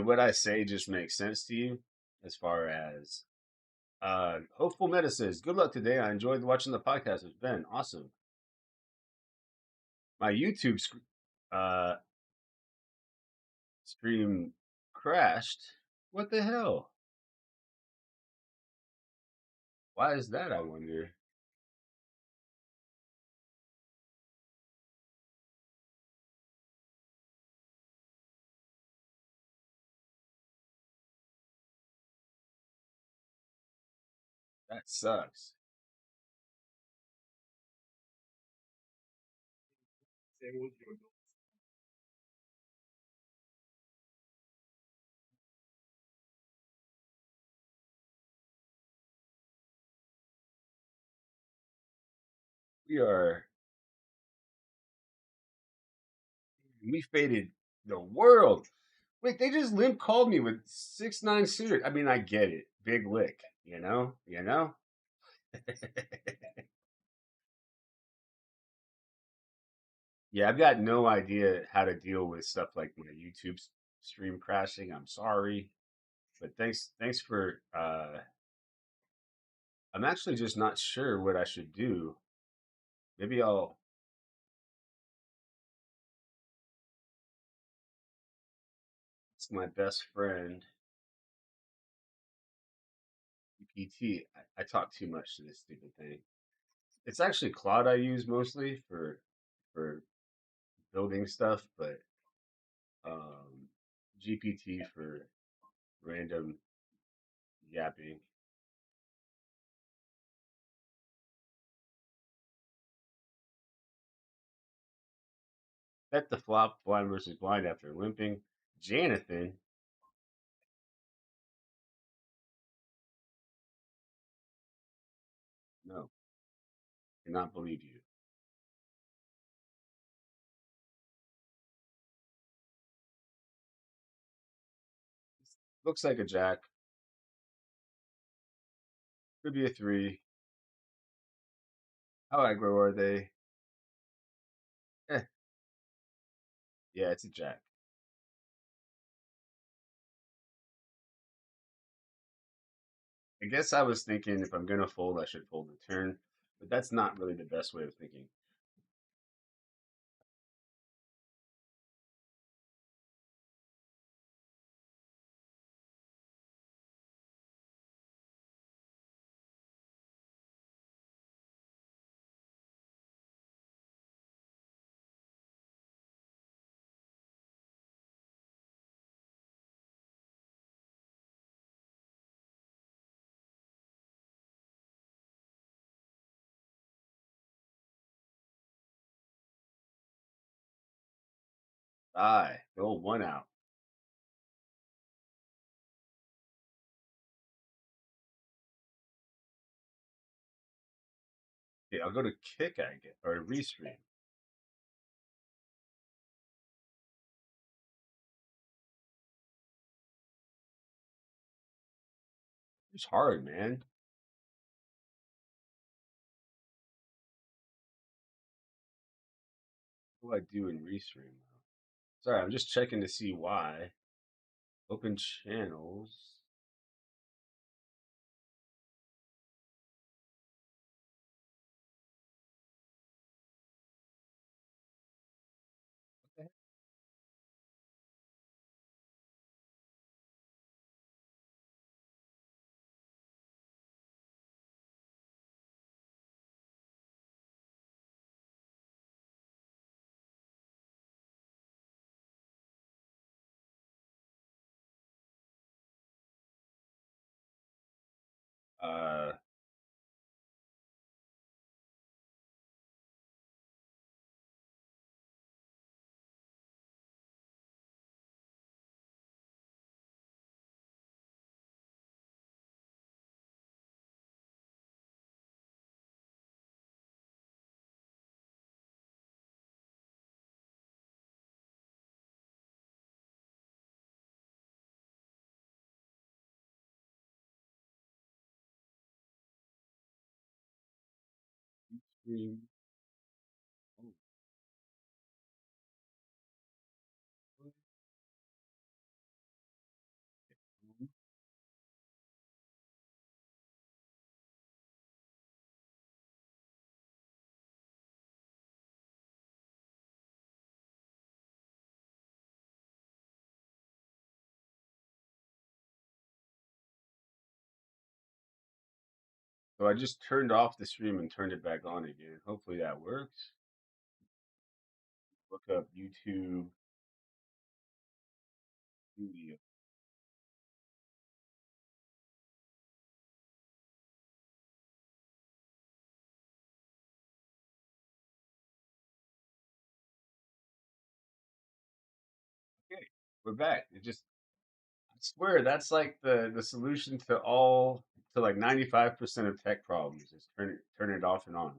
Did what I say just make sense to you? As far as Hopeful Meta says, good luck today. I enjoyed watching the podcast. It's been awesome. My uh, stream crashed. What the hell? Why is that, I wonder? That sucks. We are, we faded the world. Wait, they just limp called me with 6-9 suited. I mean, I get it. Big lick, you know? You know? Yeah, I've got no idea how to deal with stuff like my stream crashing. I'm sorry, but thanks for I'm actually just not sure what I should do. Maybe I'll ask my best friend GPT. I talk too much to this stupid thing. It's actually Claude I use mostly for building stuff, but GPT for random yapping. Bet the flop blind versus blind after limping. Jonathan, no, cannot believe you. Looks like a jack. Could be a three. How aggro are they? Eh, yeah, it's a jack. I guess I was thinking if I'm gonna fold, I should fold the turn, but that's not really the best way of thinking. Die. Roll one out. Okay, I'll go to kick, I get or restream. It's hard, man. What do I do in restream though? Sorry, I'm just checking to see why. Open channels. Uh, stream. Oh, So I just turned off the stream and turned it back on again. Hopefully that works. Look up YouTube Studio. Okay, we're back. It just I swear that's like the solution to all to like 95% of tech problems is turn it off and on.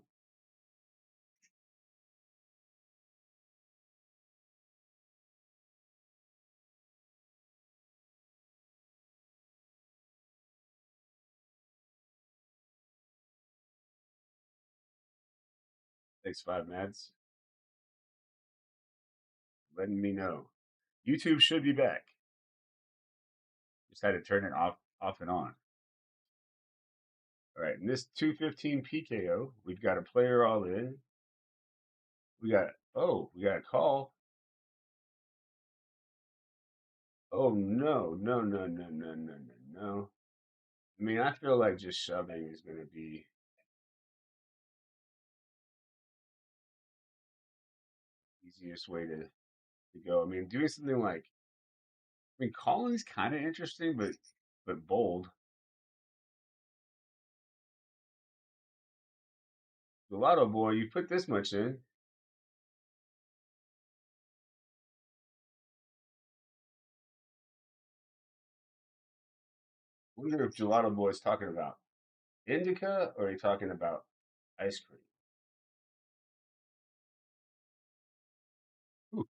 Takes 5 minutes. Letting me know. YouTube should be back. Just had to turn it off and on. All right, in this 215 PKO, we've got a player all in. We got a call. Oh no, no, no, no, no, no, no, no. I mean, I feel like just shoving is going to be the easiest way to go. I mean, doing something like, I mean, calling's kind of interesting, but bold. Gelato boy, you put this much in. I wonder if Gelato boy is talking about indica or are you talking about ice cream? Ooh,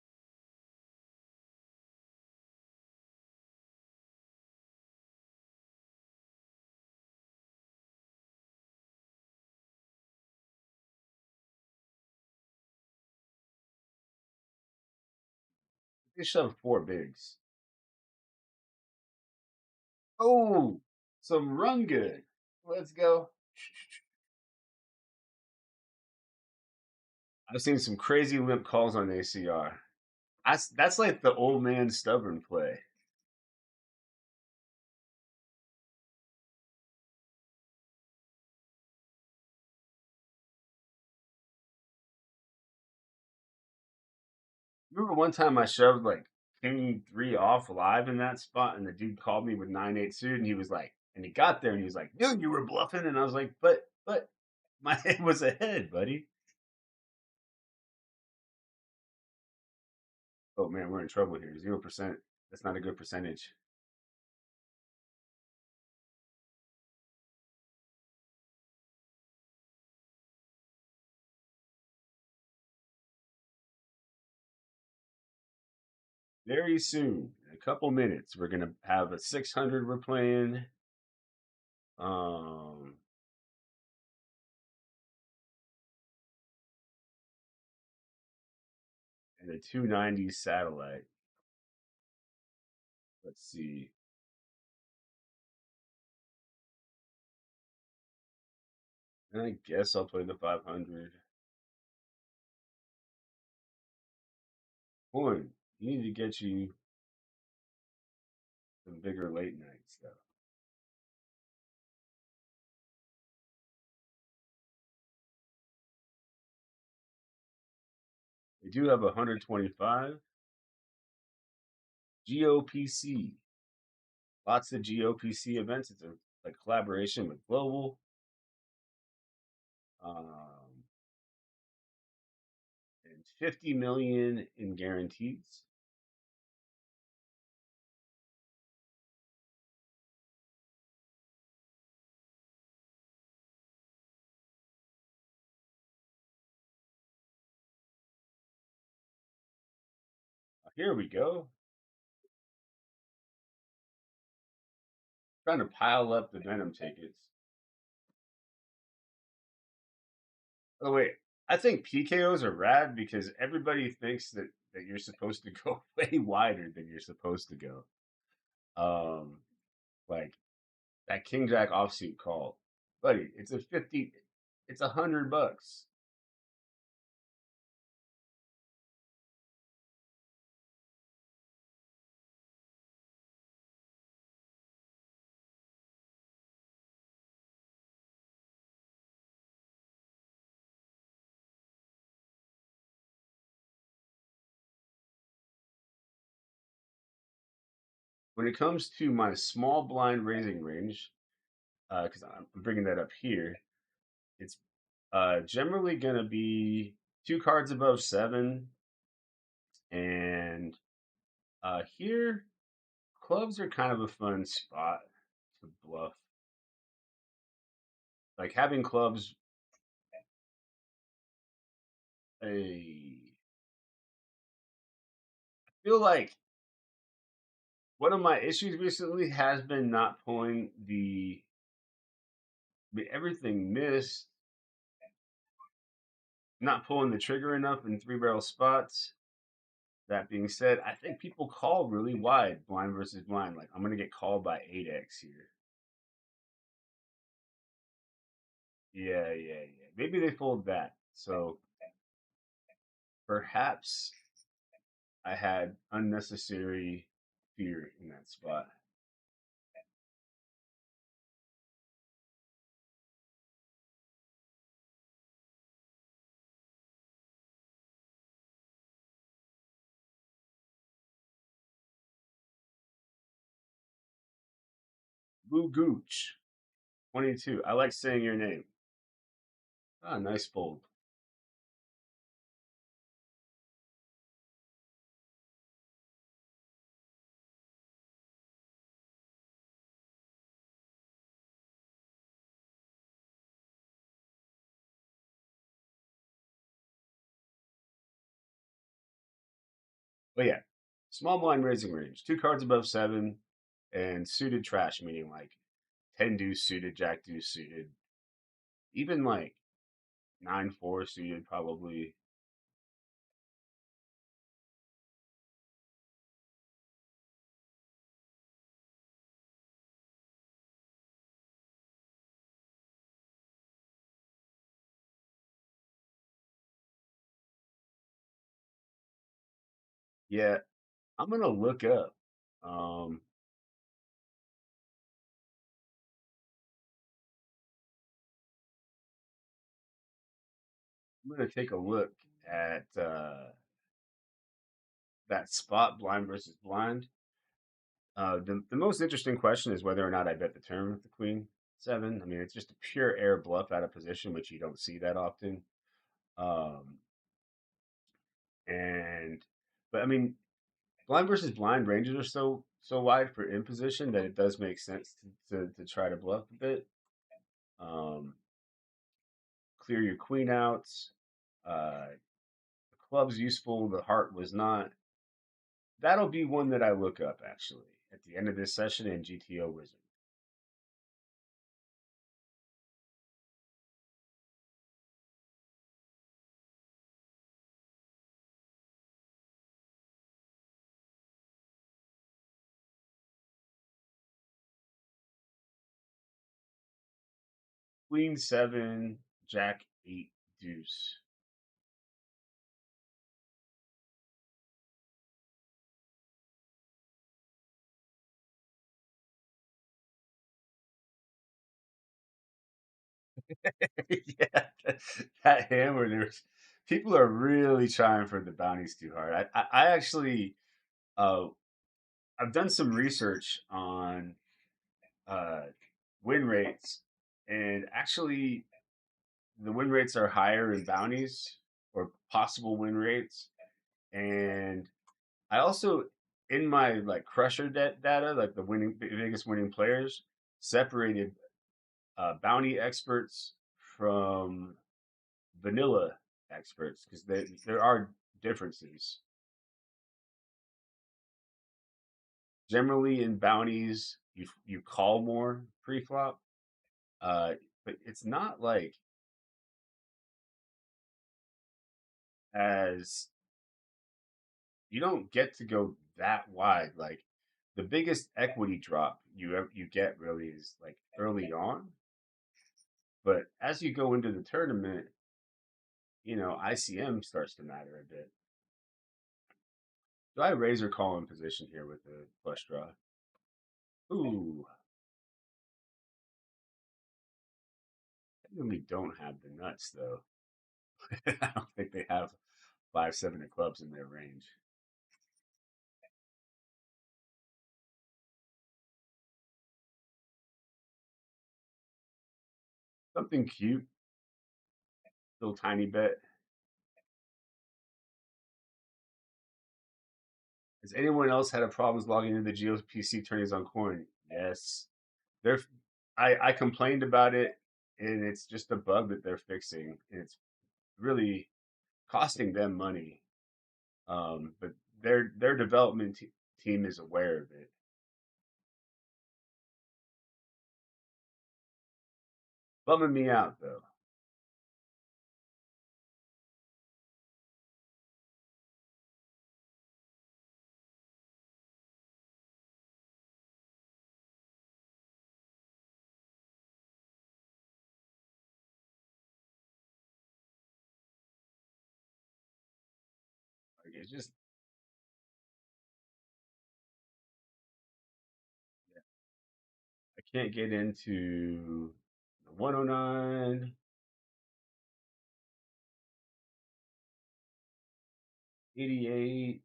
they shoved four bigs. Oh, some run good. Let's go. I've seen some crazy limp calls on ACR. That's like the old man stubborn play. Remember one time I shoved like king three off live in that spot, and the dude called me with 9-8 suit, and he was like, and he got there, and he was like, "Dude, you were bluffing," and I was like, "But, my head was ahead, buddy." Oh man, we're in trouble here. 0%. That's not a good percentage. Very soon, in a couple minutes, we're gonna have a 600 we're playing. Um, and a 290 satellite. Let's see. And I guess I'll play the 500. Coin, you need to get you some bigger late night stuff. They do have 125. GOPC. Lots of GOPC events. It's a like collaboration with Global. Um, and 50 million in guarantees. Here we go. Trying to pile up the Venom tickets. Oh wait, I think PKOs are rad because everybody thinks that you're supposed to go way wider than you're supposed to go. Um, like that King Jack offsuit call, buddy. It's a 50. It's $100. when it comes to my small blind raising range, because I'm bringing that up here, it's generally going to be two cards above seven, and here clubs are kind of a fun spot to bluff. Like having clubs, I feel like one of my issues recently has been not pulling everything missed, not pulling the trigger enough in three barrel spots. That being said, I think people call really wide, blind versus blind. Like I'm gonna get called by 8x here. Yeah. Maybe they fold that. So perhaps I had unnecessary fear in that spot. Blue Gooch, 22. I like saying your name. Ah, nice fold. But yeah, small blind raising range, two cards above seven, and suited trash, meaning like 10 deuce suited, jack deuce suited, even like 9-4 suited, probably. Yeah, I'm gonna look up. Um, I'm gonna take a look at that spot blind versus blind. The most interesting question is whether or not I bet the turn with the queen seven. I mean, it's just a pure air bluff out of position, which you don't see that often. Um, and but I mean, blind versus blind ranges are so wide for in position that it does make sense to try to bluff a bit. Um, Clear your queen out. The club's useful. The heart was not. That'll be one that I look up actually at the end of this session in GTO Wizard. Queen seven, Jack eight, deuce. Yeah, that hammer. There's people are really trying for the bounties too hard. I actually uh I've done some research on uh win rates, and actually the win rates are higher in bounties or possible win rates. And I also in my like crusher data, like the biggest winning players, separated bounty experts from vanilla experts because there are differences. Generally, in bounties, you call more pre-flop, uh, but it's not like as you don't get to go that wide. Like the biggest equity drop you get really is like early on, but as you go into the tournament, ICM starts to matter a bit. Do I raise or call in position here with the flush draw? Ooh, they really don't have the nuts though. I don't think they have 5-7 of clubs in their range. Something cute, little tiny bet. Has anyone else had a problems logging into the GOPC tourneys on Coin? Yes. They're I complained about it, and it's just a bug that they're fixing. And it's really costing them money. But their development team is aware of it. Bumming me out though. Like, it's just I can't get into the 109, 88.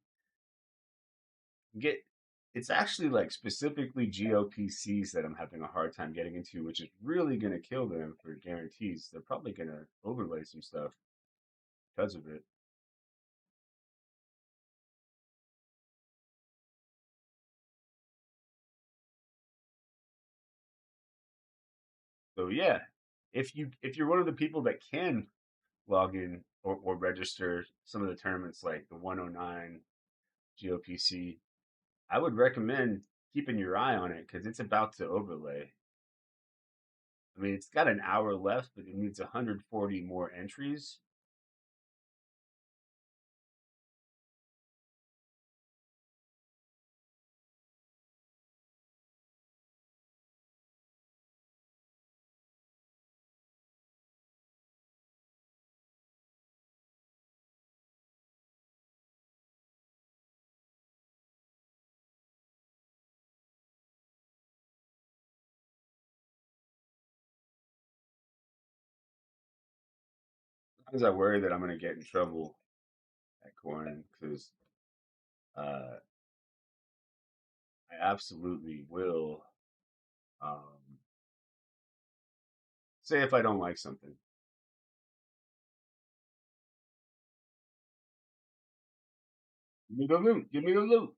Get it's actually like specifically GOPCs that I'm having a hard time getting into, which is really going to kill them for guarantees. They're probably going to overlay some stuff because of it. So yeah, if you're one of the people that can log in or register some of the tournaments like the 109 GOPC, I would recommend keeping your eye on it because it's about to overlay. I mean, it's got an hour left, but it needs 140 more entries. Sometimes I worry that I'm going to get in trouble at Coin because uh, I absolutely will. Um, Say if I don't like something, give me the loot. Give me the loot.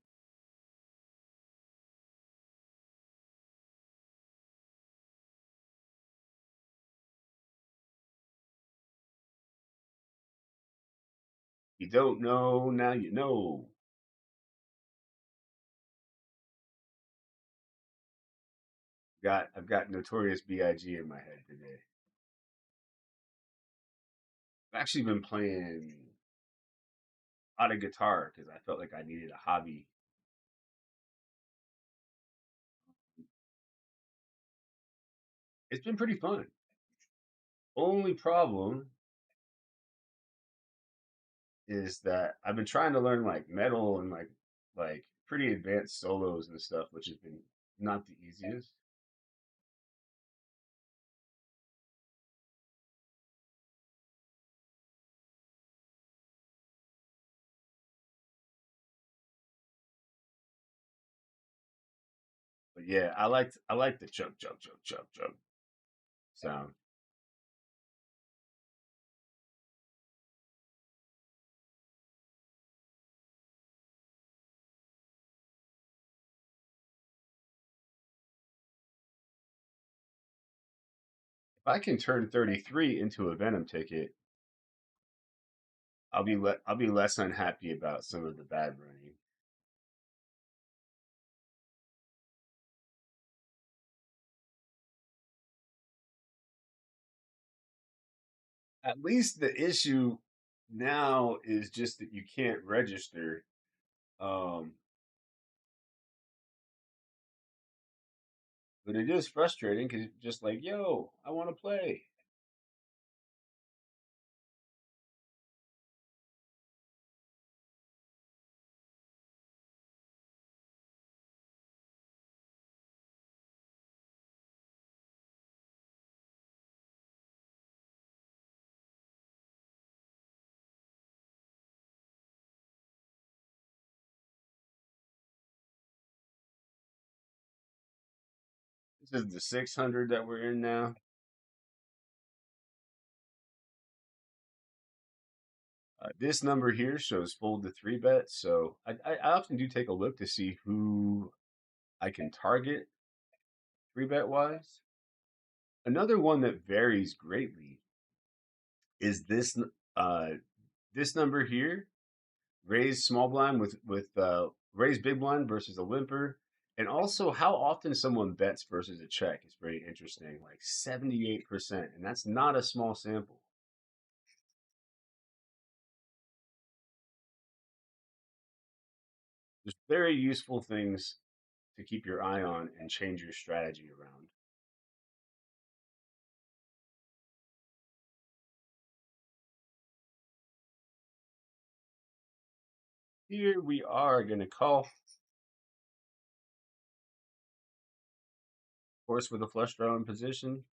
You don't know, now you know. I've got Notorious B.I.G. in my head today. I've actually been playing a lot of guitar because I felt like I needed a hobby. It's been pretty fun. Only problem is that I've been trying to learn like metal and like pretty advanced solos and stuff, which has been not the easiest. But yeah, I like the chug chug chug chug chug sound. If I can turn 33 into a Venom ticket, I'll be less unhappy about some of the bad running. At least the issue now is just that you can't register. Um, but it is frustrating because just like, yo, I want to play. This is the 600 that we're in now. This number here shows fold to three bet, so I often do take a look to see who I can target three bet wise. Another one that varies greatly is uh, this number here, raise small blind with raise big blind versus a limper, and also how often someone bets versus a check is very interesting, like 78%, and that's not a small sample. Just very useful things to keep your eye on and change your strategy around. Here we are going to call, of course, with a flush draw in position.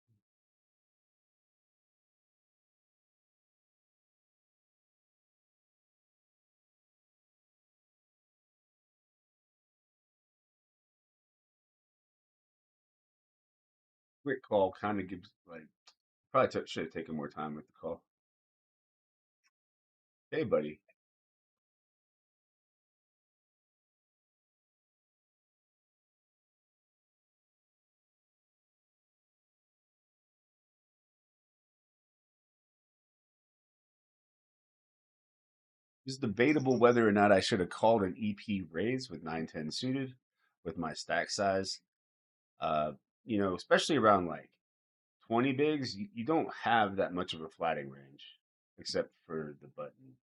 Quick call kind of gives like probably should have taken more time with the call. Hey, buddy. It's debatable whether or not I should have called an EP raise with 9-10 suited with my stack size. Uh, especially around like 20 bigs, you don't have that much of a flatting range except for the button.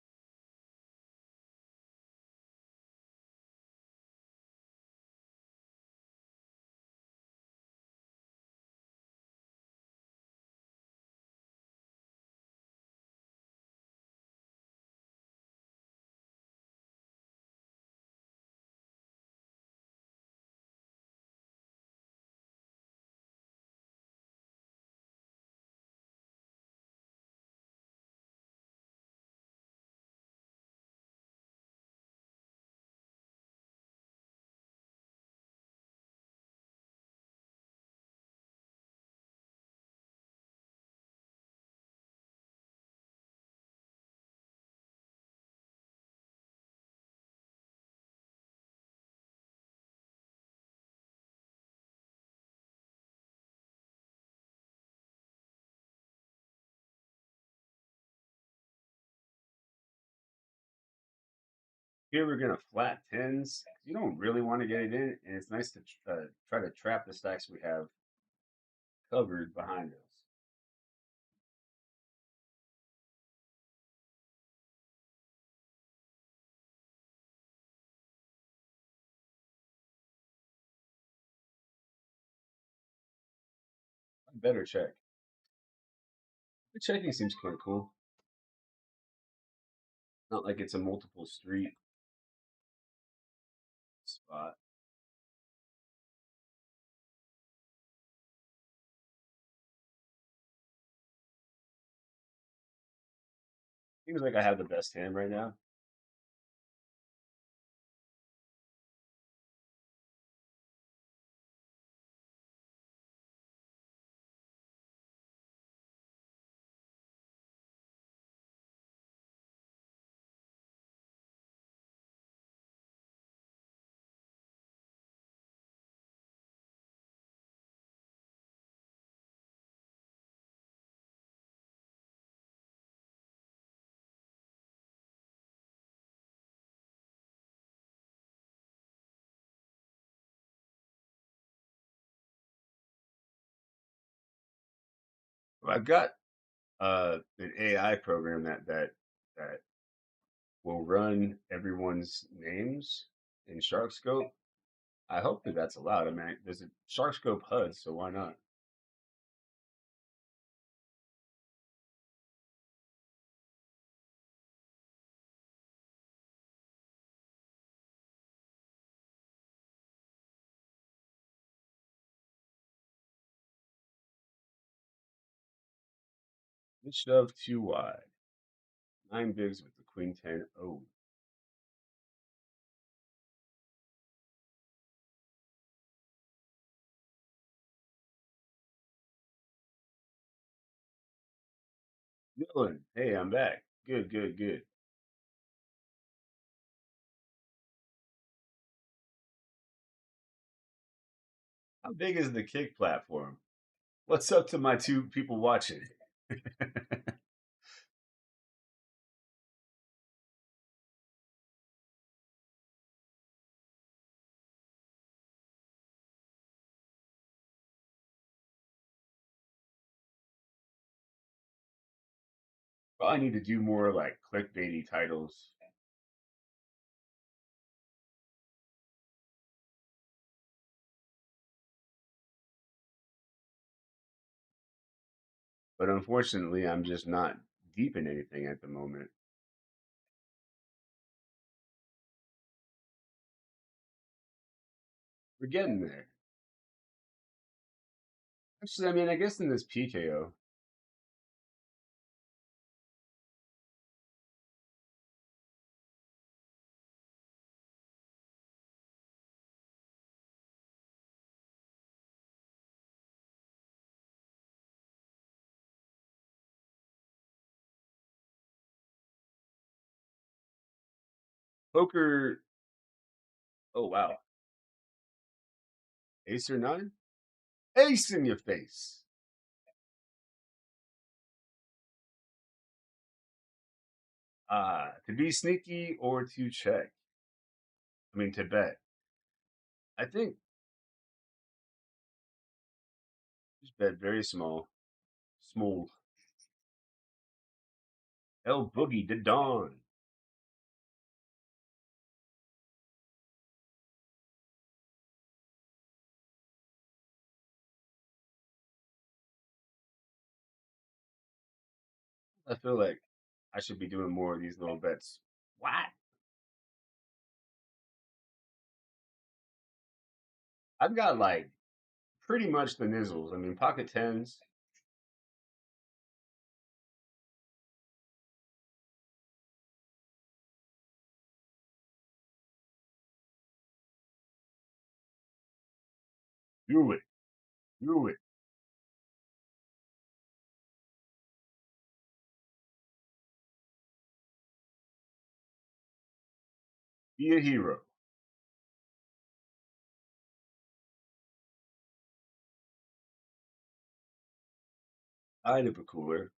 Here we're gonna flat tens. You don't really want to get it in, and it's nice to try to trap the stacks we have covered behind us. Better check. The checking seems kind of cool. Not like it's a multiple street spot. Seems like I have the best hand right now. I've got an AI program that will run everyone's names in SharkScope. I hope that that's allowed. I mean, there's a SharkScope HUD, so why not? Let's shove too wide. Nine bigs with the queen ten. Oh, Dylan. Hey, I'm back. Good, good, good. How big is the kick platform? What's up to my two people watching? Probably need to do more like clickbaity titles. But unfortunately, I'm just not deep in anything at the moment. We're getting there. Actually, I mean, I guess in this PKO, poker. Oh wow, ace or nine? Ace in your face. To be sneaky or to check. I mean, to bet. I think just bet very small. Small. El Boogie, the Dawn. I feel like I should be doing more of these little bets. What? I've got like pretty much the nizzles. I mean, pocket tens. Do it. Do it. Be a hero. I'd have a cooler.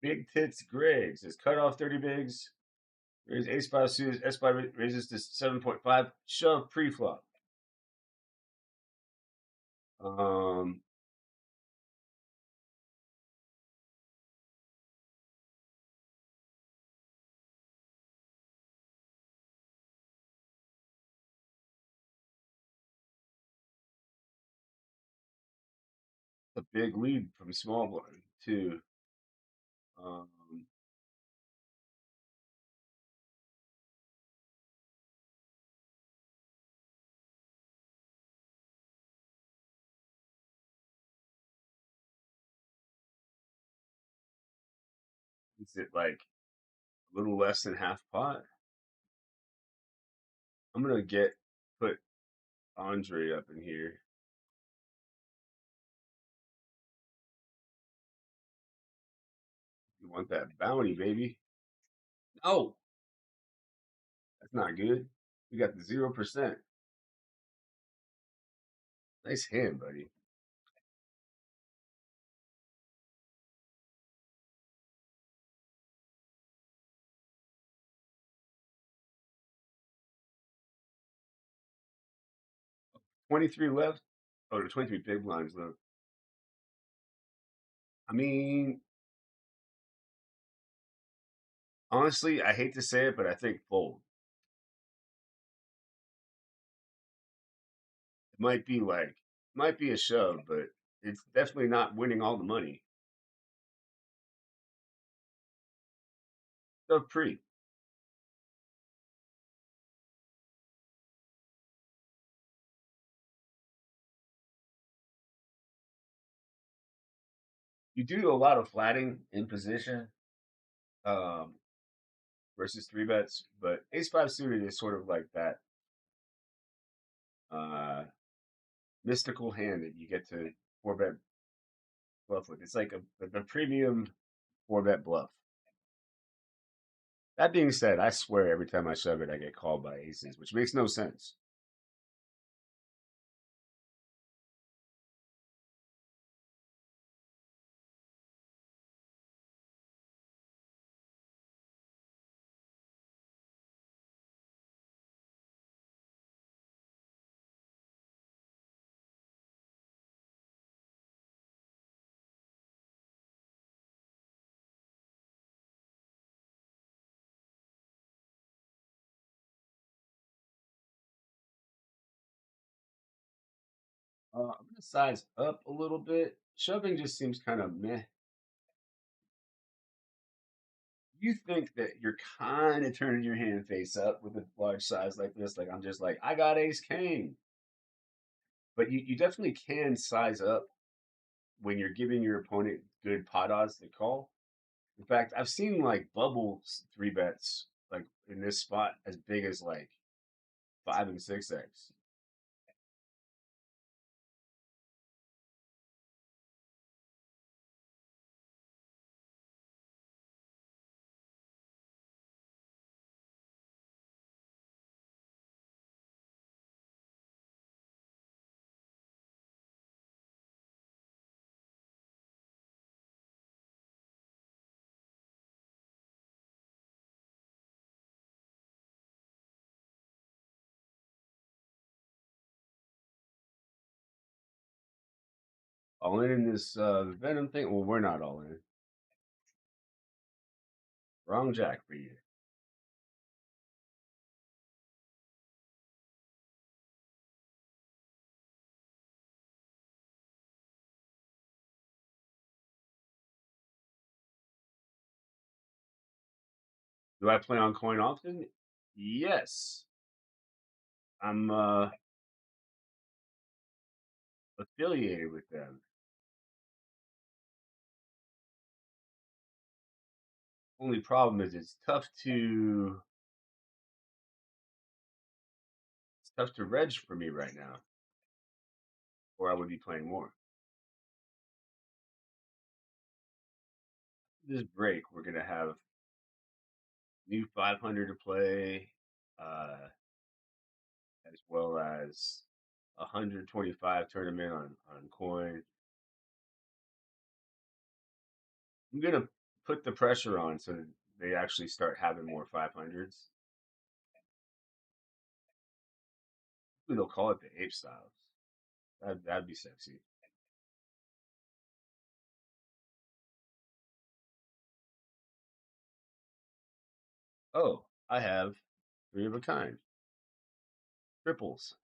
Big tits Griggs is cut off 30 bigs. Raise ace five suited. S5 raises to 7.5. Shove pre-flop. Um, a big lead from small blind too. Um, is it like a little less than half pot? I'm gonna get put Andre up in here. You want that bounty, baby? Oh, that's not good. We got the 0%. Nice hand, buddy. 23 left. Oh, there's 23 big blinds left. I mean, honestly, I hate to say it, but I think fold. It might be a shove, but it's definitely not winning all the money. Shove pre. You do a lot of flatting in position um, versus three bets, but ace five suited is sort of like that. Uh, mystical hand that you get to four bet bluff with. It's like the premium four bet bluff. That being said, I swear every time I shove it, I get called by aces, which makes no sense. I'm gonna size up a little bit. Shoving just seems kind of meh. You think that you're kind of turning your hand face up with a large size like this? Like I'm just like I got ace king, but you definitely can size up when you're giving your opponent good pot odds to call. In fact, I've seen like bubble three bets like in this spot as big as like 5 and 6x. All in this Venom thing. Well, we're not all in. Wrong jack for you. Do I play on coin often? Yes. I'm affiliated with them. Only problem is it's tough to reg for me right now, or I would be playing more. This break, we're gonna have new 500 to play, uh, as well as 125 tournament on coin. I'm gonna put the pressure on so that they actually start having more 500s. They'll call it the ape styles. That'd be sexy. Oh, I have three of a kind triples.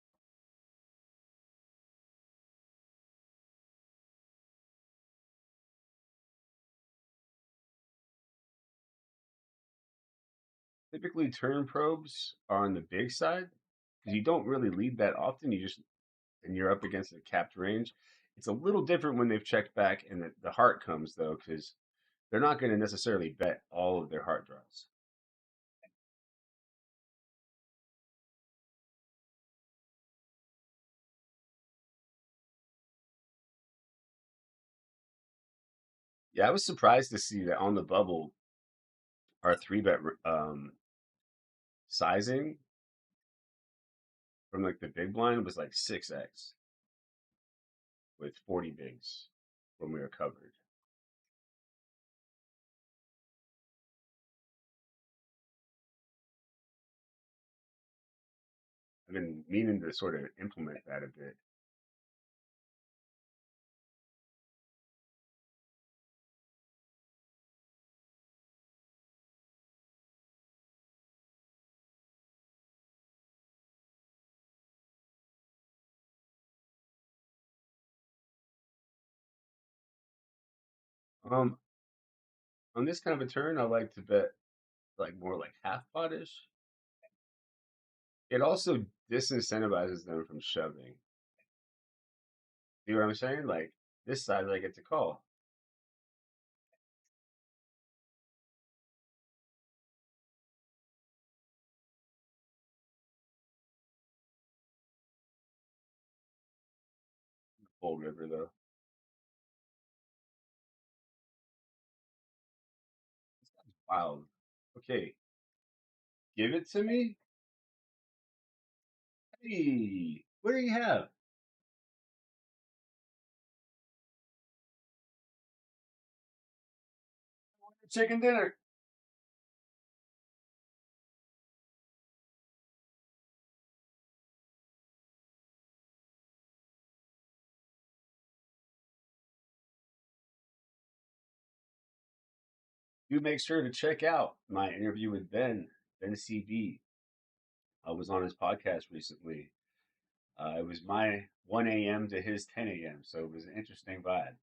Typically, turn probes are on the big side because you don't really lead that often. And you're up against a capped range. It's a little different when they've checked back and the heart comes though, because they're not going to necessarily bet all of their heart draws. Yeah, I was surprised to see that on the bubble, our three bet sizing from like the big blind was like 6x with 40 bigs when we were covered. I've been meaning to sort of implement that a bit. Um, on this kind of a turn, I like to bet like more like half potish. It also disincentivizes them from shoving. See what I'm saying? Like this side, I get to call. full river though. Wow. Okay, give it to me. Hey, what do you have? Chicken dinner. You make sure to check out my interview with Ben CB. I was on his podcast recently. It was my 1 a.m. to his 10 a.m. So it was an interesting vibe.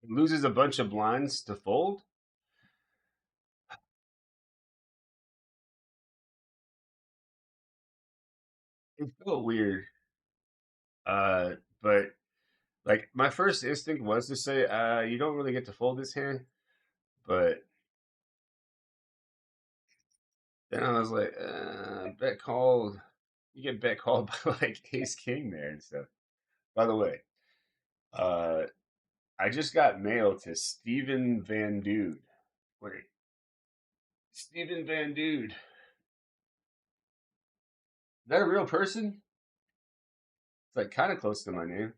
Loses a bunch of blinds to fold. It felt weird. But like my first instinct was to say, you don't really get to fold this hand. But then I was like, bet called. You get bet called by like ace king there and stuff. By the way, uh, I just got mail to Stephen Van Dude. Wait, Stephen Van Dude. Is that a real person? It's like kind of close to my name.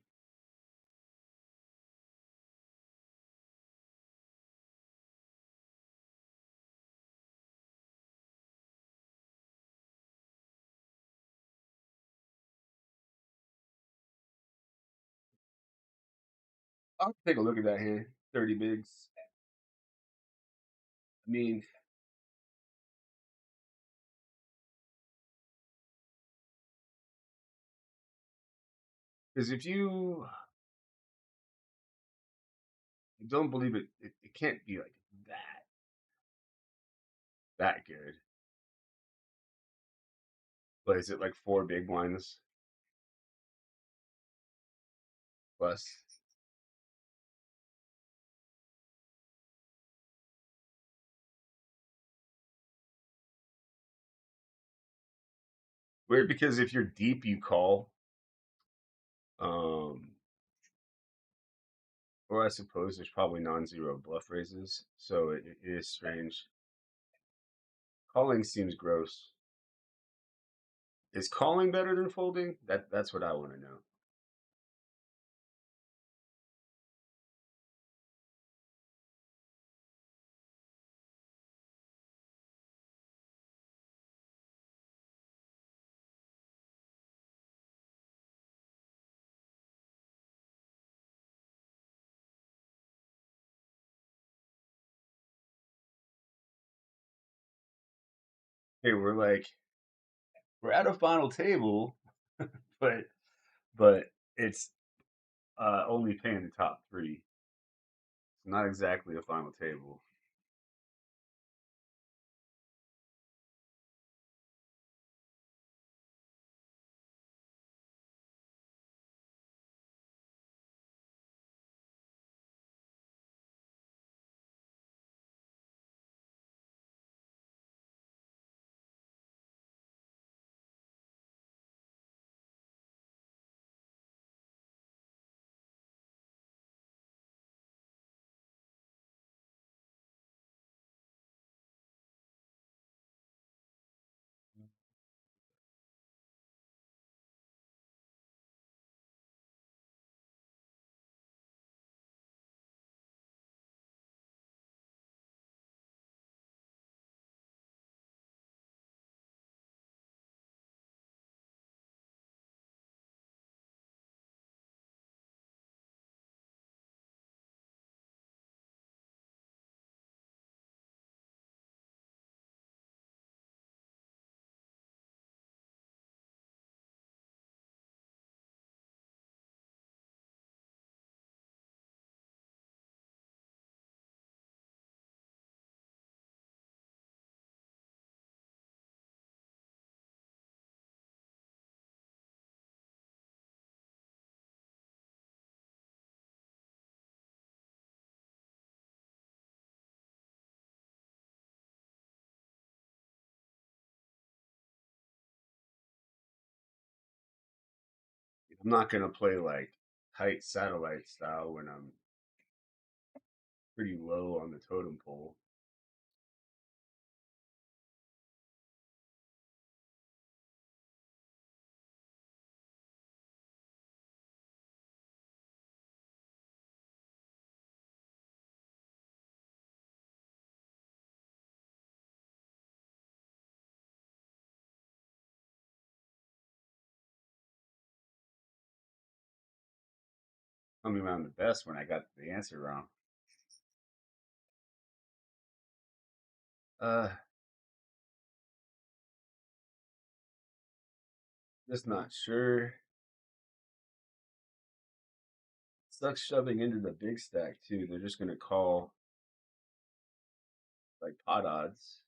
I'll take a look at that hand. 30 bigs. I mean, Because if you don't believe it, it can't be like that good. But is it like four big blinds plus? Weird because if you're deep, you call. Um, or I suppose there's probably non-zero bluff raises, so it is strange. Calling seems gross. Is calling better than folding? That's what I want to know. Hey, we're at a final table, but but it's only paying the top three. It's not exactly a final table. I'm not gonna play like tight satellite style when I'm pretty low on the totem pole. Coming around the best when I got the answer wrong. Uh, just not sure. Sucks shoving into the big stack too. They're just gonna call like pot odds.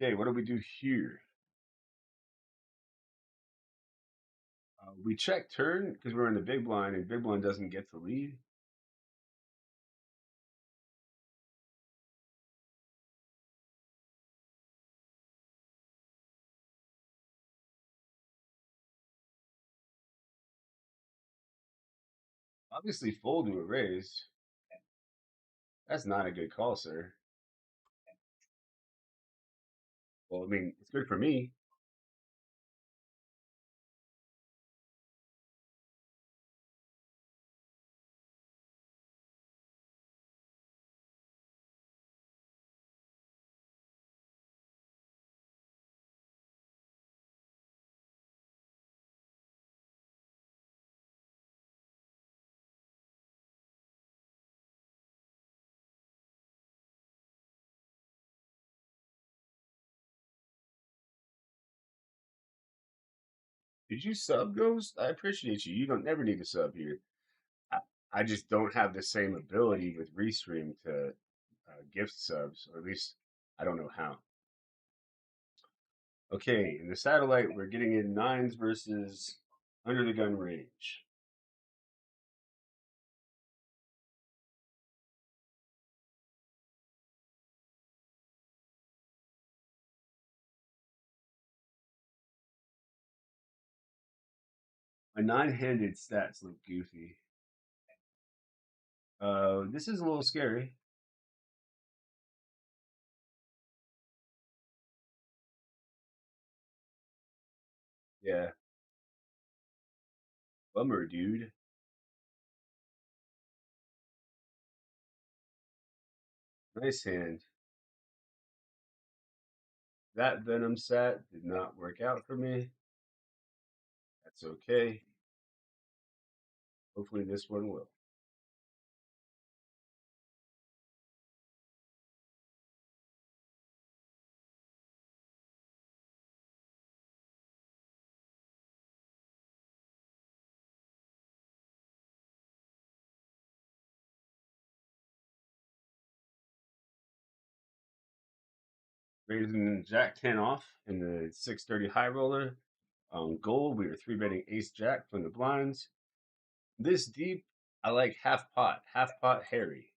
Okay, what do we do here? We check turn because we're in the big blind, and big blind doesn't get to lead. Obviously, fold to a raise. That's not a good call, sir. Well, I mean, it's good for me. Did you sub, Ghost? I appreciate you. You don't never need to sub here. I, I just don't have the same ability with Restream to gift subs, or at least I don't know how. Okay, in the satellite, we're getting in nines versus under the gun range. My nine-handed stats look goofy. This is a little scary. Yeah, bummer, dude. Nice hand. That Venom sat did not work out for me. That's okay. Hopefully this one will. Raising Jack 10 off in the 630 high roller. On gold, we were three betting Ace Jack from the blinds. This deep, I like half pot Harry.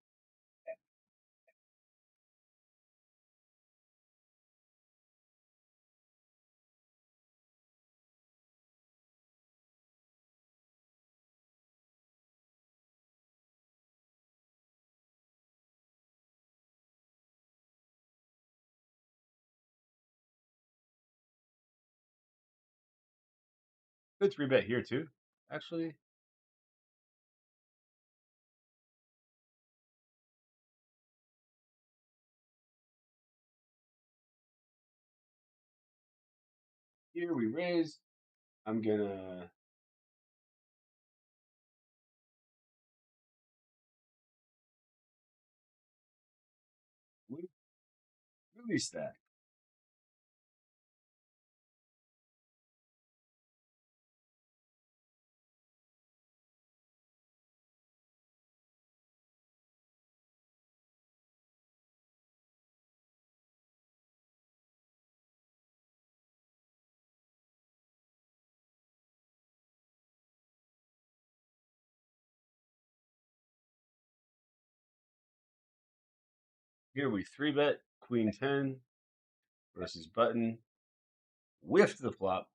Good three bet here too. Actually, here we raise. I'm gonna release that. Here we three bet Queen 10 versus button. Whiffed the flop.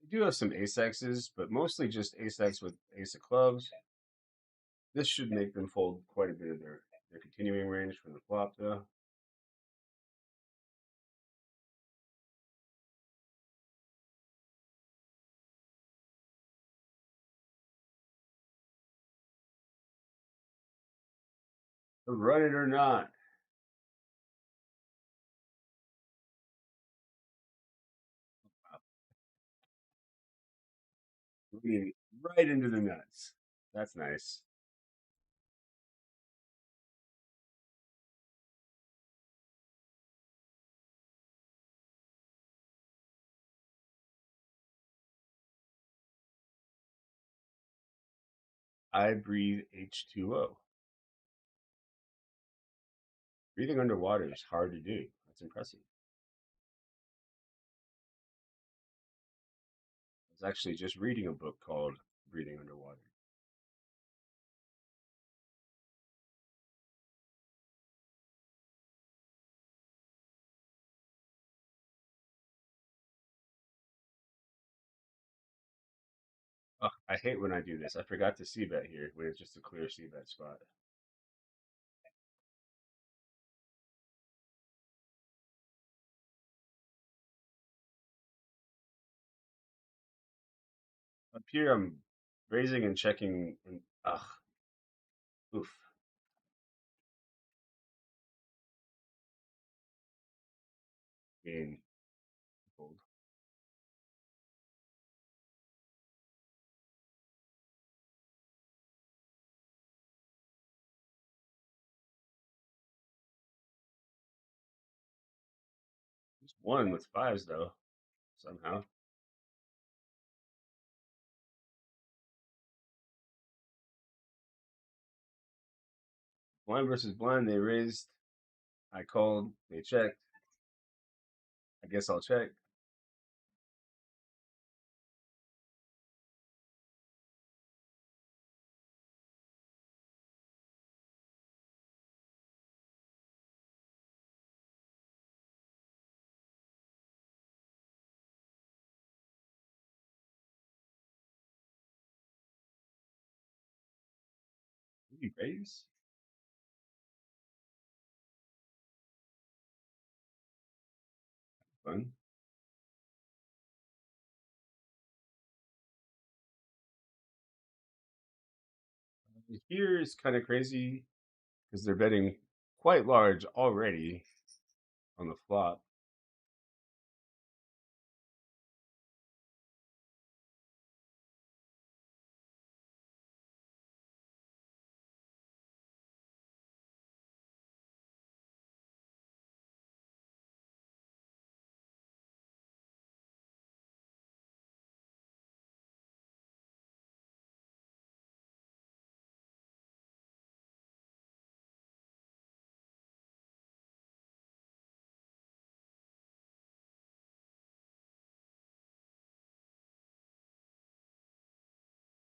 We do have some ace X's, but mostly just ace X with ace of clubs. This should make them fold quite a bit of their continuing range from the flop, though. So run it or not. Right into the nuts. That's nice. I breathe H2O. Breathing underwater is hard to do. That's impressive. I was actually just reading a book called Breathing Underwater. Oh, I hate when I do this. I forgot to C bet here when it's just a clear C bet spot. Up here, I'm raising and checking. And, ugh, oof. Game fold. Just one with fives though, somehow. Blind versus blind. They raised. I called. They checked. I guess I'll check. Did he raise? Fun. Here is kind of crazy because they're betting quite large already on the flop.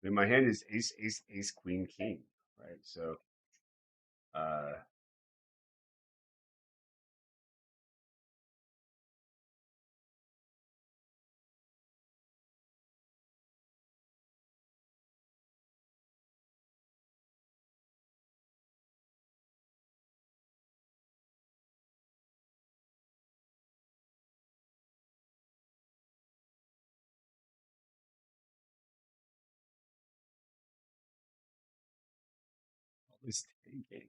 And my hand is ace, ace, ace, queen, king, right? So, uh, always taking.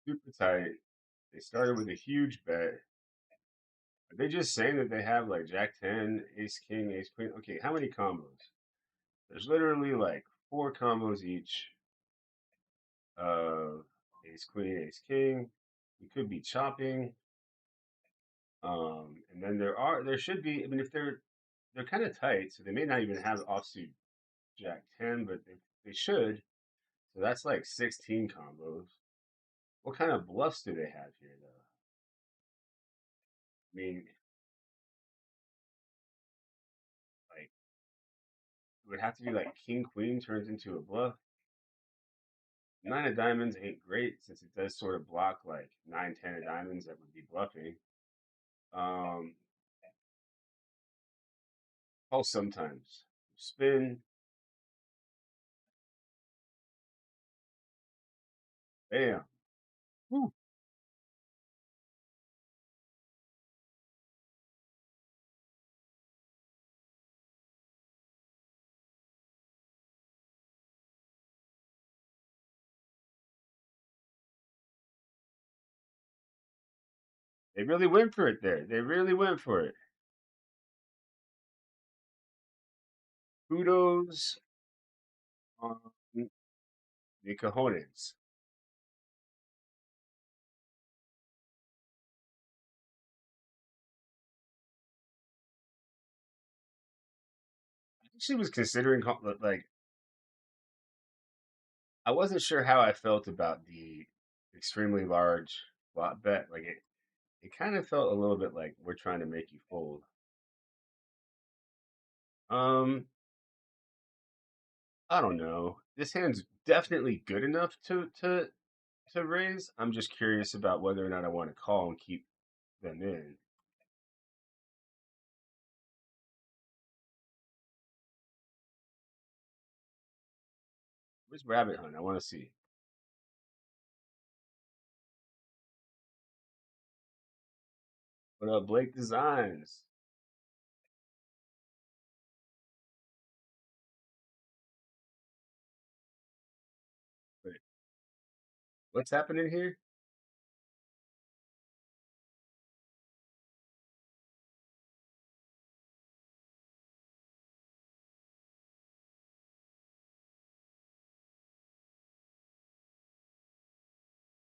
Super tight. They started with a huge bet. Are they just saying that they have like Jack 10, Ace King, Ace Queen? Okay, how many combos? There's literally like four combos each of Ace Queen, Ace King. We could be chopping. And then there should be. I mean, if they're kind of tight, so they may not even have offsuit Jack 10, but they should. So that's like 16 combos. What kind of bluffs do they have here, though? I mean, like it would have to be like King Queen turns into a bluff. Nine of diamonds ain't great since it does sort of block like nine, 10 of diamonds that would be bluffing. Um, call sometimes. Spin, bam. Whew. They really went for it there. They really went for it. Kudos on the cojones. I actually was considering like I wasn't sure how I felt about the extremely large lot bet. Like it kind of felt a little bit like we're trying to make you fold. Um, I don't know. This hand's definitely good enough to raise. I'm just curious about whether or not I want to call and keep them in. Where's Rabbit Hunt? I want to see. What up, Blake Designs? What's happening here?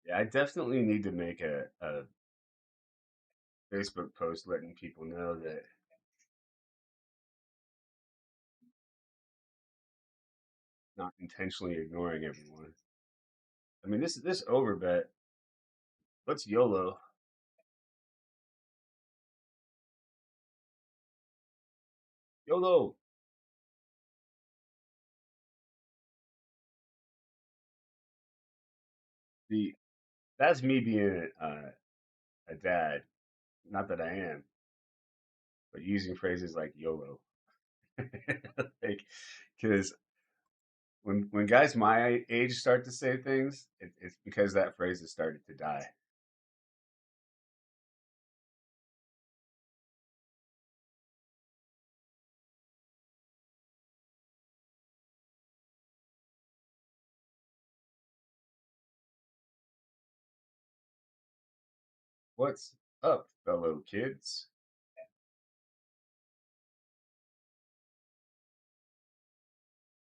Yeah, I definitely need to make a Facebook post letting people know that not intentionally ignoring everyone. I mean, this over bet. Let's YOLO. YOLO. The That's me being a dad. Not that I am, but using phrases like YOLO. Like, because when guys my age start to say things, it's because that phrase has started to die. What's up, fellow kids?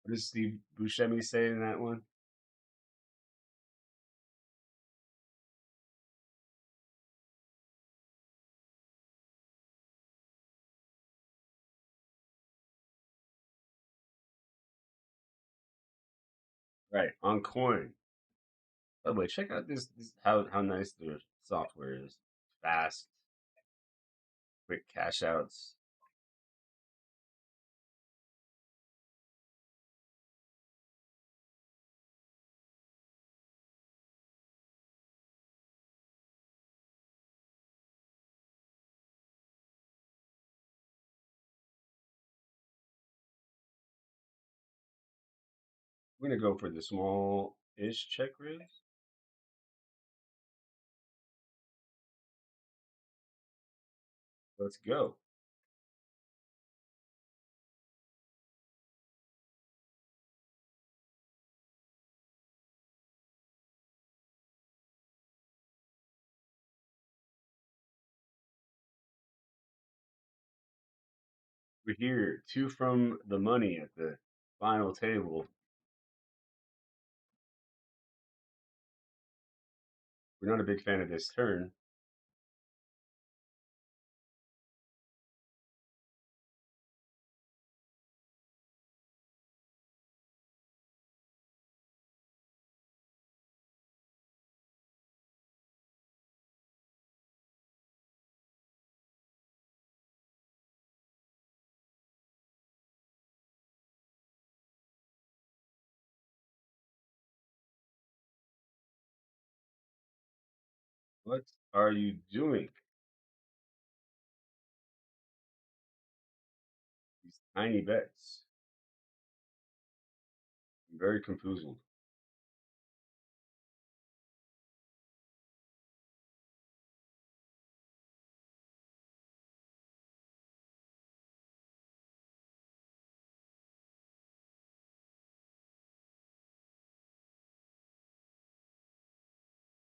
What does Steve Buscemi say in that one? Right, on coin. By the way, check out this how nice their software is. Fast, quick cash outs. We're gonna go for the small-ish check raise. Let's go. We're here, two from the money at the final table. We're not a big fan of this turn. What are you doing? These tiny bets. I'm very confused.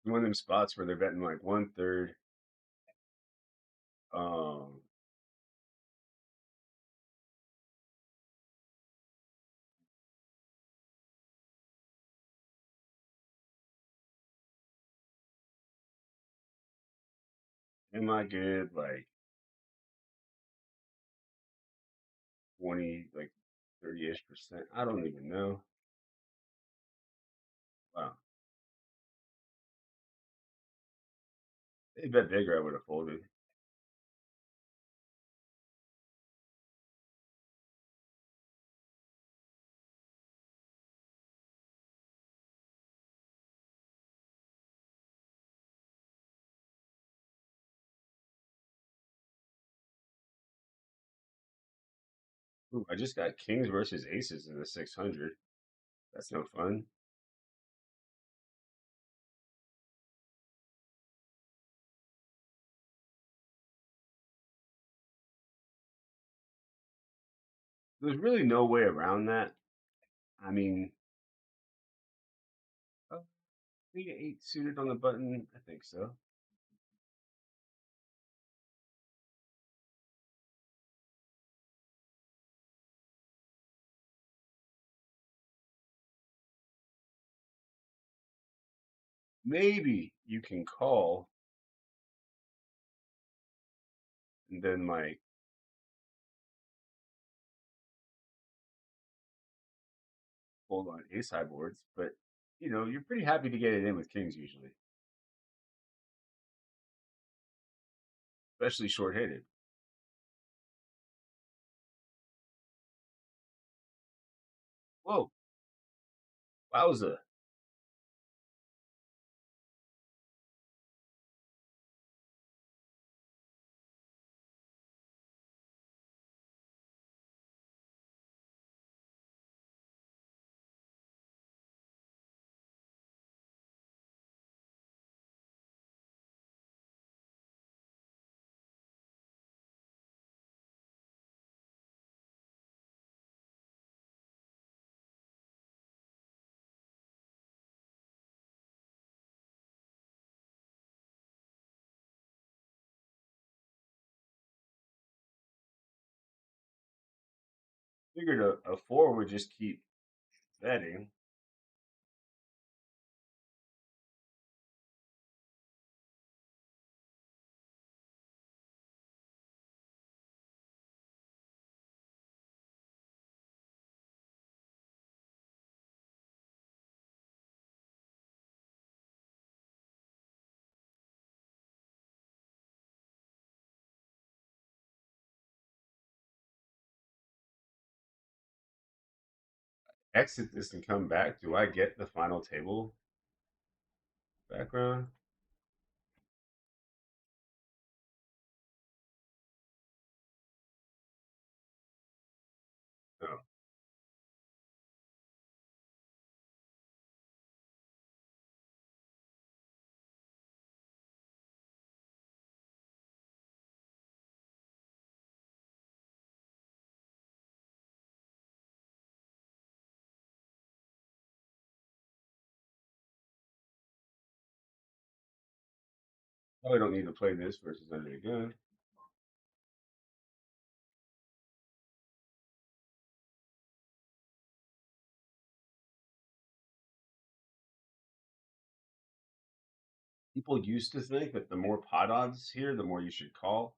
One of them spots where they're betting like one third. Um, am I good? Like 20, like 30-ish%. I don't even know. Wow. They bet bigger, I would have folded. Ooh, I just got kings versus aces in the 600. That's no fun. There's really no way around that. I mean, Queen eight suited on the button. I think so. Maybe you can call and then like hold on ace high boards, but you're pretty happy to get it in with kings usually, especially short-handed. Whoa, wowza! Figured a four would just keep betting. Exit this and come back. Do I get the final table background? No. Probably don't need to play this versus under the gun. People used to think that the more pot odds here, the more you should call.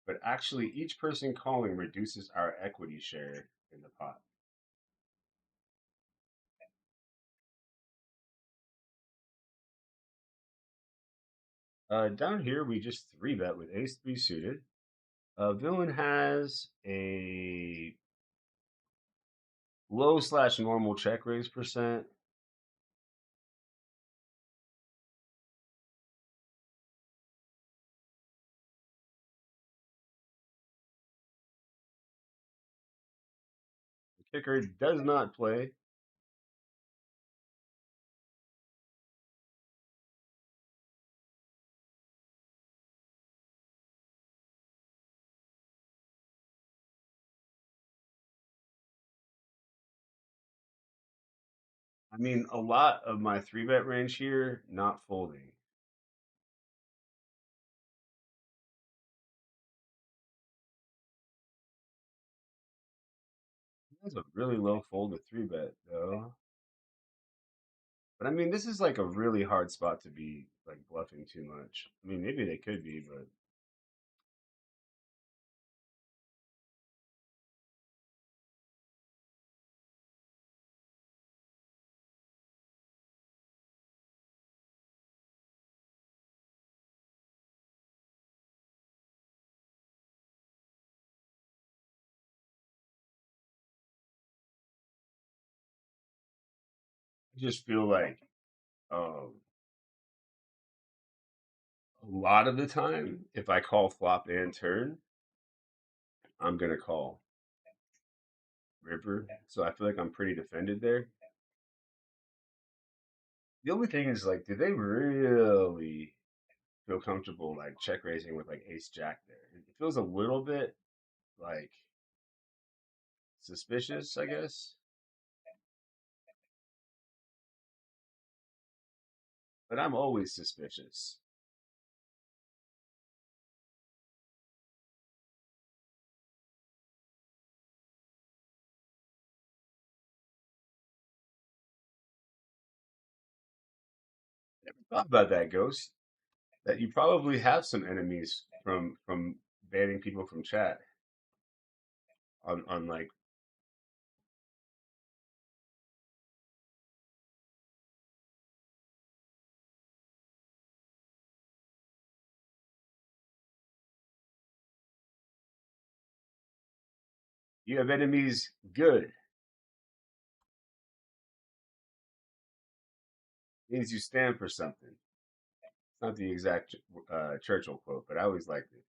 But actually, each person calling reduces our equity share in the pot. Down here, we just three bet with ace three suited. Villain has a low slash normal check raise percent. The kicker does not play. I mean, a lot of my three bet range here not folding. That's a really low fold to three bet though. But I mean, this is like a really hard spot to be like bluffing too much. I mean, maybe they could be, but I just feel like um, a lot of the time, if I call flop and turn, I'm gonna call river. So I feel like I'm pretty defended there. The only thing is like, do they really feel comfortable like check raising with like ace jack there? It feels a little bit like suspicious, I guess. but I'm always suspicious. Never thought about that, Ghost. That you probably have some enemies from banning people from chat on like you have enemies. Good means you stand for something. It's not the exact Churchill quote, but I always liked it.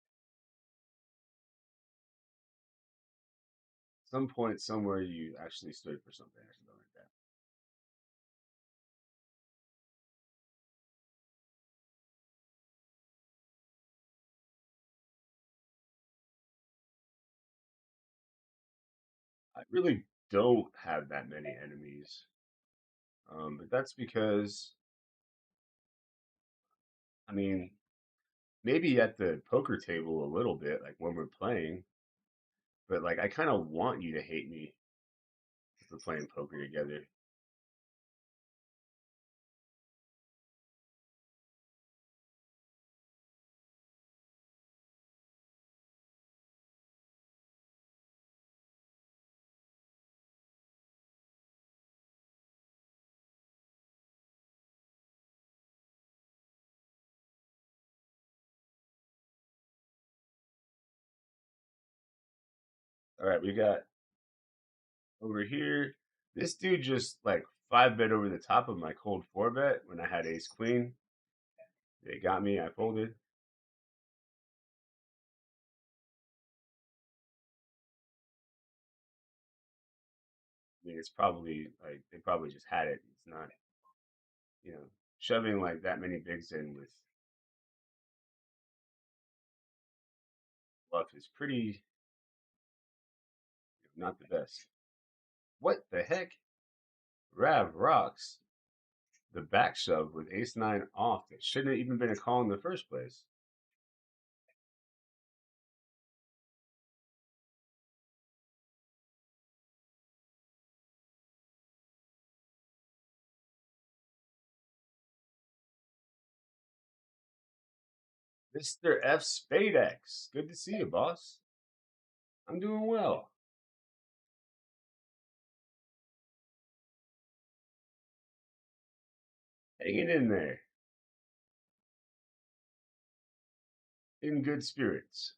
Some point somewhere you actually stood for something or something like that. I really don't have that many enemies, but that's because I mean maybe at the poker table a little bit, like when we're playing, but like I kind of want you to hate me if we're playing poker together. All right, we got over here. This dude just like five bet over the top of my cold four bet when I had ace queen. They got me. I folded. I mean, it's probably like they probably just had it. It's not, you know, shoving like that many bigs in with bluff is pretty, not the best. What the heck? Rav rocks the back shove with ace nine off. That shouldn't have even been a call in the first place. Mr. F Spade X. Good to see you, boss. I'm doing well. Hanging in there. In good spirits.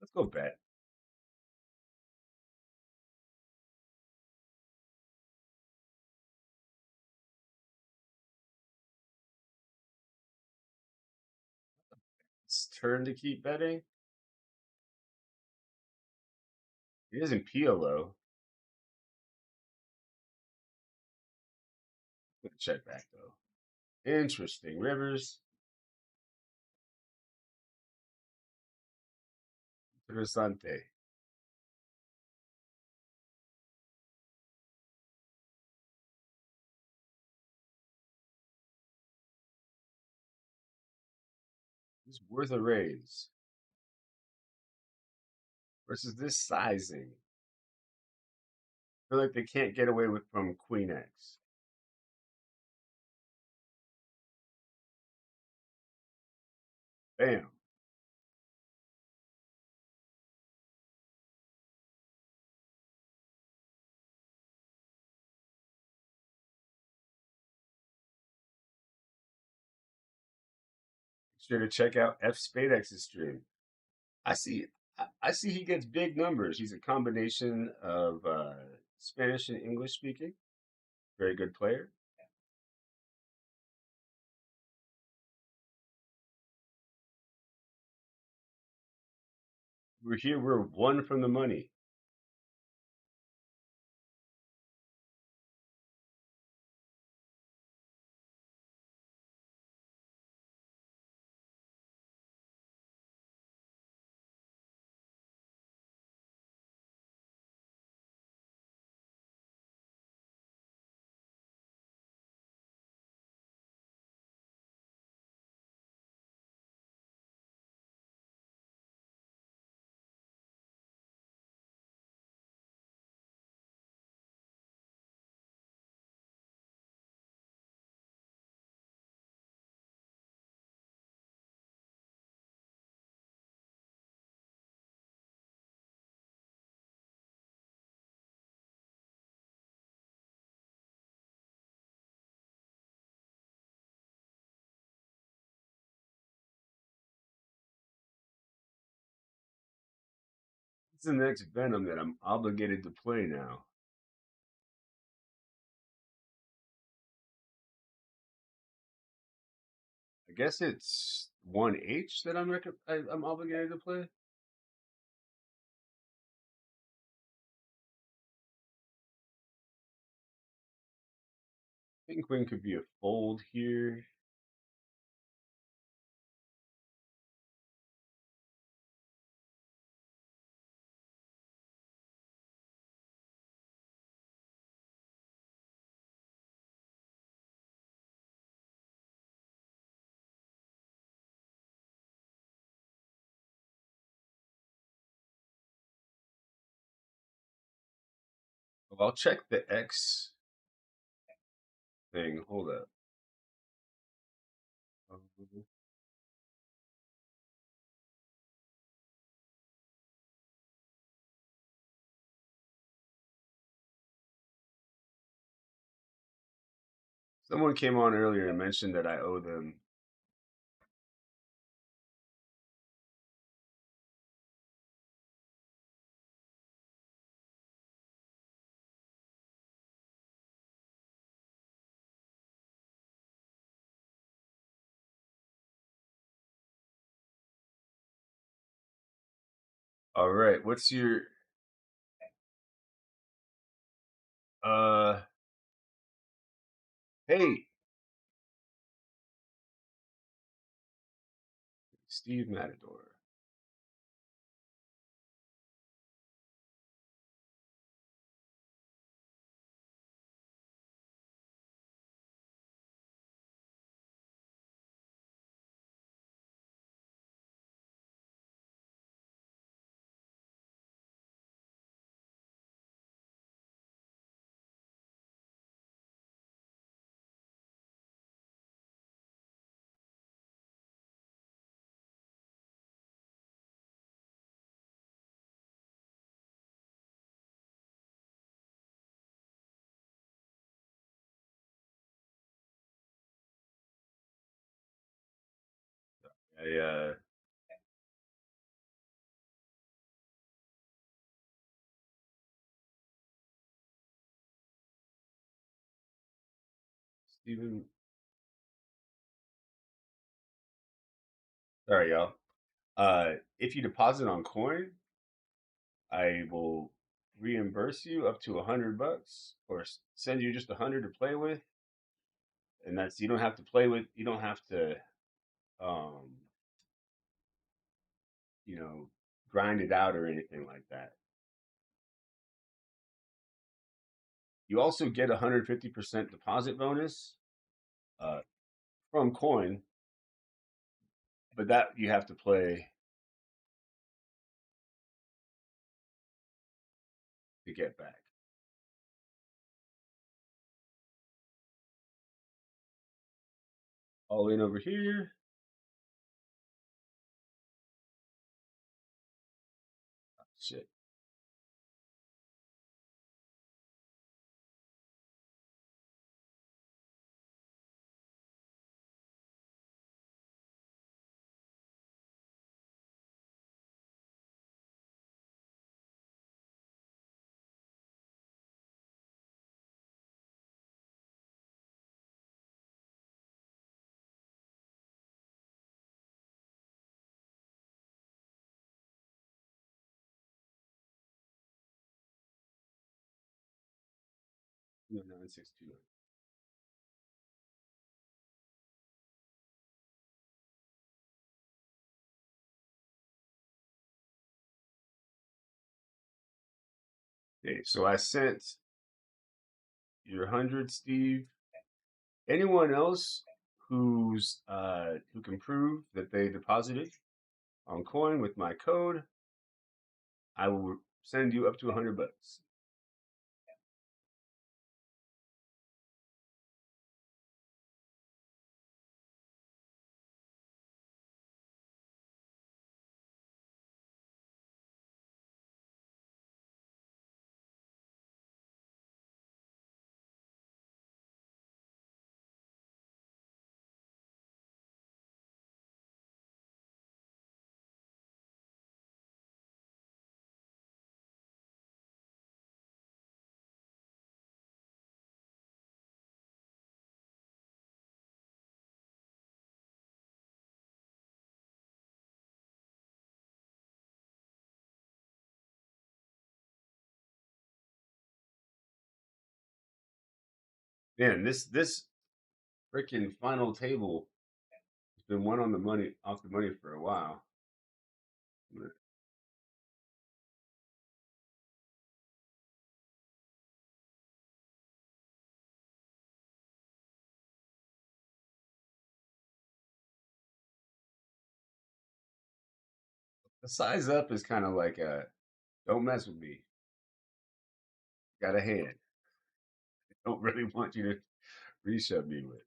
Let's go bet. It's turn to keep betting. It isn't PLO. Gonna check back though. Interesting. Rivers. Interessante. It's worth a raise. Versus this sizing. I feel like they can't get away with from Queen X. Bam. Be sure to check out F Spade X's stream. I see I see he gets big numbers. He's a combination of Spanish and English speaking. Very good player. We're here. We're one from the money. the next Venom that I'm obligated to play now? I guess it's 1H that I'm obligated to play. I think Queen could be a fold here. Well, I'll check the X thing. Hold up. Someone came on earlier and mentioned that I owe them. All right, what's your uh? Hey, Steve Matador. I Steven. Sorry, y'all. If you deposit on Coin, I will reimburse you up to $100, or send you just 100 to play with, and that's you don't have to play with. You don't have to, um, you know, grind it out or anything like that. You also get 150% deposit bonus uh, from Coin, but that you have to play to get back. All in over here. Shit. No, 9629. Okay, so I sent your 100, Steve. Anyone else who can prove that they deposited on Coin with my code, I will send you up to $100. Man, this freaking final table has been one on the money off the money for a while. The size up is kind of like a don't mess with me. Got a hand. Don't really want you to reshove me with.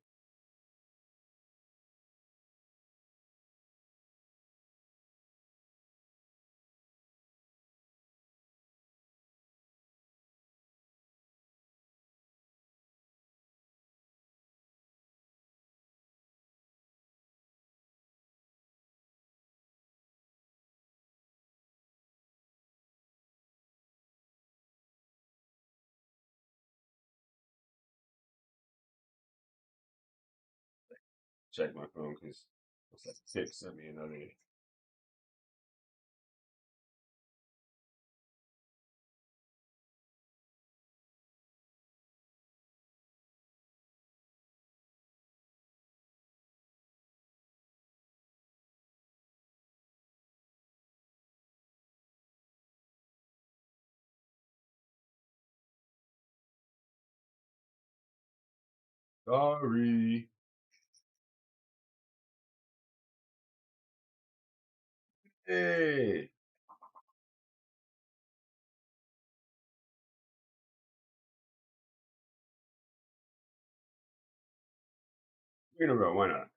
Check my phone because it's like six. Sent me another. Sorry. Hey, we're in a row. Why not?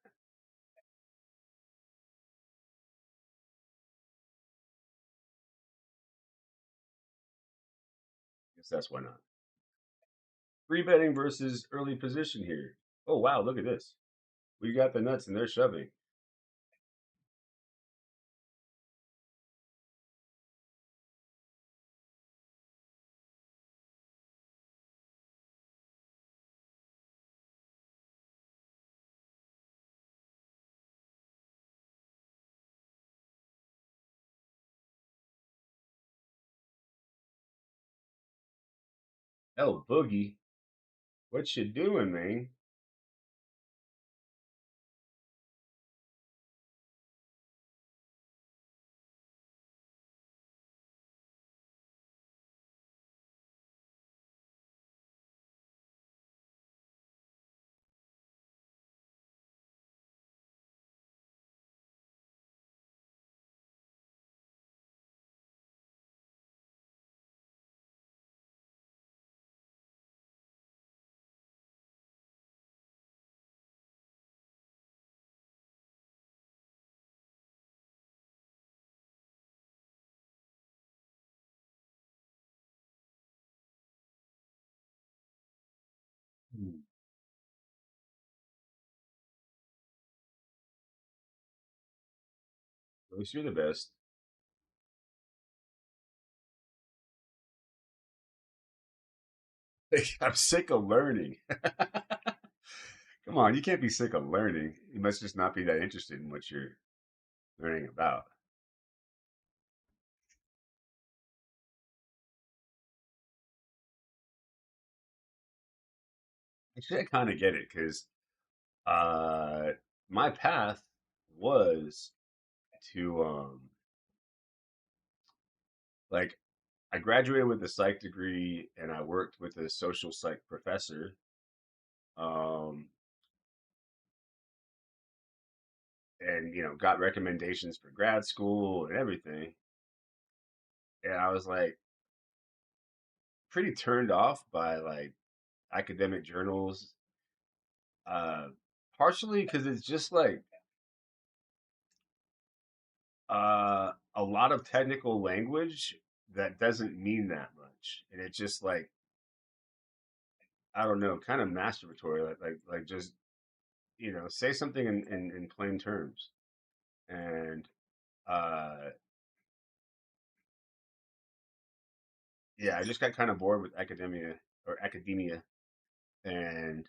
Guess that's why not. Free betting versus early position here. Oh wow, look at this. We got the nuts and they're shoving. Oh, Boogie, what you doing, man? Hmm. Bruce, you're the best. I'm sick of learning. Come on, you can't be sick of learning. You must just not be that interested in what you're learning about. Actually, I kind of get it because uh, my path was to like I graduated with a psych degree and I worked with a social psych professor. Um, and got recommendations for grad school and everything. And I was like pretty turned off by like academic journals, uh, partially because it's just like a lot of technical language that doesn't mean that much, and it's just like I don't know, kind of masturbatory, like just say something in plain terms. And uh, yeah, I just got kind of bored with academia, and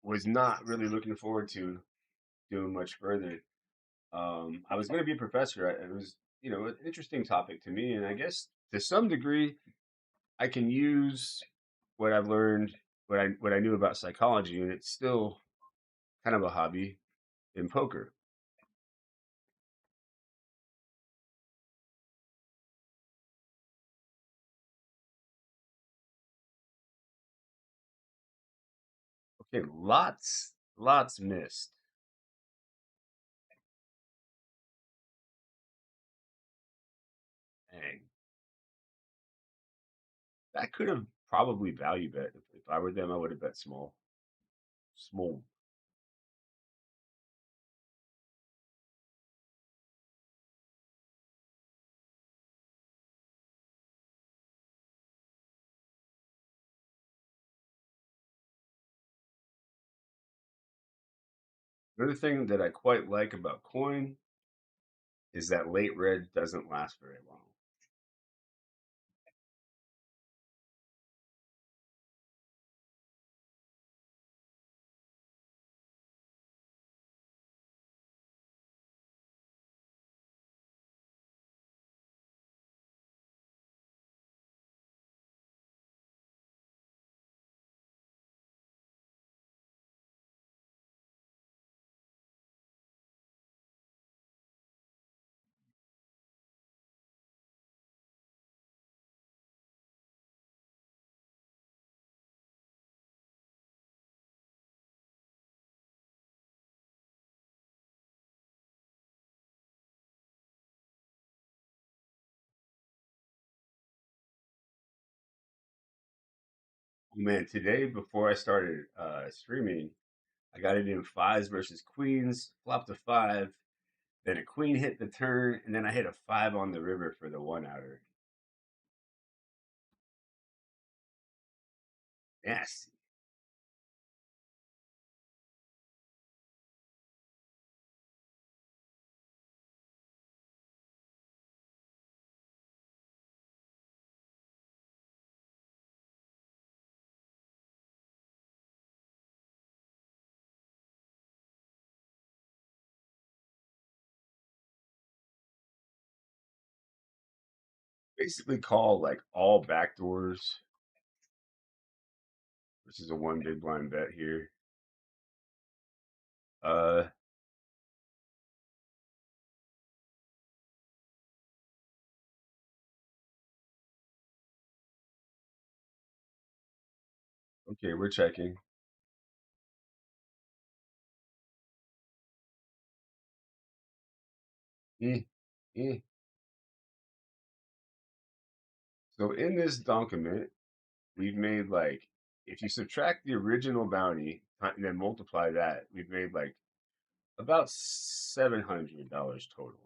was not really looking forward to doing much further. I was going to be a professor. It was, an interesting topic to me, and I guess to some degree, I can use what I've learned. what I knew about psychology, and it's still kind of a hobby in poker. Okay, lots missed. Dang, that could have probably value bet. If I were them, I would have bet small, small. Another thing that I quite like about coin is that late red doesn't last very long. Oh, man, today before I started streaming, I got it in fives versus queens, flopped a five, then a queen hit the turn, and then I hit a five on the river for the one outer. Nasty. Basically, call like all backdoors, which is a one big blind bet here. Uh, okay, we're checking. Eh, eh. So in this document, we've made like if you subtract the original bounty and then multiply that, we've made like about $700 total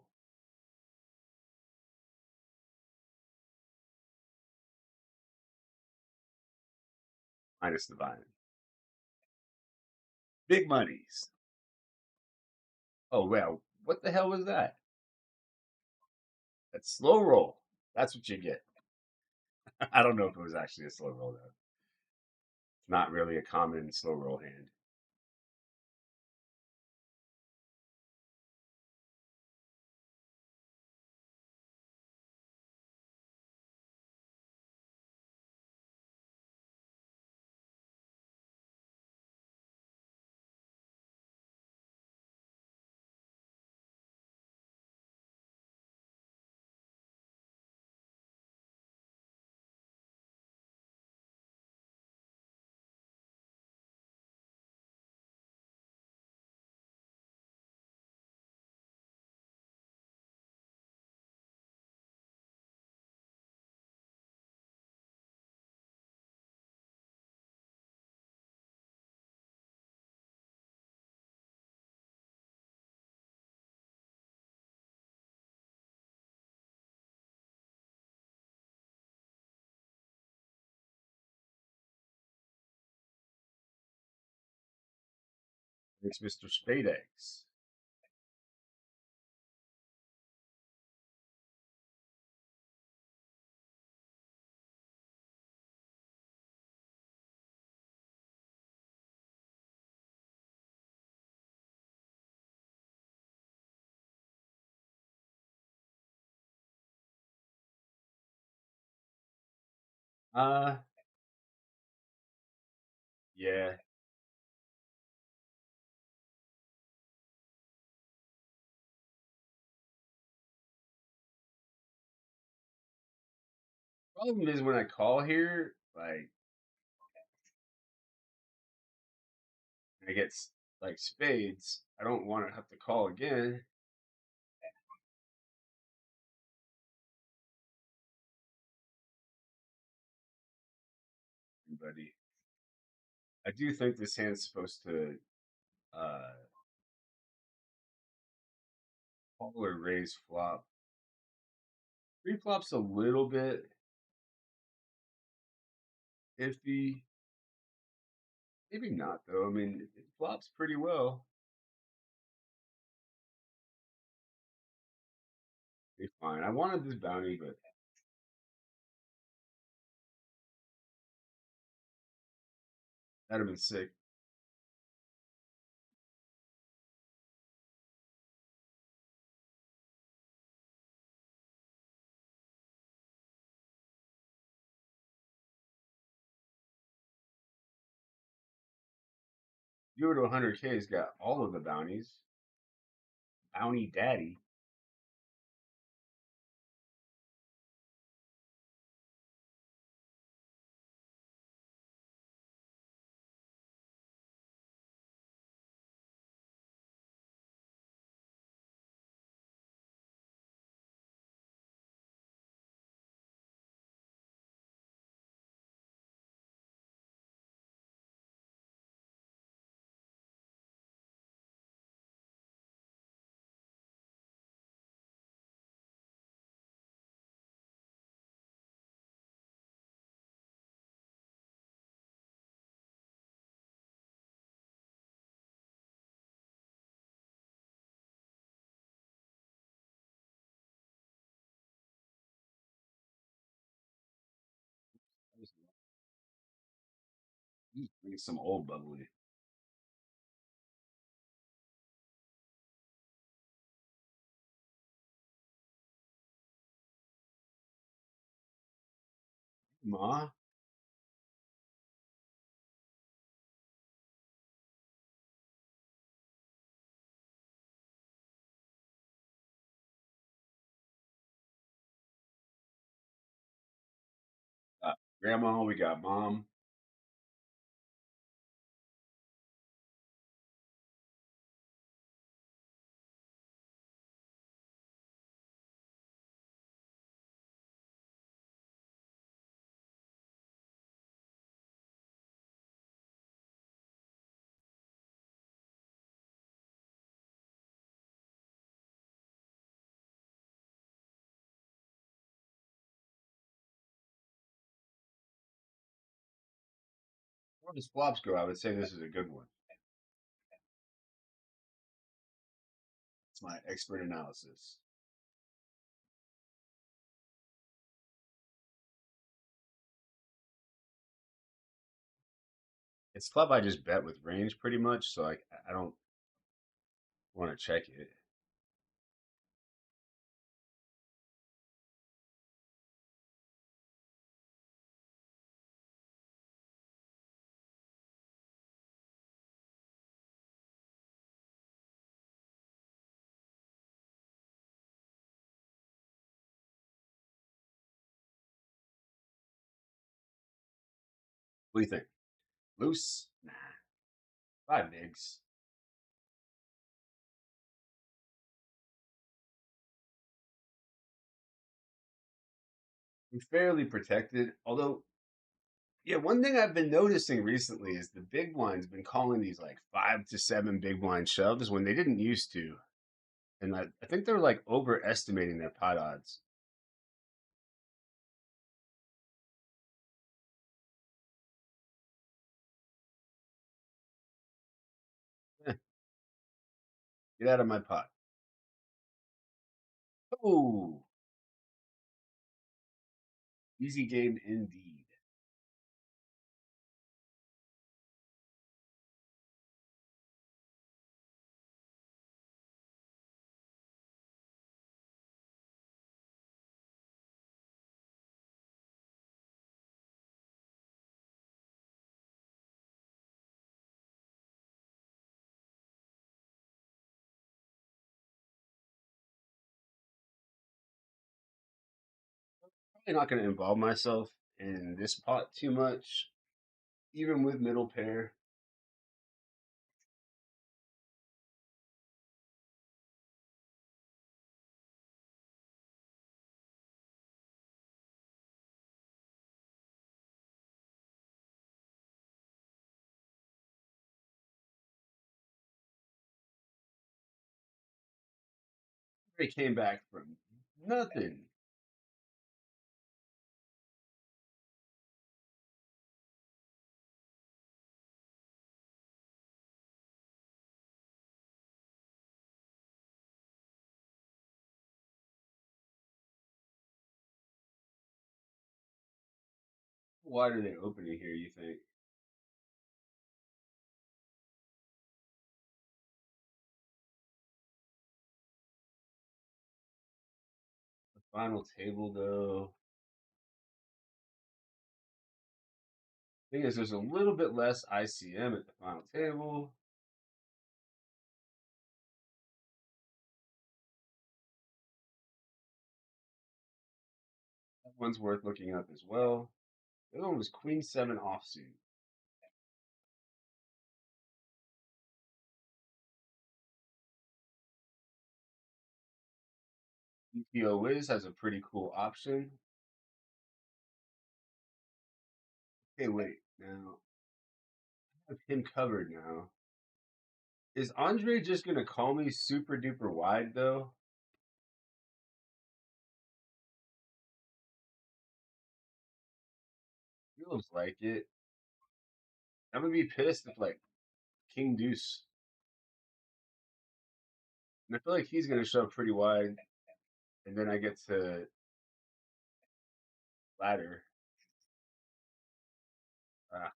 minus the buy-in. Big monies. Oh well, what the hell was that? That's slow roll. That's what you get. I don't know if it was actually a slow roll though. It's not really a common slow roll hand. Thanks, Mr. Spadex. Uh, Yeah. Problem is when I call here, like I get like spades. I don't want to have to call again, buddy. I do think this hand's supposed to uh call or raise flop. Pre-flop's a little bit iffy. Maybe not though. I mean, it flops pretty well. Be fine. I wanted this bounty, but that'd have been sick. You to 100K's got all of the bounties. Bounty Daddy. Bring some old bubbly. Ma, uh, grandma, we got mom. Where does flops go? I would say this is a good one. It's my expert analysis. It's club I just bet with range pretty much, so I don't want to check it. What do you think? Loose? Nah. Five bigs. I'm fairly protected, although yeah, one thing I've been noticing recently is the big blind's been calling these like 5 to 7 big blind shoves when they didn't used to. And I think they're like overestimating their pot odds. Eh, get out of my pot. Oh, easy game indeed. not going to involve myself in this pot too much, even with middle pair. They came back from nothing. Why are they opening here, you think? The final table, though. Thing is, there's a little bit less ICM at the final table. That one's worth looking up as well. The other one was Queen 7 offsuit. EPO Wiz has a pretty cool option. Okay, wait. Now, I have him covered now. Is Andre just going to call me super duper wide, though? Feels like it. I'm going to be pissed if, like, King Deuce. And I feel like he's going to shove pretty wide. And then I get to ladder. Uh,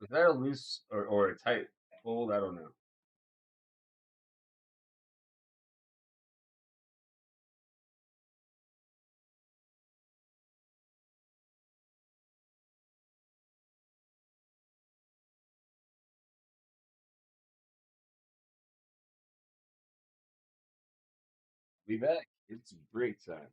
was that a loose or a tight fold? I don't know. Be back. It's break time.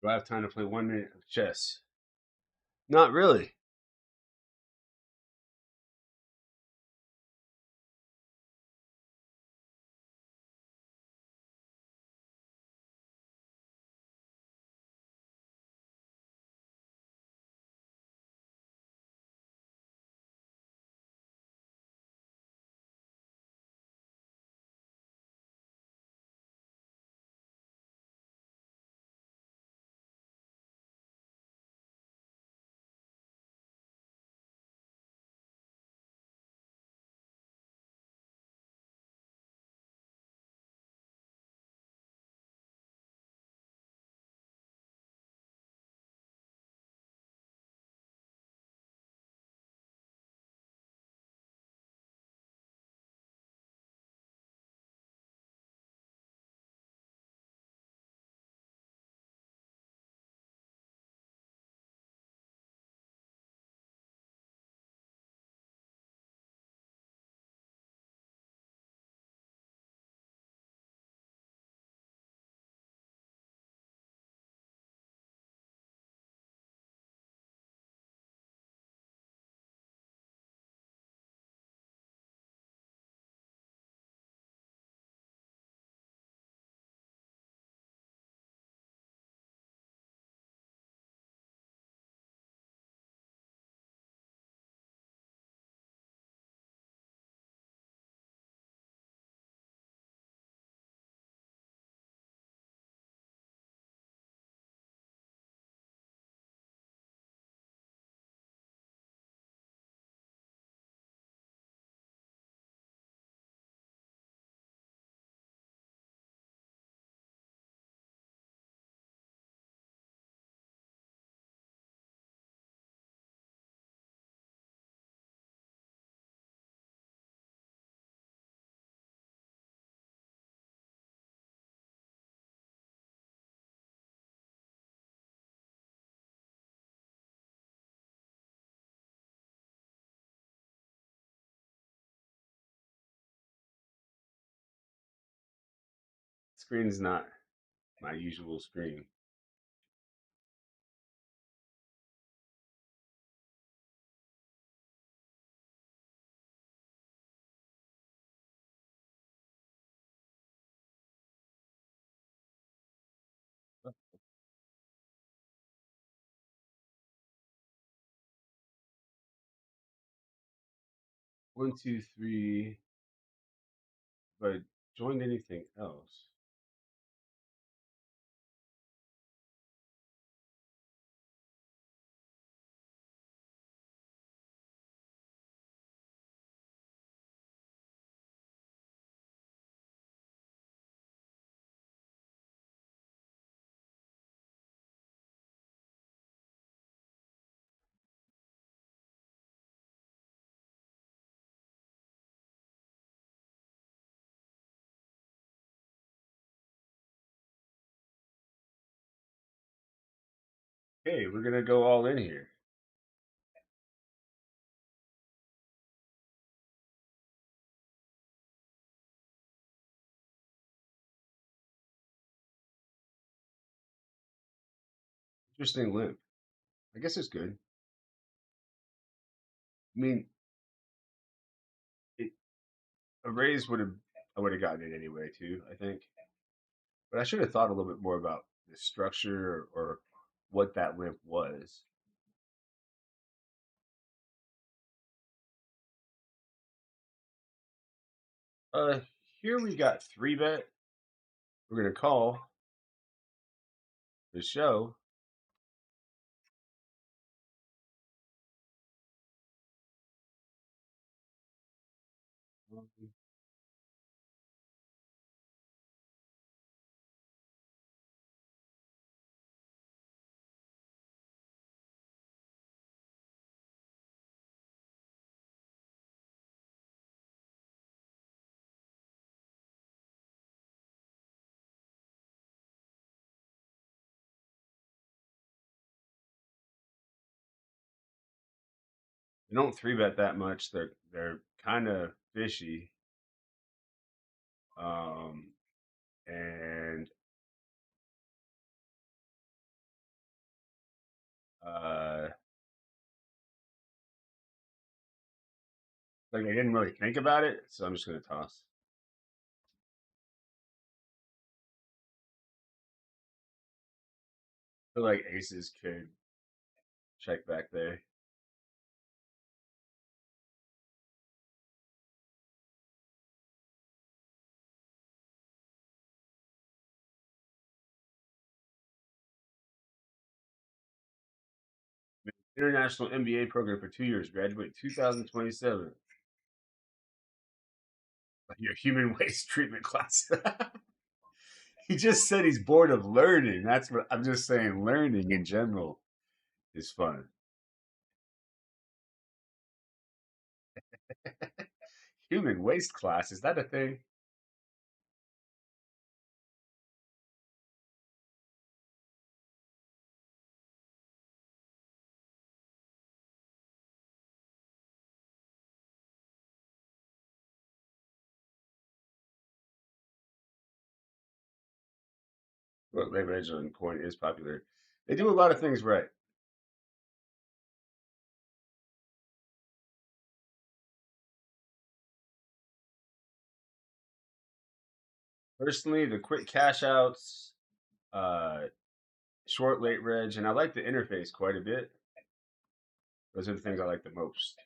Do I have time to play 1 minute of chess? Not really. Screen's not my usual screen. 1, 2, 3. But joined anything else? Hey, we're gonna go all in here. Interesting limp. I guess it's good. I mean, it, a raise would have I would have gotten it anyway too. I think, but I should have thought a little bit more about the structure or what that limp was. Uh, Here we got 3 bet. We're gonna call the show. They don't 3 bet that much. They're kind of fishy. Um, and Uh, like I didn't really think about it, so I'm just gonna toss. I feel like aces could check back there. International MBA program for 2 years. Graduate 2027. Your human waste treatment class. He just said he's bored of learning. That's what I'm just saying. Learning in general is fun. Human waste class, is that a thing? Well, leverage on coin is popular. They do a lot of things right. Personally, the quick cash outs, uh, short late reg, and I like the interface quite a bit. Those are the things I like the most.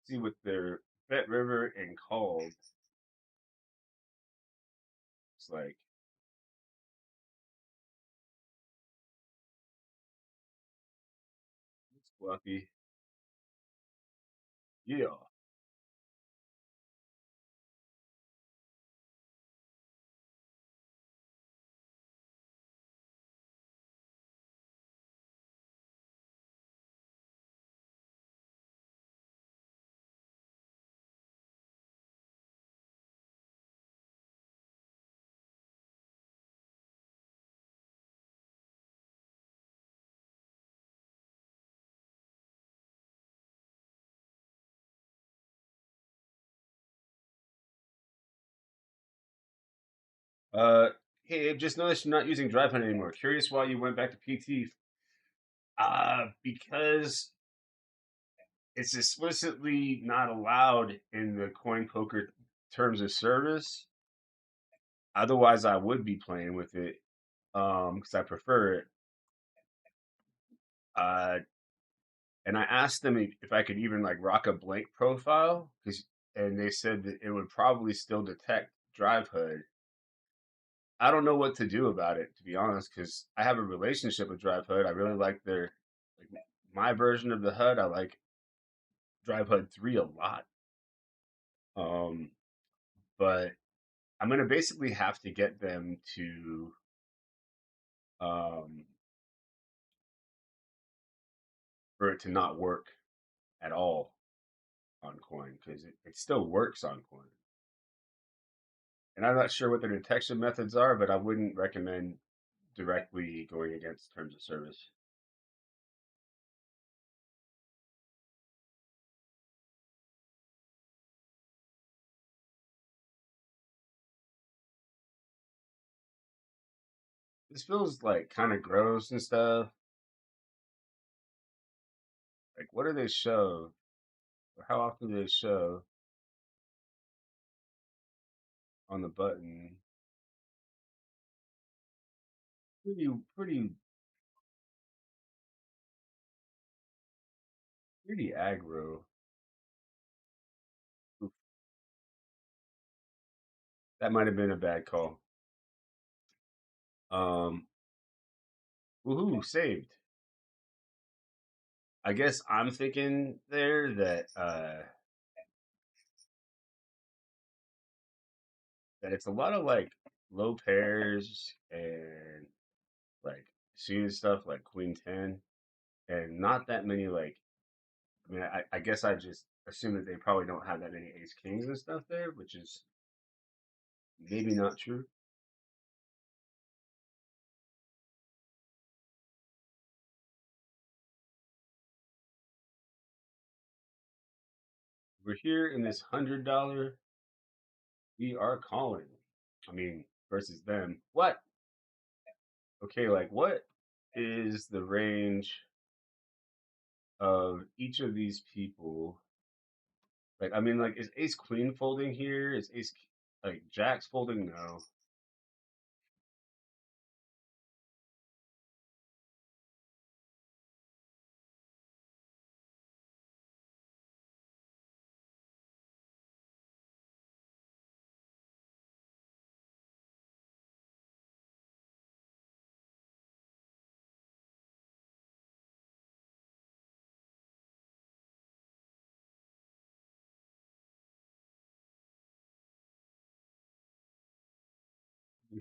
See, with their Bet River and Called, it's like it's fluffy. Yeah. Uh, hey, I've just noticed you're not using Drive Hunt anymore. Curious why you went back to PT. Because it's explicitly not allowed in the Coinpoker terms of service. Otherwise, I would be playing with it because I prefer it. Uh, and I asked them if I could even like rock a blank profile because, and they said that it would probably still detect Drive HUD. I don't know what to do about it, to be honest, because I have a relationship with Drive HUD. I really like their like my version of the HUD. I like Drive HUD 3 a lot. Um, but I'm gonna basically have to get them to um, for it to not work at all on Coin because it still works on Coin. And I'm not sure what the detection methods are, but I wouldn't recommend directly going against terms of service. This feels like kind of gross and stuff. Like, what do they show? Or how often do they show on the button? Pretty, pretty aggro. Oof, that might have been a bad call. Um, woohoo, saved. I guess I'm thinking there that it's a lot of like low pairs and like suited stuff like Queen 10 and not that many like I mean I guess I just assume that they probably don't have that many ace kings and stuff there, which is maybe not true. We're here in this $100. We are calling. I mean, versus them. What? Okay, like what is the range of each of these people? Like, I mean, like, is Ace Queen folding here? Is Ace like Jack's folding? No.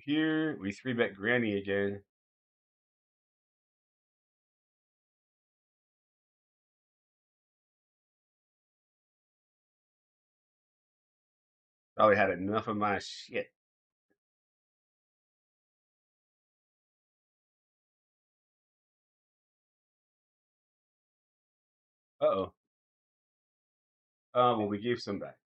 Here we three bet Granny again. Probably had enough of my shit. Uh oh. Well, we gave some back.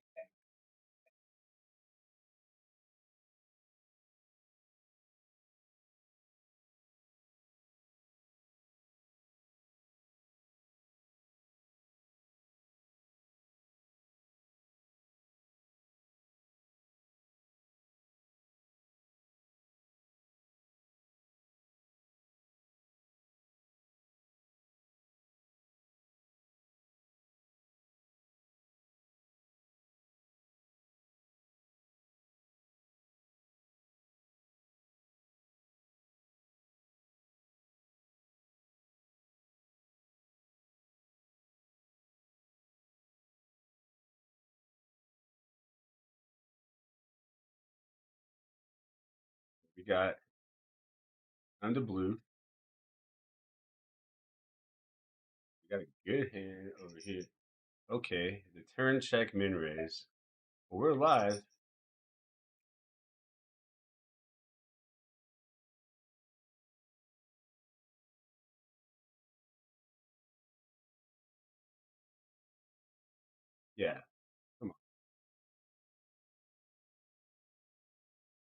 We got under blue. We got a good hand over here. Okay, the turn check min raise. Well, we're live. Yeah, come on.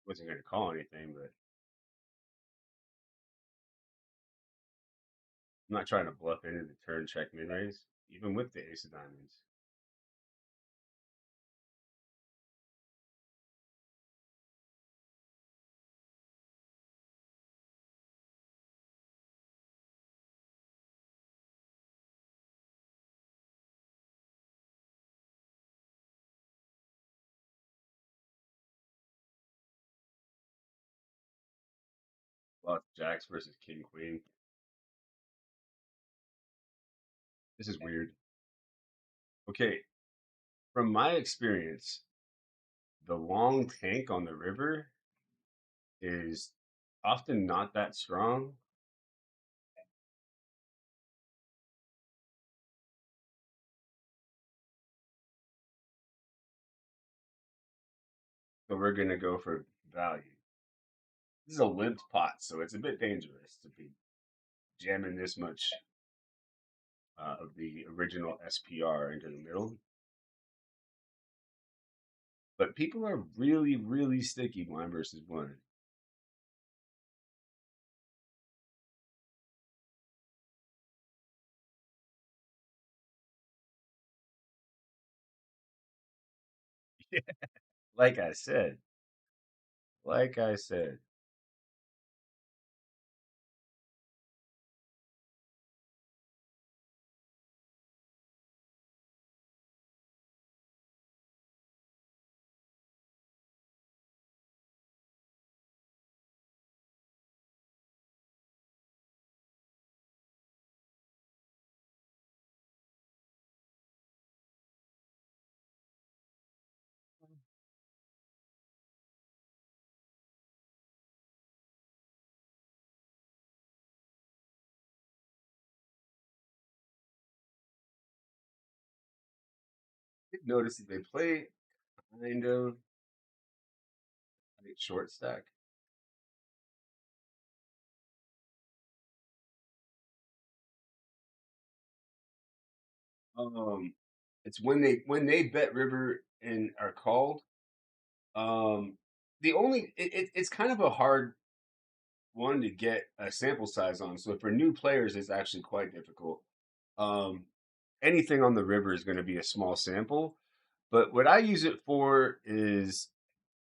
Wasn't gonna call anything, but I'm not trying to bluff into the turn check min raise, even with the ace of diamonds. Lost jacks versus king queen. This is weird. Okay, from my experience, the long tank on the river is often not that strong. So we're gonna go for value. This is a limped pot, so it's a bit dangerous to be jamming this much of the original SPR into the middle. But people are really, really sticky blind versus blind. Like I said, like I said, did notice that they play kind of like short stack. Um, it's when they bet river and are called. Um, the only it's kind of a hard one to get a sample size on. So for new players, it's actually quite difficult. Um, anything on the river is going to be a small sample, but what I use it for is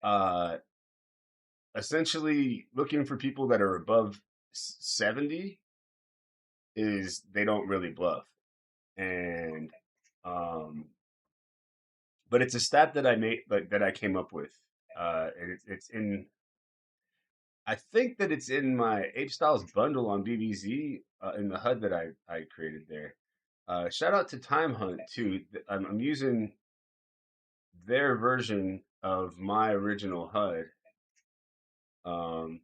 uh, essentially looking for people that are above 70 is they don't really bluff. And um, but it's a stat that I made, like that I came up with. And it's in. I think that it's in my apestyles bundle on BBZ in the HUD that I created there. Shout out to Time Hunt too. I'm using their version of my original HUD. Um,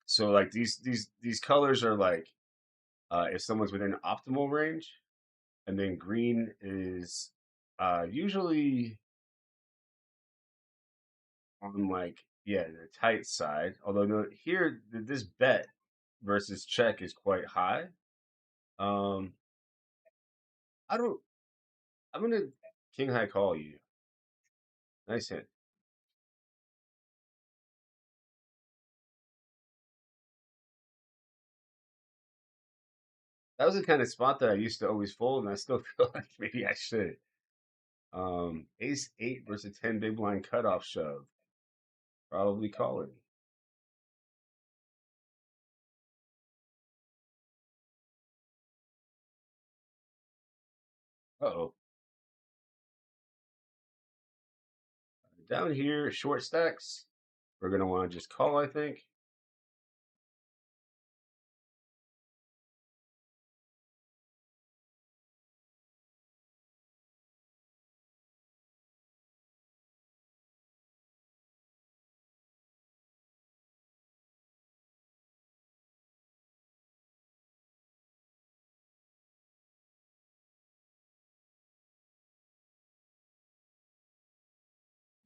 so like these colors are like if someone's within optimal range, and then green is usually on like yeah the tight side. Although no, here this bet versus check is quite high. Um, I don't. I'm gonna king high call you. Nice hit. That was the kind of spot that I used to always fold, and I still feel like maybe I should. Ace eight versus 10 big blind cutoff shove. Probably calling. Uh-oh. Down here, short stacks. We're gonna want to just call, I think.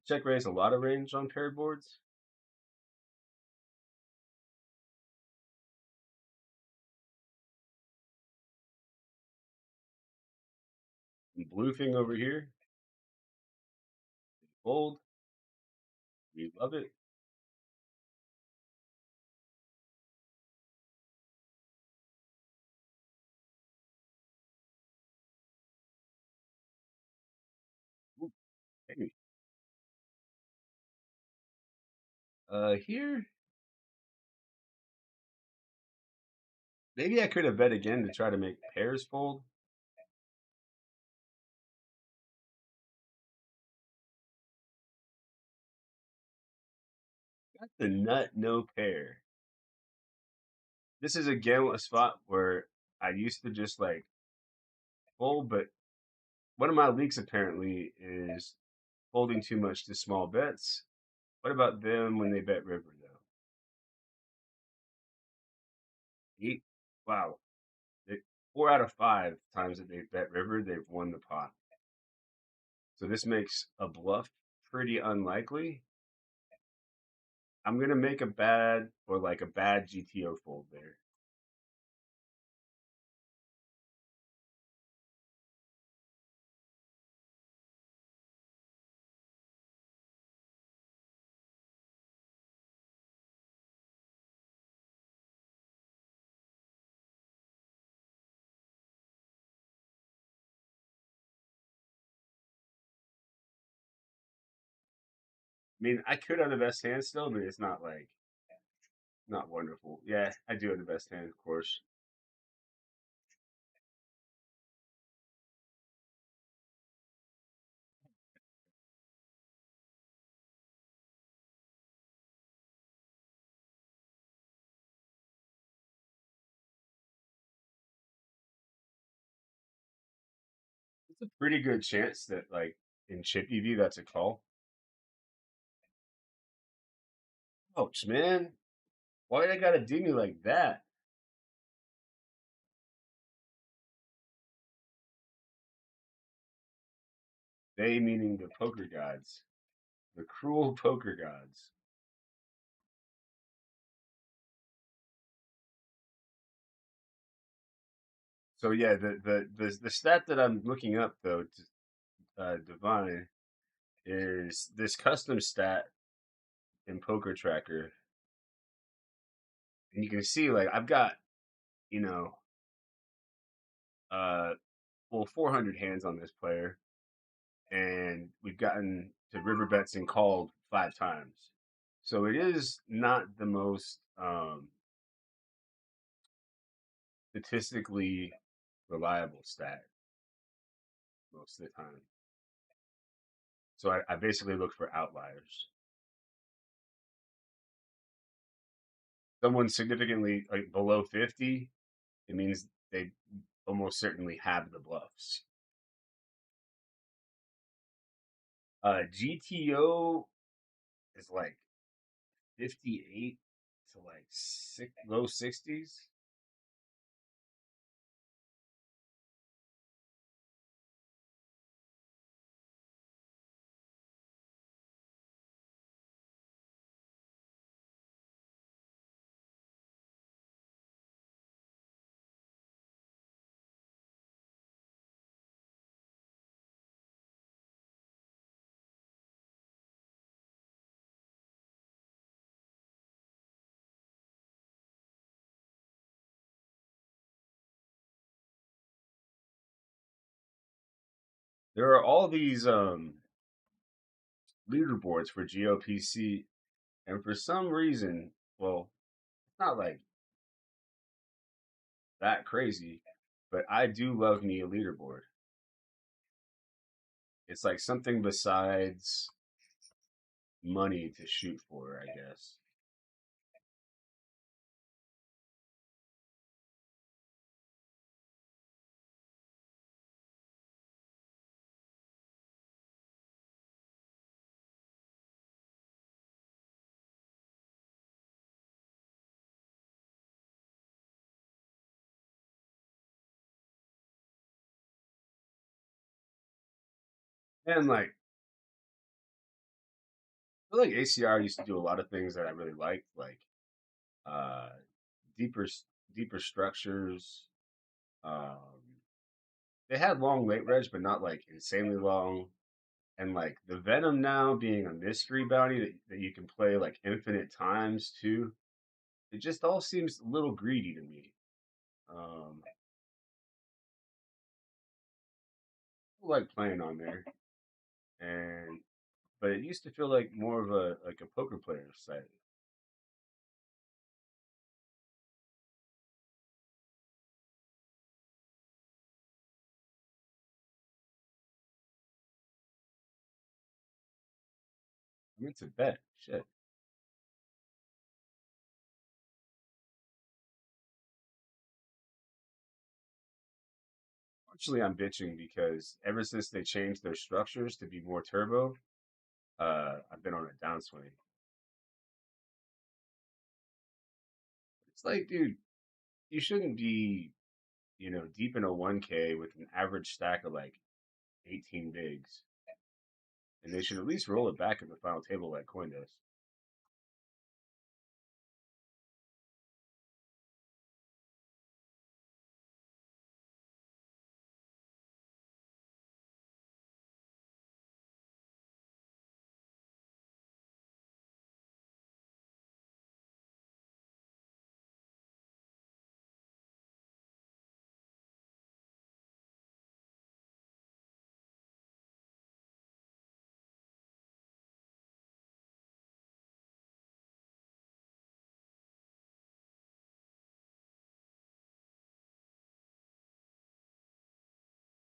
Check raise a lot of range on paired boards. And bluefing over here. Fold. We love it. Ooh, hey. Here, maybe I could have bet again to try to make pairs fold. Got the nut, no pair. This is again a spot where I used to just like fold, but one of my leaks apparently is folding too much to small bets. What about them when they bet river though? Eight. Wow. They, 4 out of 5 times that they bet river, they've won the pot. So this makes a bluff pretty unlikely. I'm gonna make a bad or like a bad GTO fold there. I mean, I could have the best hand still, but it's not like not wonderful. Yeah, I do have the best hand, of course. It's a pretty good chance that like in chip EV that's a call. Ouch, man. Why they gotta do me like that? They meaning the poker gods, the cruel poker gods. So yeah, the stat that I'm looking up though, Divine, is this custom stat in Poker Tracker, and you can see like I've got you know uh well 400 hands on this player, and we've gotten to river bets and called 5 times. So it is not the most statistically reliable stat most of the time. So I basically look for outliers. Someone significantly like below 50, it means they almost certainly have the bluffs. GTO is like 58 to like low 60s. There are all these leaderboards for GOPC, and for some reason, well, it's not like that crazy, but I do love me a leaderboard. It's like something besides money to shoot for, I guess. And like, I feel like ACR used to do a lot of things that I really liked, like uh, deeper deeper structures. Um, they had long late reg, but not like insanely long. And like the Venom now being a mystery bounty that you can play like infinite times too. It just all seems a little greedy to me. Um, I like playing on there, and but it used to feel like more of a poker player site. I mean, it's a bet. Shit. Actually, I'm bitching because ever since they changed their structures to be more turbo, I've been on a downswing. It's like, dude, you shouldn't be, deep in a 1K with an average stack of like 18 bigs, and they should at least roll it back at the final table like Coin does.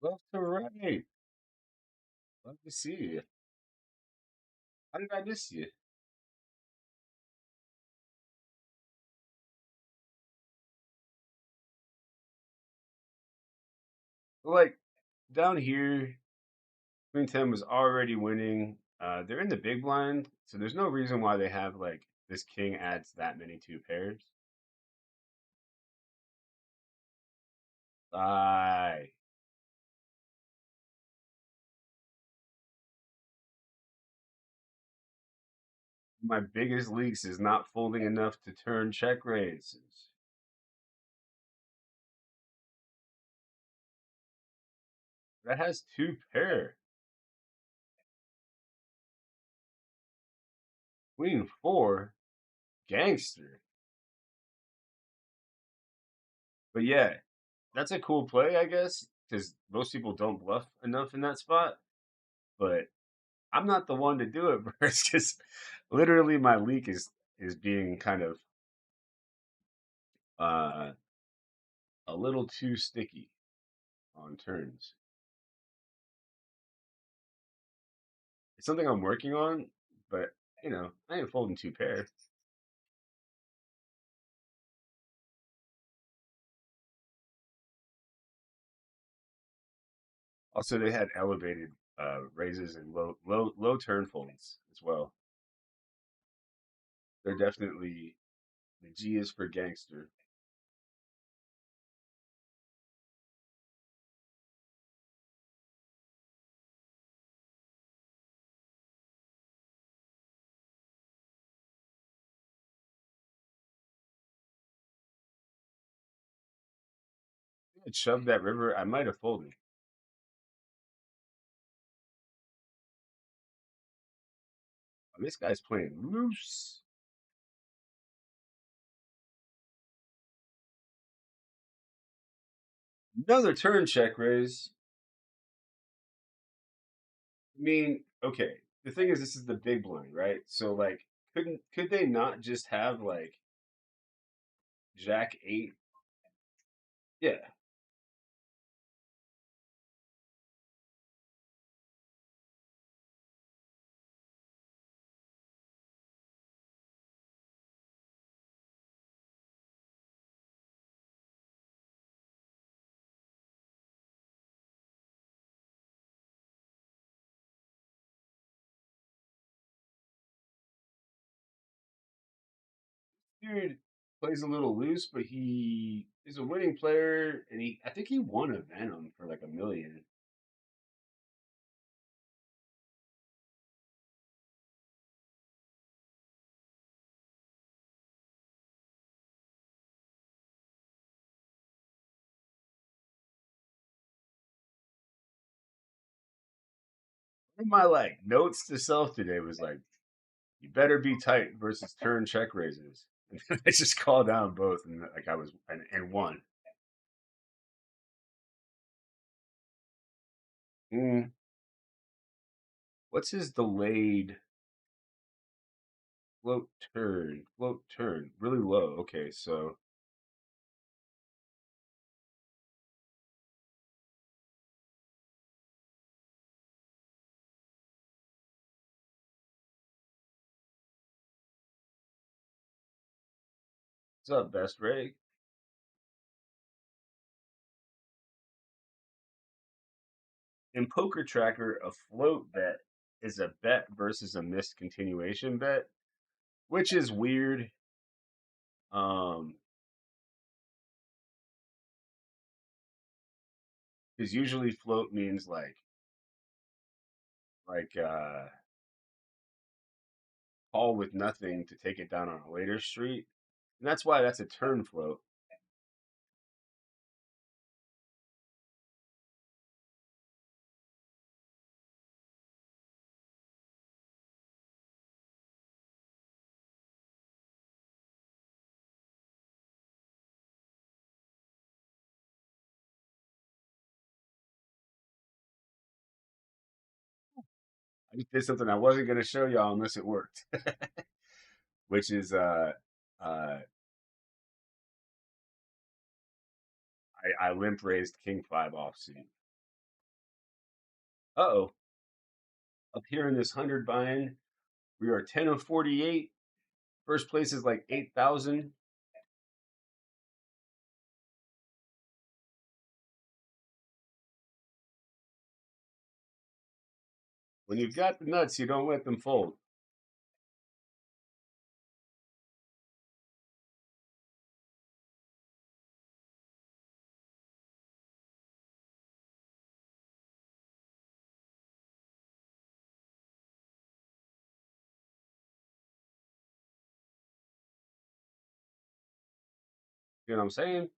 Love to right. Love to see you. How did I miss you? Like down here, Queen 10 was already winning. They're in the big blind, so there's no reason why they have like this king adds that many two pairs. Bye. My biggest leaks is not folding enough to turn check raises. That has two pair. Queen four, gangster. But yeah, that's a cool play, I guess, because most people don't bluff enough in that spot. But I'm not the one to do it, bro. It's just literally my leak is being kind of uh a little too sticky on turns. It's something I'm working on, but I ain't folding two pair. Also, they had elevated raises and low turn folds as well. They're definitely the G is for gangster. I had shoved that river. I might have folded. Oh, this guy's playing loose. Another turn check raise. I mean, okay. The thing is, this is the big blind, right? So like, could they not just have like Jack eight? Yeah, dude plays a little loose, but he is a winning player, and I think he won a Venom for like 1 million. One of my like notes to self today was like, you better be tight versus turn check raises. And I just called down both, and like I was and won. Mm, what's his delayed float turn? Float turn really low. Okay, so what's up, best Ray? In Poker Tracker, a float bet is a bet versus a missed continuation bet, which is weird. Um, because usually float means like call with nothing to take it down on a later street. And that's why that's a turn float. I just did something I wasn't going to show y'all unless it worked, which is uh, I limp raised king five offsuit. Uh oh, up here in this 100 buy-in, we are 10 of 48. First place is like 8,000. When you've got the nuts, you don't let them fold. You know what I'm saying?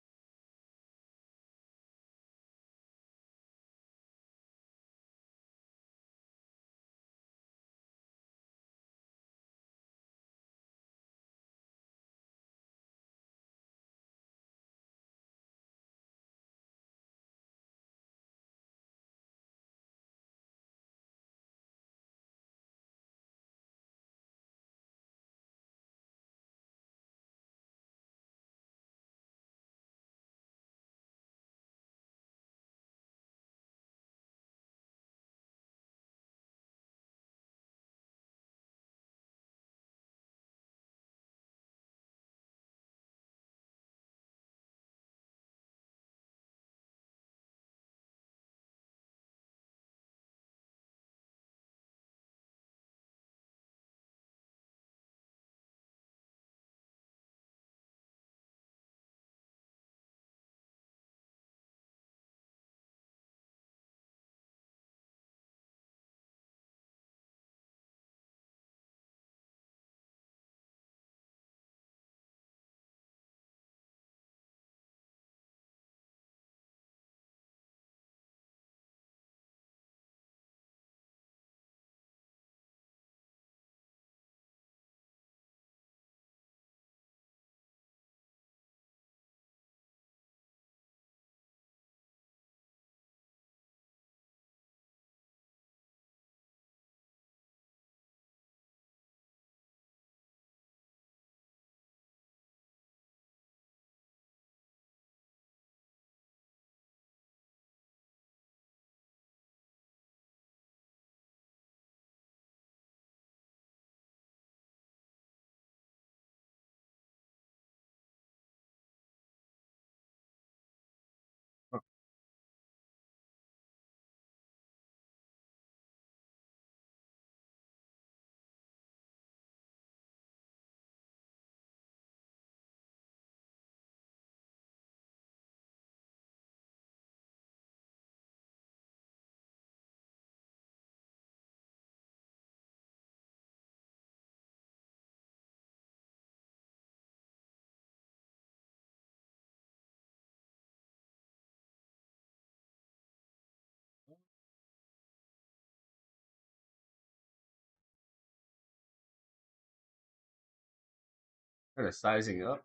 Kind of sizing up,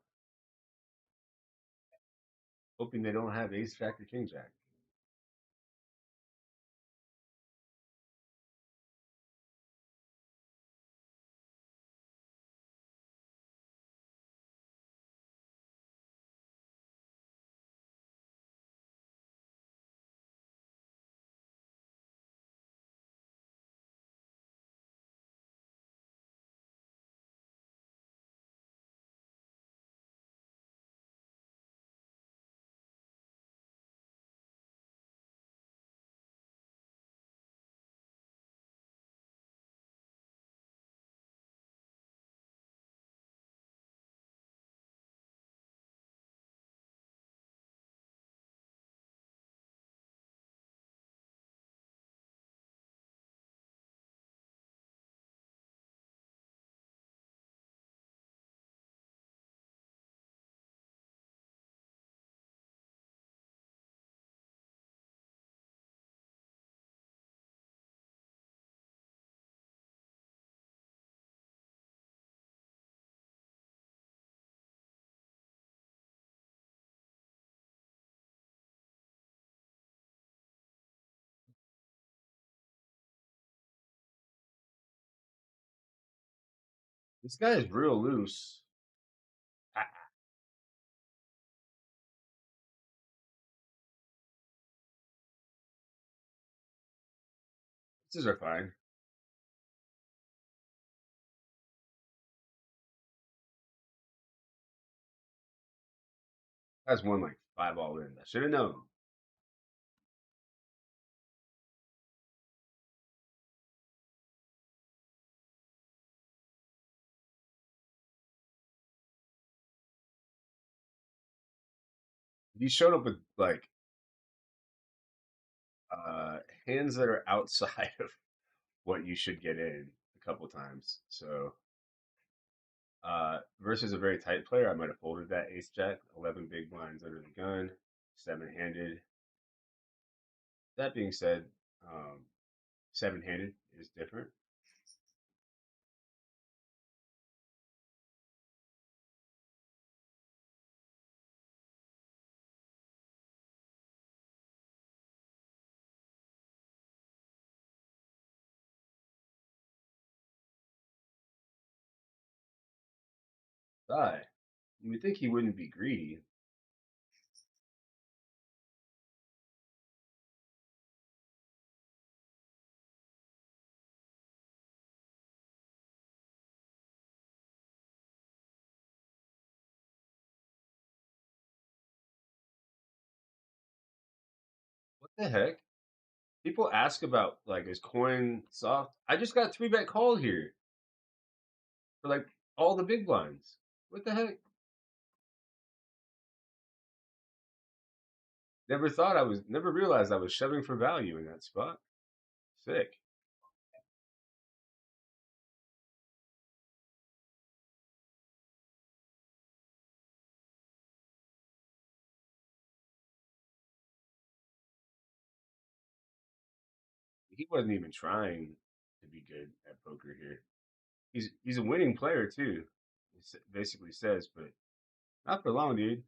hoping they don't have ace jack or king jack. This guy is real loose. I, Sixes are fine. That's one like five all in. I should have known. He showed up with like hands that are outside of what you should get in a couple times. So Versus a very tight player, I might have folded that ace jack, 11 big blinds under the gun, seven handed. That being said, um, seven handed is different. Die. You would think he wouldn't be greedy. What the heck? People ask about like is coin soft? I just got three bet called here for like all the big blinds. What the heck? Never realized I was shoving for value in that spot. Sick. He wasn't even trying to be good at poker here. He's a winning player too. He basically says, but not for long, dude.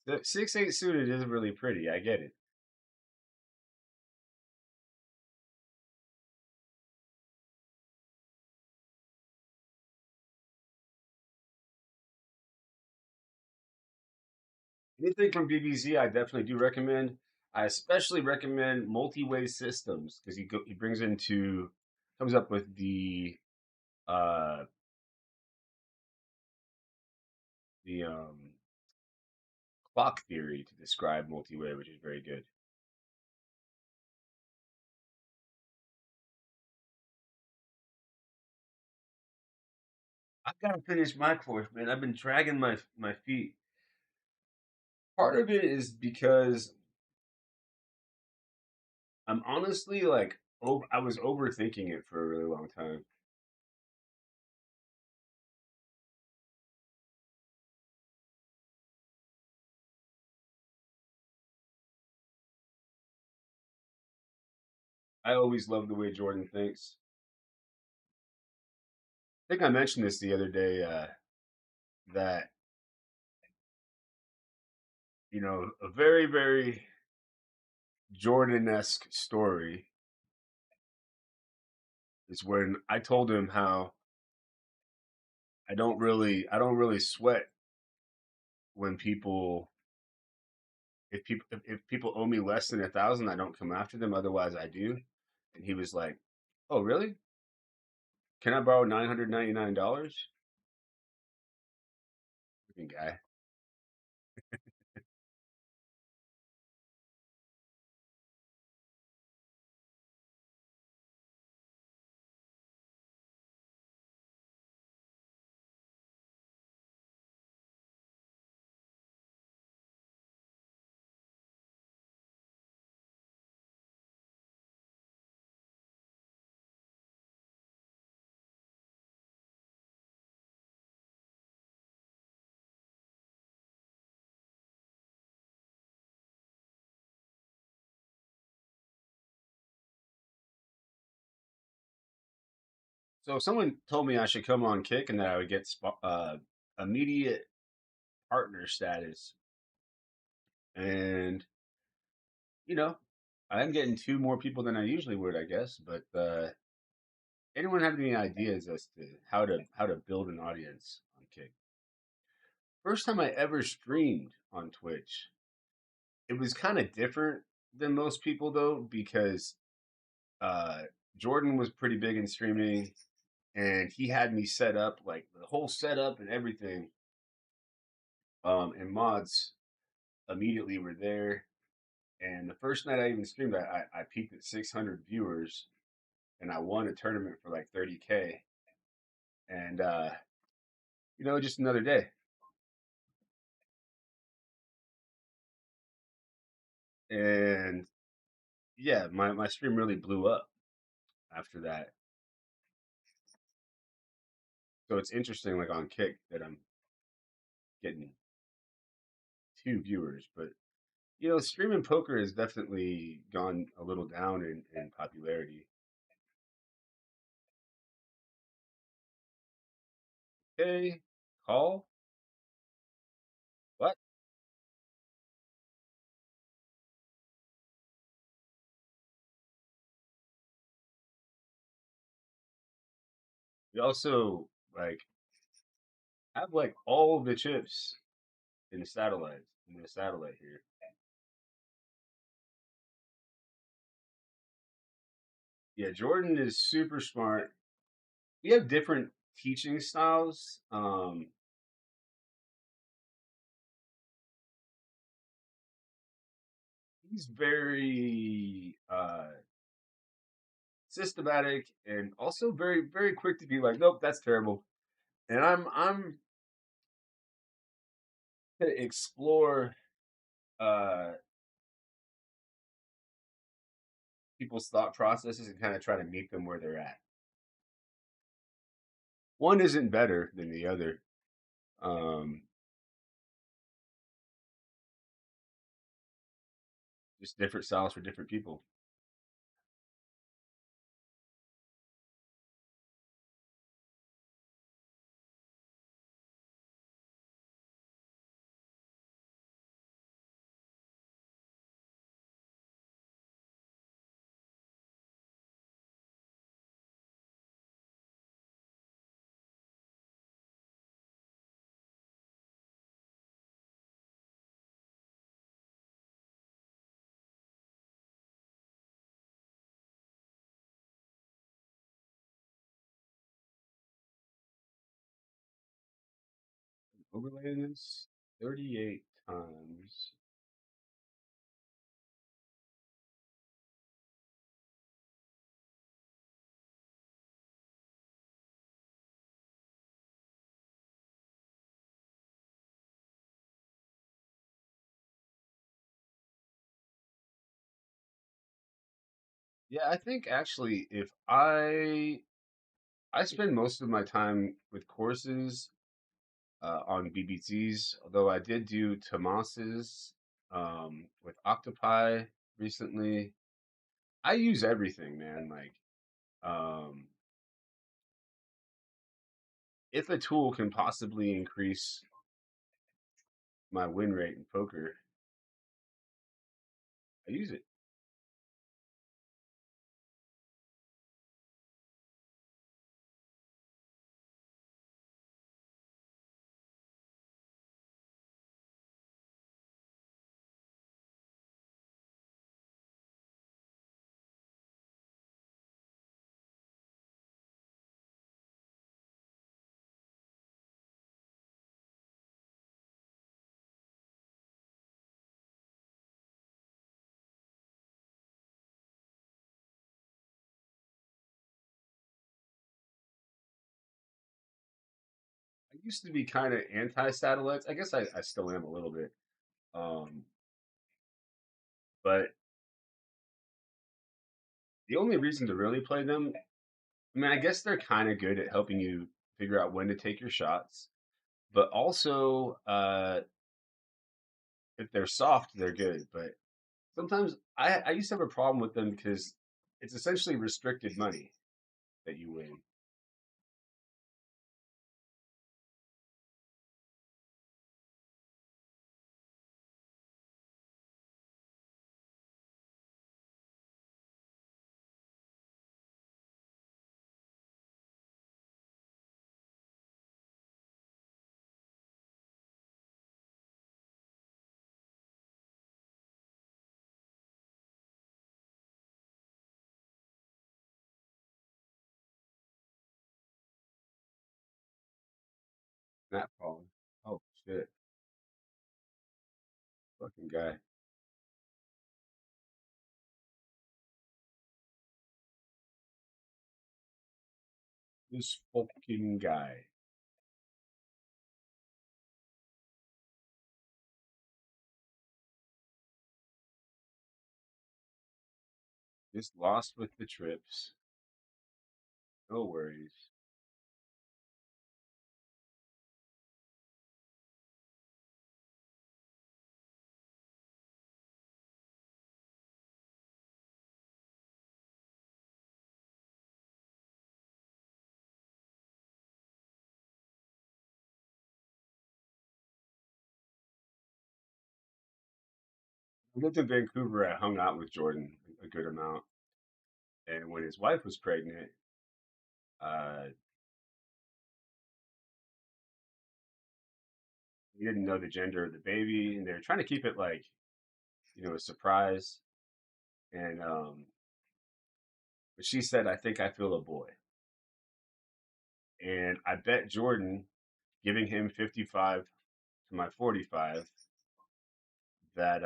The 6-8 suited is really pretty. I get it. Anything from BBZ, I definitely do recommend. I especially recommend multi-way systems because he brings into comes up with uh the clock theory to describe multi-way, which is very good. I've got to finish my course, man. I've been dragging my feet. Part of it is because I'm honestly like I was overthinking it for a really long time. I always love the way Jordan thinks. I think I mentioned this the other day that a very Jordan-esque story is when I told him how I don't really sweat when if people owe me less than 1,000, I don't come after them. Otherwise, I do. And he was like, "Oh, really? Can I borrow $999?" Fucking guy. So if someone told me I should come on Kick and that I would get immediate partner status, and you know, I'm getting two more people than I usually would, I guess. But anyone have any ideas as to how to build an audience on Kick? First time I ever streamed on Twitch. It was kind of different than most people though, because uh, Jordan was pretty big in streaming, and he had me set up like the whole setup and everything. And mods immediately were there. And the first night I even streamed, I peaked at 600 viewers, and I won a tournament for like 30K. And just another day. And yeah, my stream really blew up after that. So it's interesting, like on Kick, that I'm getting two viewers, but streaming poker has definitely gone a little down in popularity. Okay, call what? We also like have like all the chips in the satellite here. Yeah, Jordan is super smart. We have different teaching styles. He's very systematic and also very very quick to be like, nope, that's terrible. And I'm to explore uh people's thought processes and kind of try to meet them where they're at. One isn't better than the other. Um, just different styles for different people. Overlaying this 38 times. Yeah, I think actually if I spend most of my time with courses on BBTs, although I did do Tomas's with Octopi recently. I use everything, man. Like, um, if a tool can possibly increase my win rate in poker, I use it. I used to be kind of anti-satellites. I guess I still am a little bit. Um, but the only reason to really play them, I mean, I guess they're kind of good at helping you figure out when to take your shots. But also, if they're soft, they're good. But sometimes I used to have a problem with them because it's essentially restricted money that you win. That problem. Oh shit, fucking guy. This fucking guy. Just lost with the trips. No worries. I lived in Vancouver. I hung out with Jordan a good amount. And when his wife was pregnant, uh, he didn't know the gender of the baby, and they were trying to keep it like, a surprise. And but she said, "I think I feel a boy." And I bet Jordan, giving him 55 to my 45, that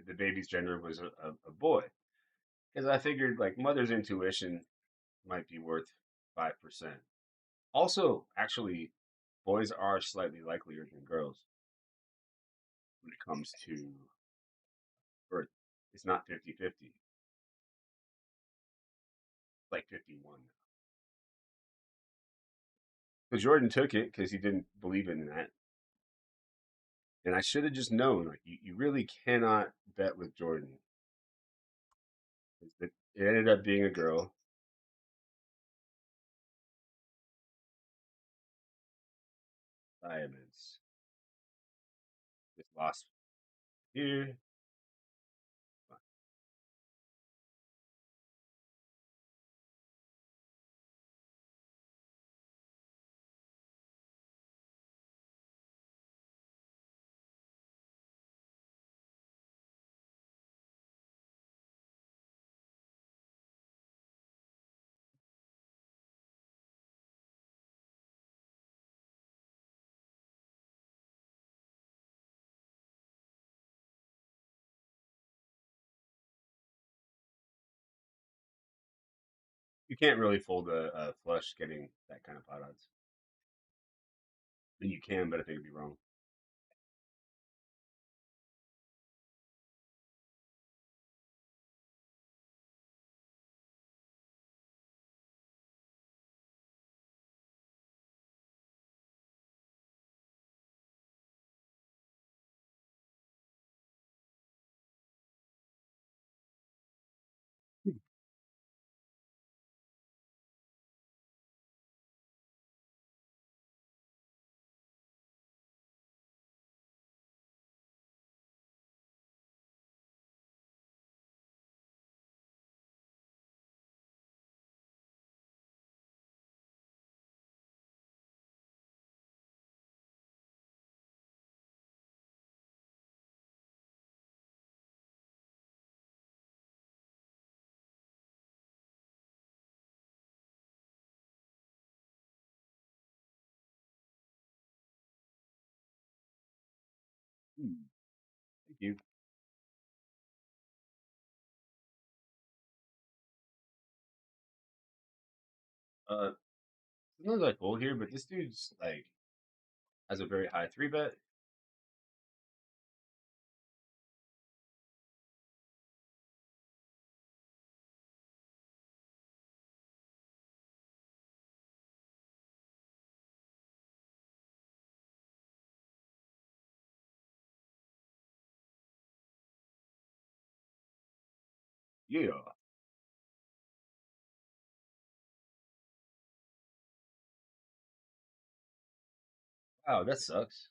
the baby's gender was a boy. Because I figured like mother's intuition might be worth 5%. Also, actually, boys are slightly likelier than girls when it comes to birth. It's not 50-50. It's like 51. So Jordan took it because he didn't believe in that. And I should have just known, like, you really cannot bet with Jordan. It ended up being a girl. Diamonds. Just lost here. You can't really fold a flush getting that kind of pot odds. I mean, you can, but I think it'd be wrong. Hmm. Thank you. Uh, Sometimes I fold here, but this dude's like has a very high three bet. Yeah. Wow, that sucks.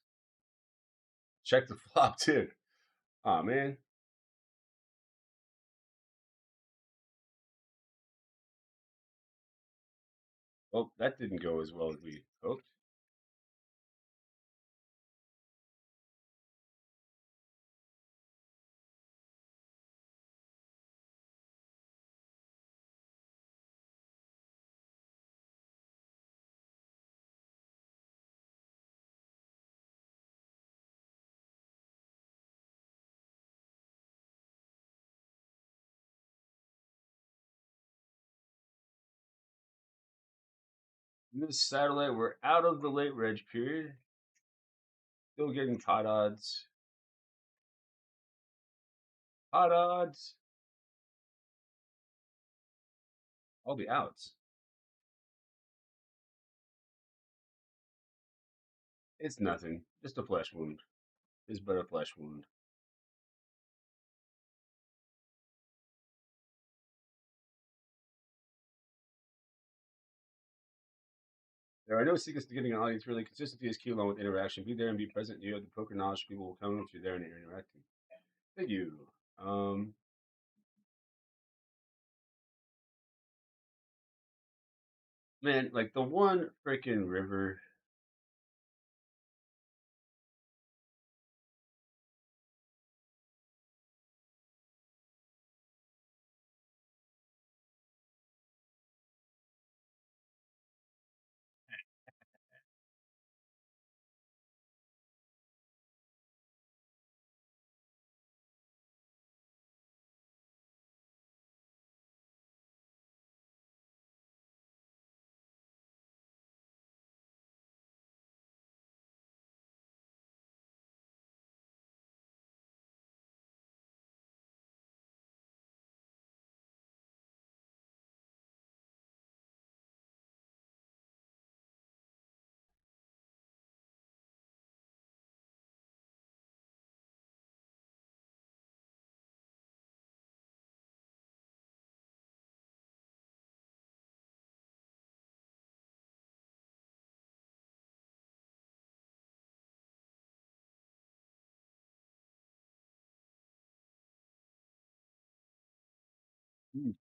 Check the flop too. Oh man. Well, that didn't go as well as we hoped. In this satellite, we're out of the late reg period. Still getting pot odds. Pot odds. All the outs. It's nothing. Just a flesh wound. It's but a flesh wound. There are no secrets to getting an audience. Really, consistency is key along with interaction. Be there and be present. You have the poker knowledge. People will come if you're there and you're interacting. Thank you. Man, like the one freaking river. Hmm.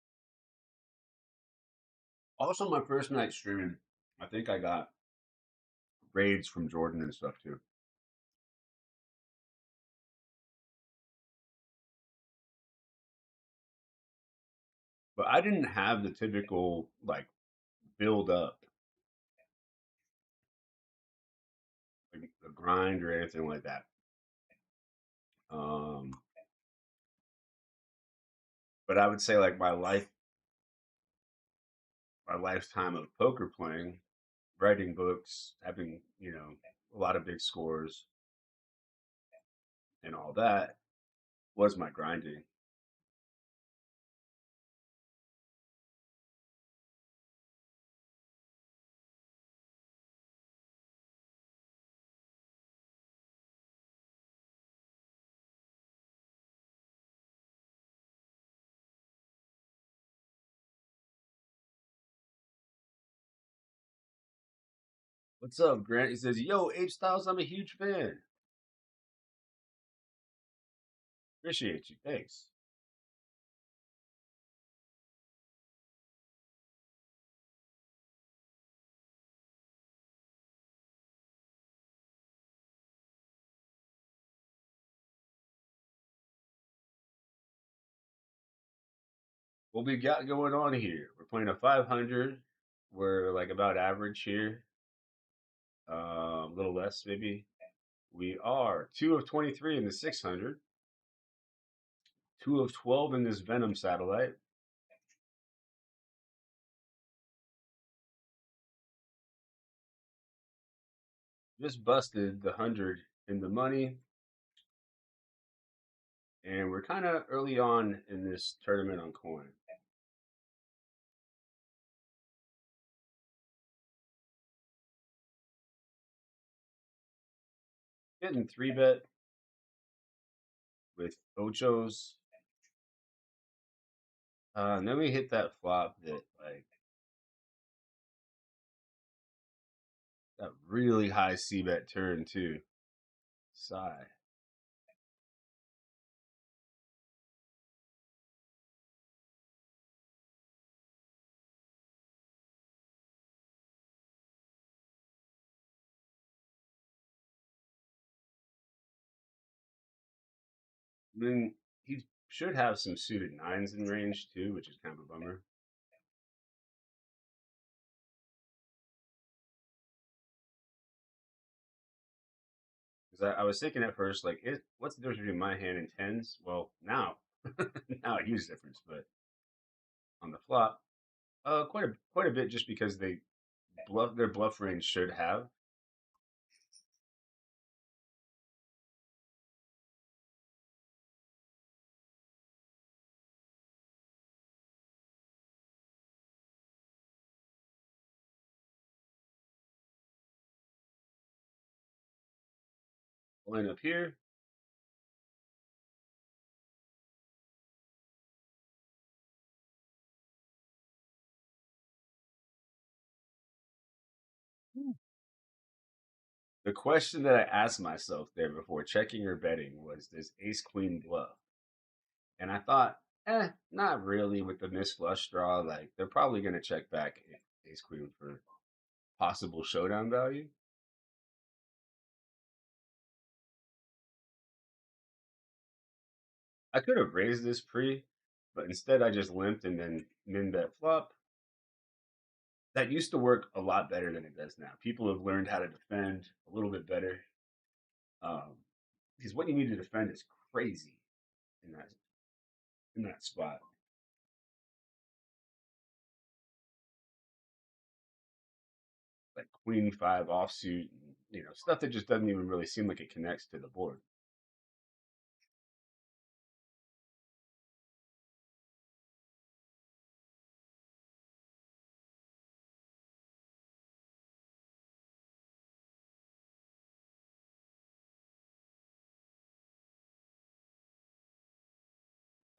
Also, my first night streaming, I think I got raids from Jordan and stuff too. But I didn't have the typical like build up, like the grind or anything like that. Um, but I would say like my lifetime of poker playing, writing books, having a lot of big scores and all that was my grinding. What's up, Grant? He says, "Yo, Ape Styles, I'm a huge fan. Appreciate you. Thanks." What we got going on here? We're playing a 500. We're like about average here, a little less maybe. We are 2 of 23 in the 600, 2 of 12 in this Venom satellite. Just busted the 100 in the money, and we're kind of early on in this tournament on coin. Getting 3 bet with Ochos. And then we hit that flop that like that really high C bet turn too. Sigh. I mean, he should have some suited nines in range too, which is kind of a bummer. Because I was thinking at first, like, what's the difference between my hand and tens? Well, now, now a huge difference. But on the flop, quite a bit, just because their bluff range should have line up here. The question that I asked myself there before checking or betting was, does ace queen bluff? And I thought, not really with the missed flush draw. Like they're probably going to check back ace queen for possible showdown value. I could have raised this pre, but instead I just limped and then min bet flop. That used to work a lot better than it does now. People have learned how to defend a little bit better. Um, because what you need to defend is crazy in that spot. Like queen five offsuit, and, stuff that just doesn't even really seem like it connects to the board.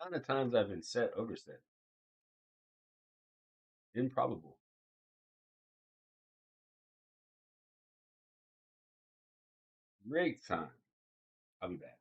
A lot of times I've been set overset. Improbable. Great time. I'll be back.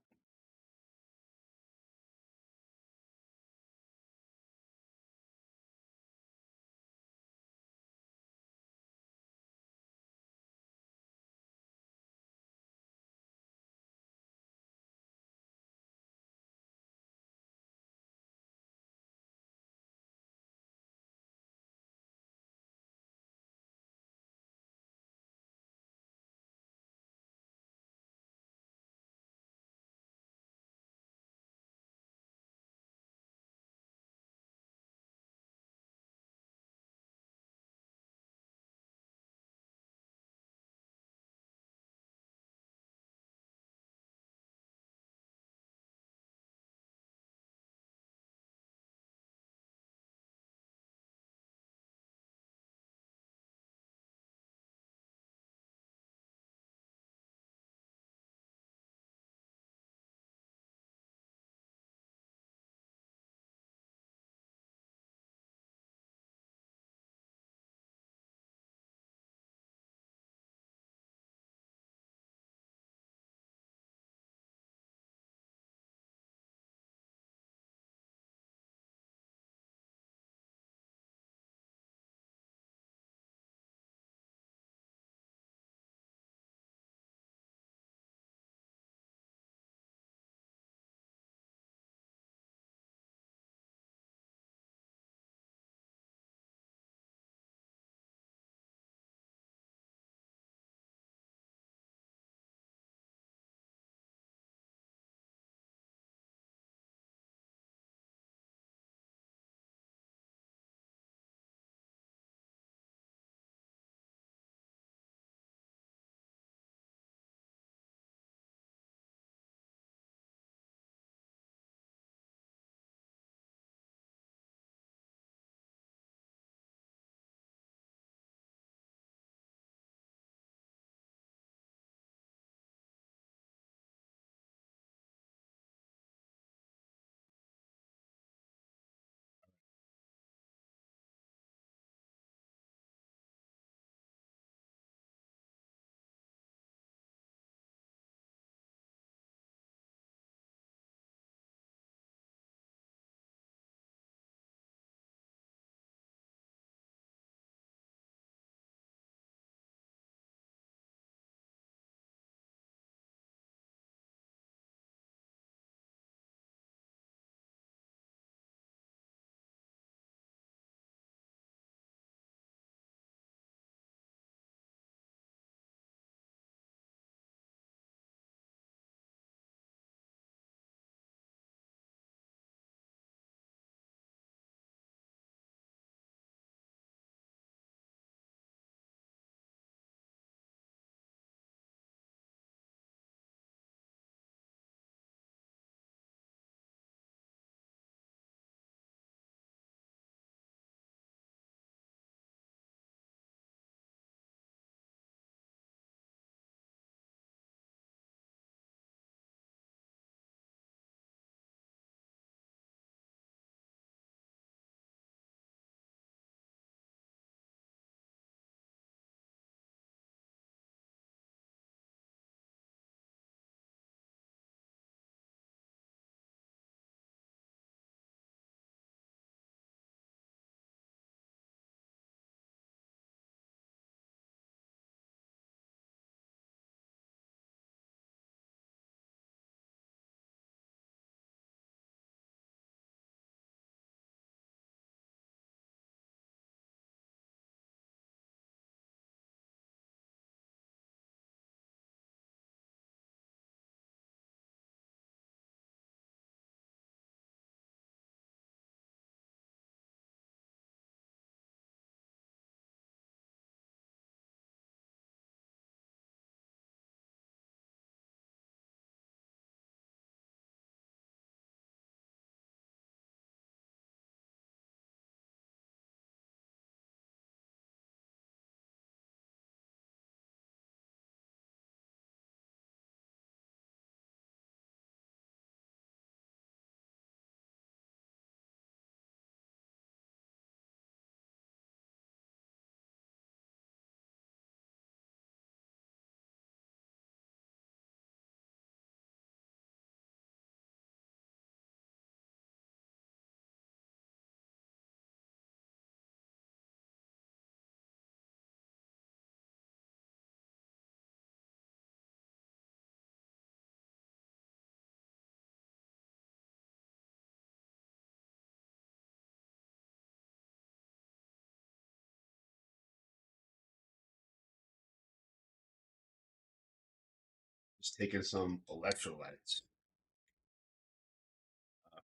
just taking some electrolytes.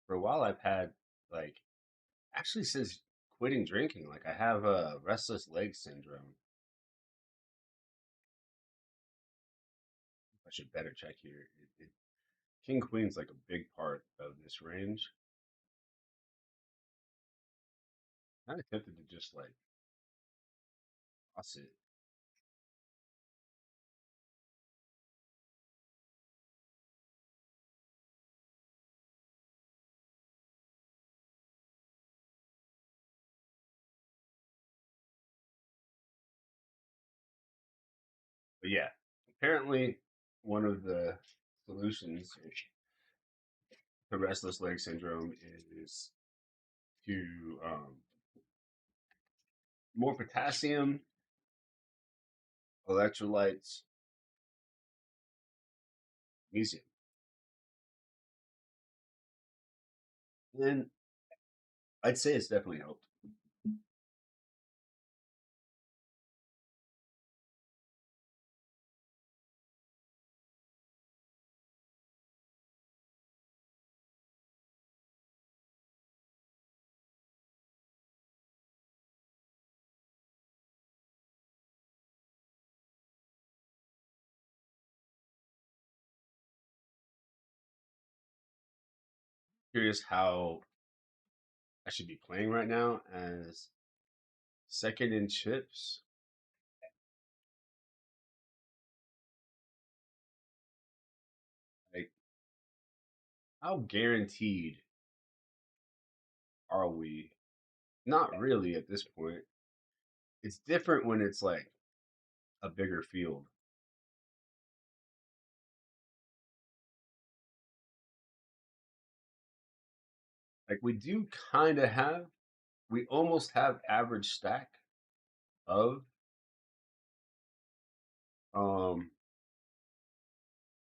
For a while, I've had like actually since quitting drinking, like I have a restless leg syndrome. I should better check here. King Queen's like a big part of this range. Kind of tempted to just like toss it. But yeah, apparently one of the solutions to restless leg syndrome is to more potassium, electrolytes, magnesium. And I'd say it's definitely helped. Curious how I should be playing right now as second in chips. Like, how guaranteed are we? Not really at this point. It's different when it's like a bigger field. Like we do kind of have, we almost have average stack of. I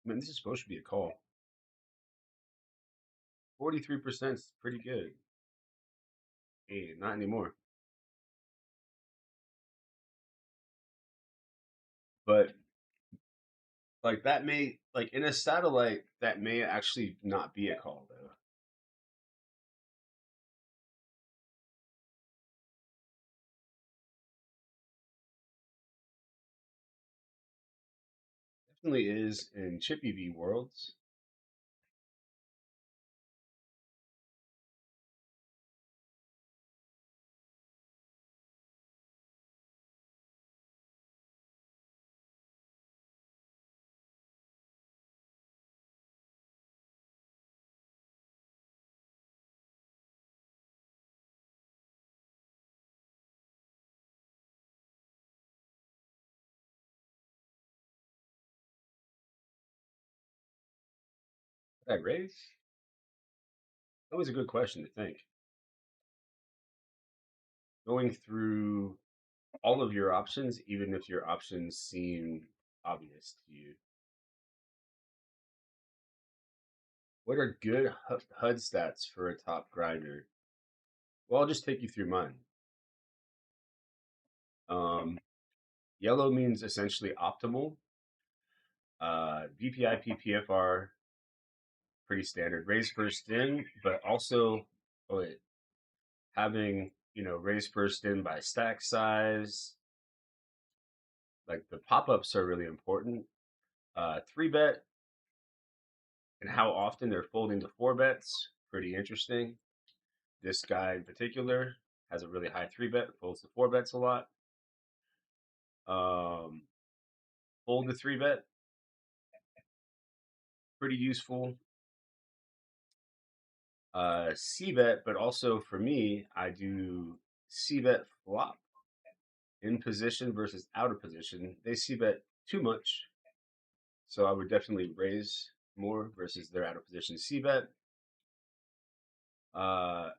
mean, this is supposed to be a call. 43% is pretty good. Hey, not anymore. But like that may like in a satellite that may actually not be a call though. Definitely is in Chippy V worlds. Did I raise? That was a good question to think. Going through all of your options, even if your options seem obvious to you. What are good HUD stats for a top grinder? Well, I'll just take you through mine. Um, Yellow means essentially optimal. BPI, PPFR, pretty standard. Raise first in, but also oh wait, having raise first in by stack size. Like the pop ups are really important. Three bet and how often they're folding to four bets, pretty interesting. This guy in particular has a really high three bet, folds to four bets a lot. Um, Fold to three bet, pretty useful. C bet, but also for me, I do C bet flop in position versus out of position. They C bet too much, so I would definitely raise more versus their out of position C bet. Uh,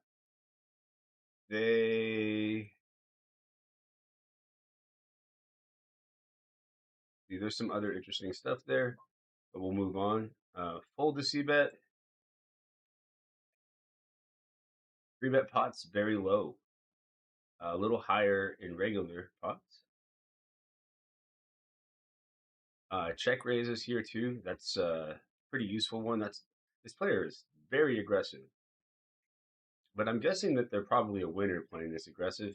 they there's some other interesting stuff there, but we'll move on. Fold to C bet. Three bet pots very low, a little higher in regular pots. Check raises here too. That's a pretty useful one. This player is very aggressive, but I'm guessing that they're probably a winner playing this aggressive.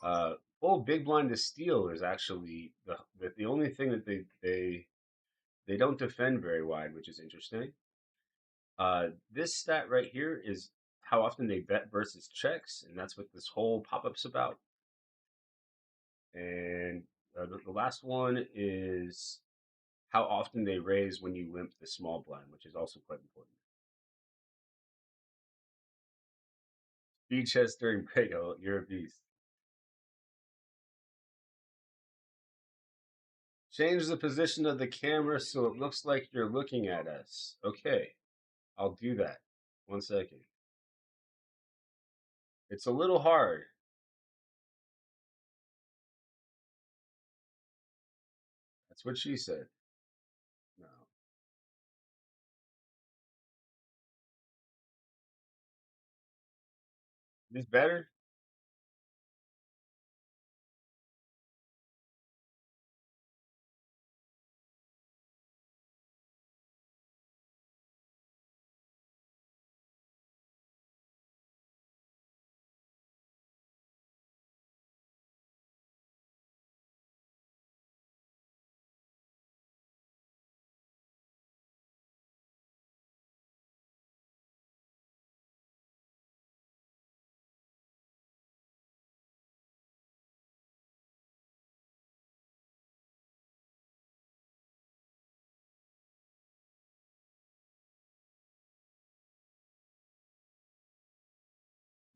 Uh, Full big blind to steal is actually the only thing that they don't defend very wide, which is interesting. This stat right here is how often they bet versus checks, and that's what this whole pop up's about. And the last one is how often they raise when you limp the small blind, which is also quite important. Speed chess during Pego, you're a beast. Change the position of the camera so it looks like you're looking at us. Okay, I'll do that. 1 second. It's a little hard. That's what she said. No. This better?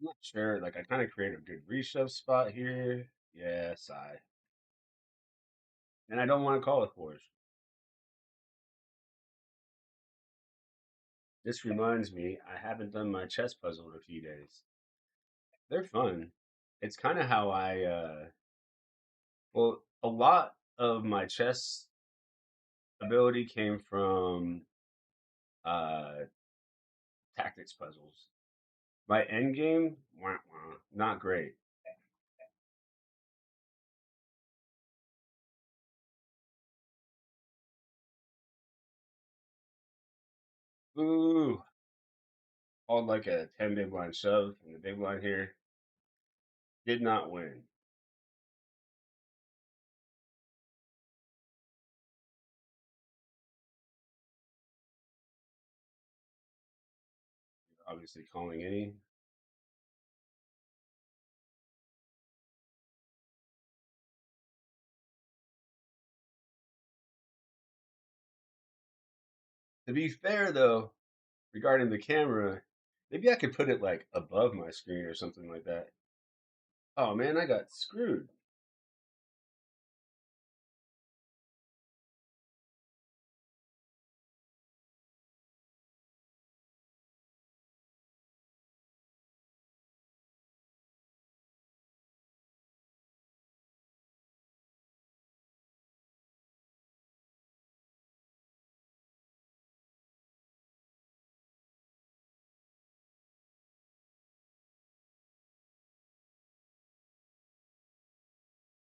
I'm not sure. Like, I kind of create a good reshove spot here. Yes, I. And I don't want to call it fours. This reminds me, I haven't done my chess puzzle in a few days. They're fun. It's kind of how well, a lot of my chess ability came from uh, tactics puzzles. My end game, wah, wah, not great. Ooh, called like a 10 big blind shove, and the big blind here did not win. Obviously, calling any. To be fair, though, regarding the camera, maybe I could put it like above my screen or something like that. Oh man, I got screwed.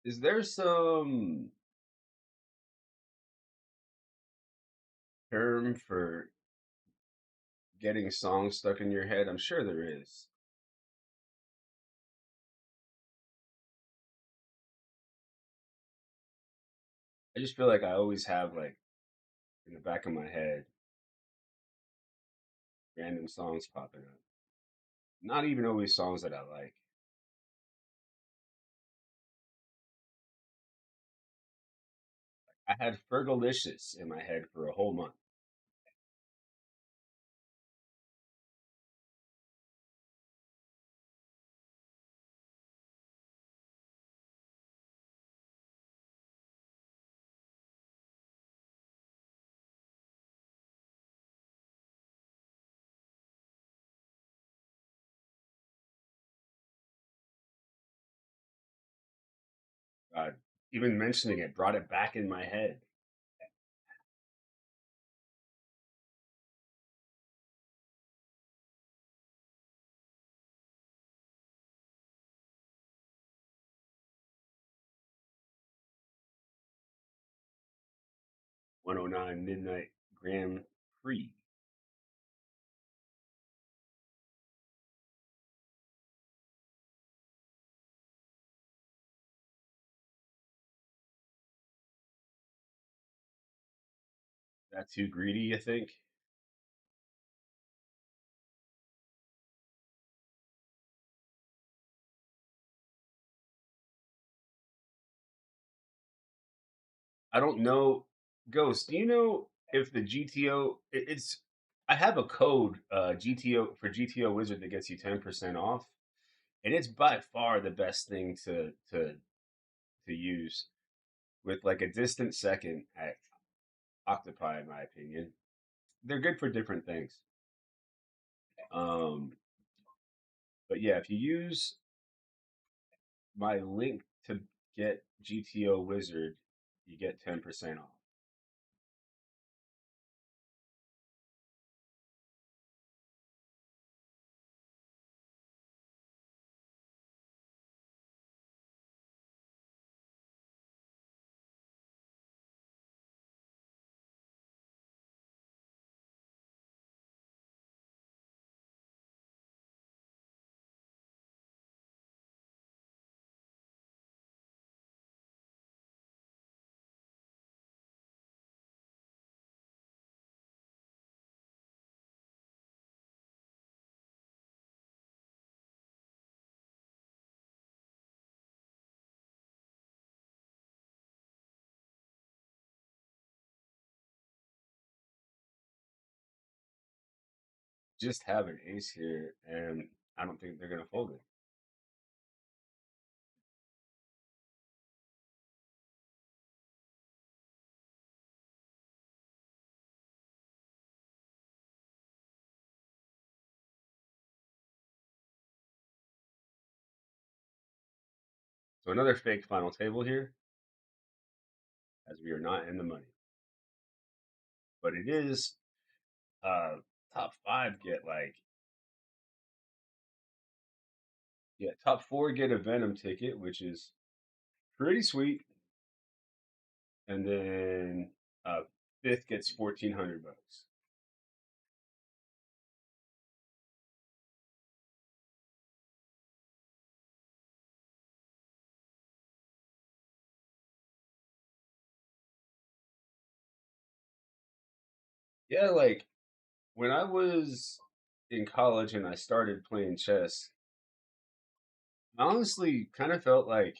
Is there some term for getting songs stuck in your head? I'm sure there is. I just feel like I always have like in the back of my head random songs popping up. Not even always songs that I like. I had Fergalicious in my head for a whole month. God, even mentioning it brought it back in my head. 109 Midnight Grand Prix. That too greedy, you think? I don't know. Ghost, do you know if the GTO? It's. I have a code GTO for GTO Wizard that gets you 10% off, and it's by far the best thing to use with like a distant second at Octopi, in my opinion. They're good for different things. Um, but yeah, if you use my link to get GTO Wizard, you get 10% off. Just have an ace here, and I don't think they're gonna fold it. So another fake final table here, as we are not in the money, but it is uh top five get like yeah, top four get a Venom ticket, which is pretty sweet, and then fifth gets 1,400 bucks. Yeah, like when I was in college and I started playing chess, I honestly kind of felt like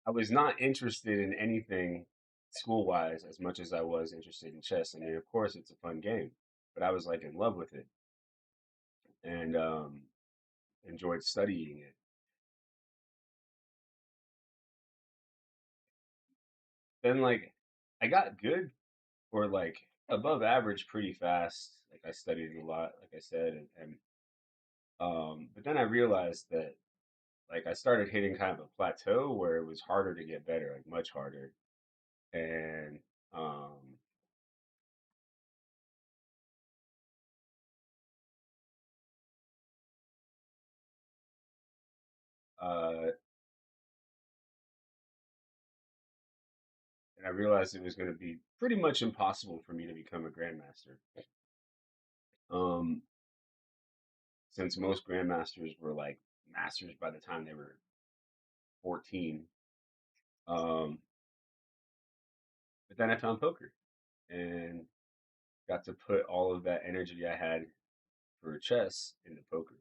I was not interested in anything school wise as much as I was interested in chess. I mean, of course, it's a fun game, but I was like in love with it and enjoyed studying it. Then, like, I got good or like above average pretty fast. Like, I studied a lot, like I said, but then I realized that like I started hitting kind of a plateau where it was harder to get better, like much harder. And um, uh, and I realized it was going to be pretty much impossible for me to become a grandmaster. Um, since most grandmasters were like masters by the time they were 14. Um, but then I found poker and got to put all of that energy I had for chess into poker.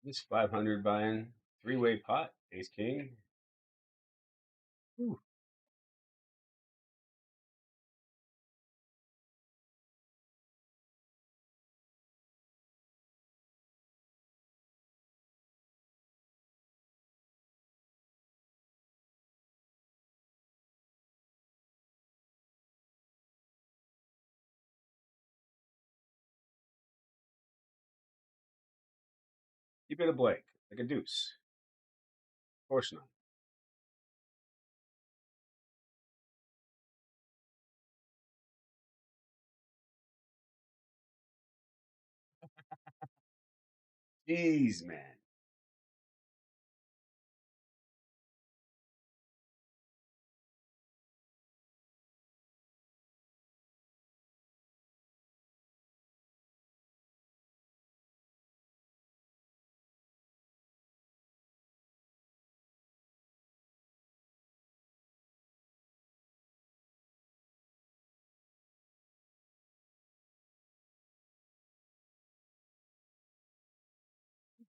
This 500 buy-in, three-way pot, ace king. Ooh, keep it a blank, like a deuce. Of course not. Jeez, man.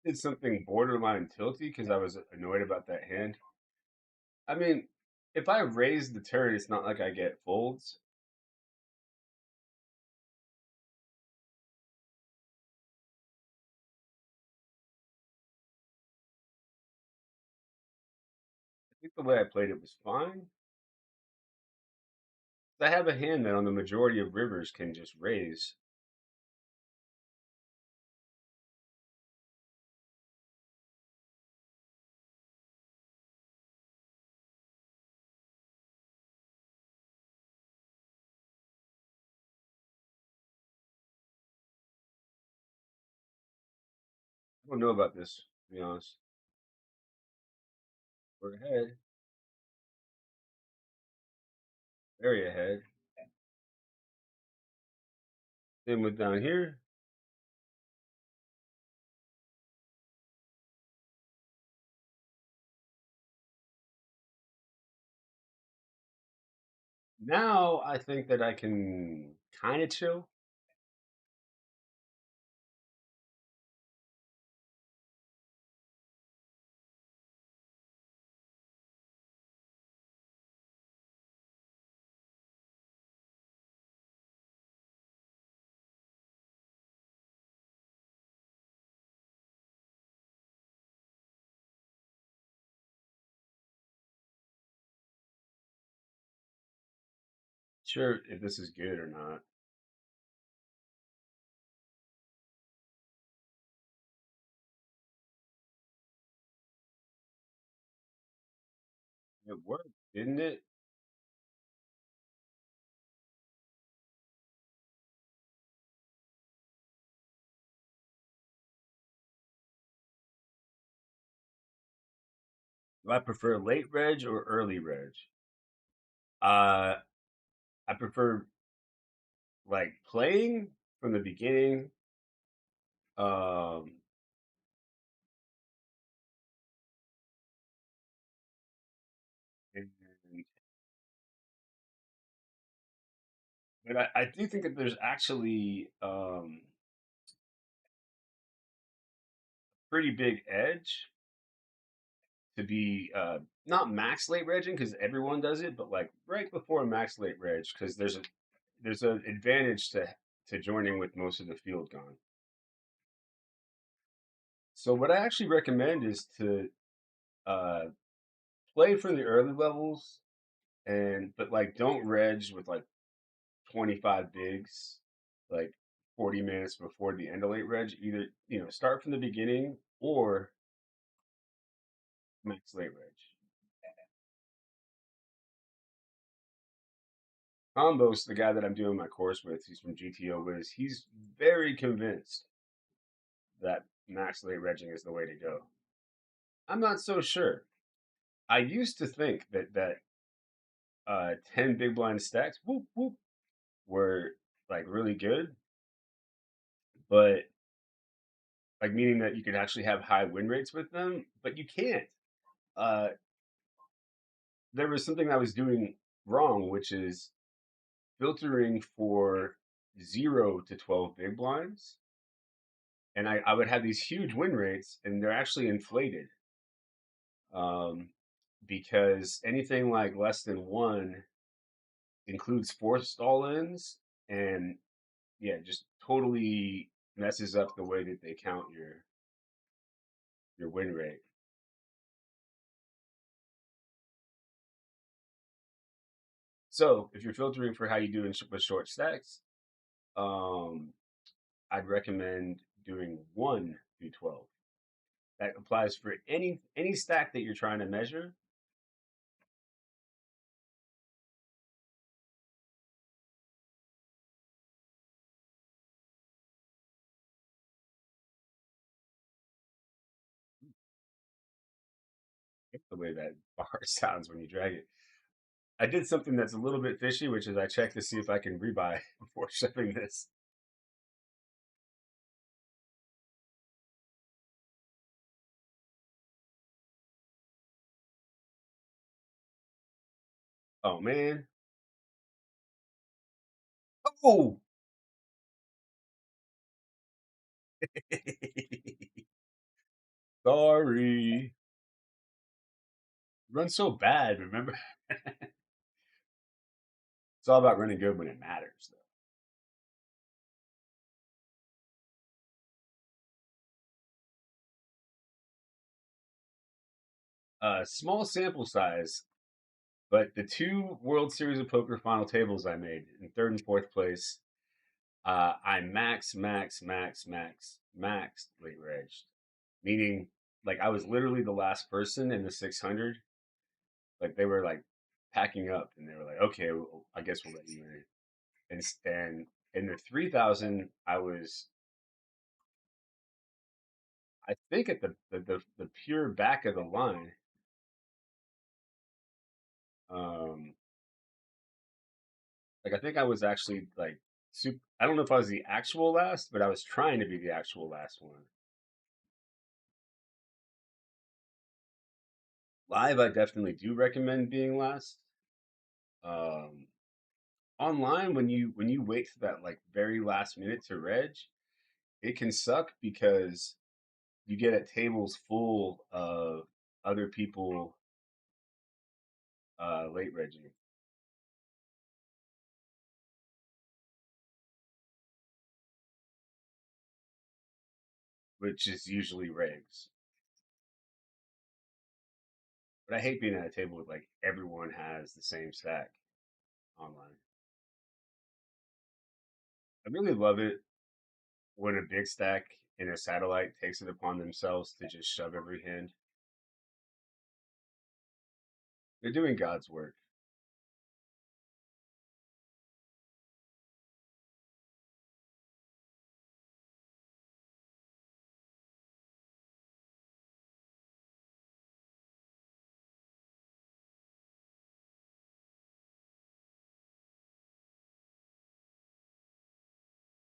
Did something borderline tilty because I was annoyed about that hand. I mean, if I raise the turn, it's not like I get folds. I think the way I played it was fine. I have a hand that on the majority of rivers can just raise. I don't know about this, to be honest. We're ahead, very ahead. Then with down here, now I think that I can kind of chill. Sure, if this is good or not. It worked, didn't it? Do I prefer late reg or early reg? Uh, I prefer like playing from the beginning. Um, and, but I do think that there's actually pretty big edge to be not max late regging because everyone does it, but like right before max late reg because there's an advantage to joining with most of the field gone. So what I actually recommend is to uh, play for the early levels and but like don't reg with like 25 bigs like 40 minutes before the end of late reg. Either start from the beginning or max late reg. Combos, the guy that I'm doing my course with, he's from GTO Wiz. He's very convinced that max late regging is the way to go. I'm not so sure. I used to think that 10 big blind stacks, whoop whoop, were like really good, but like meaning that you could actually have high win rates with them, but you can't. Uh, there was something I was doing wrong, which is filtering for 0 to 12 big blinds, and I would have these huge win rates, and they're actually inflated um, because anything like less than one includes forced all-ins, and yeah, just totally messes up the way that they count your win rate. So if you're filtering for how you do with short stacks, um, I'd recommend doing 1 through 12. That applies for any stack that you're trying to measure. the way that bar sounds when you drag it. I did something that's a little bit fishy, which is I checked to see if I can rebuy before shipping this. Oh man. Oh, sorry. Run so bad, remember? It's all about running good when it matters, though. Small sample size, but the two World Series of Poker final tables I made in third and fourth place, I maxed late reg, meaning like I was literally the last person in the 600. Like they were like packing up, and they were like, "Okay, well, I guess we'll let you in." And in the 3,000, I was, I think, at the pure back of the line. Um, like I think I was actually like super. I don't know if I was the actual last, but I was trying to be the actual last one. Live, I definitely do recommend being last. Um, Online, when you wait for that like very last minute to reg, it can suck because you get at tables full of other people late regging, which is usually regs. But I hate being at a table with like everyone has the same stack online. I really love it when a big stack in a satellite takes it upon themselves to just shove every hand. They're doing God's work.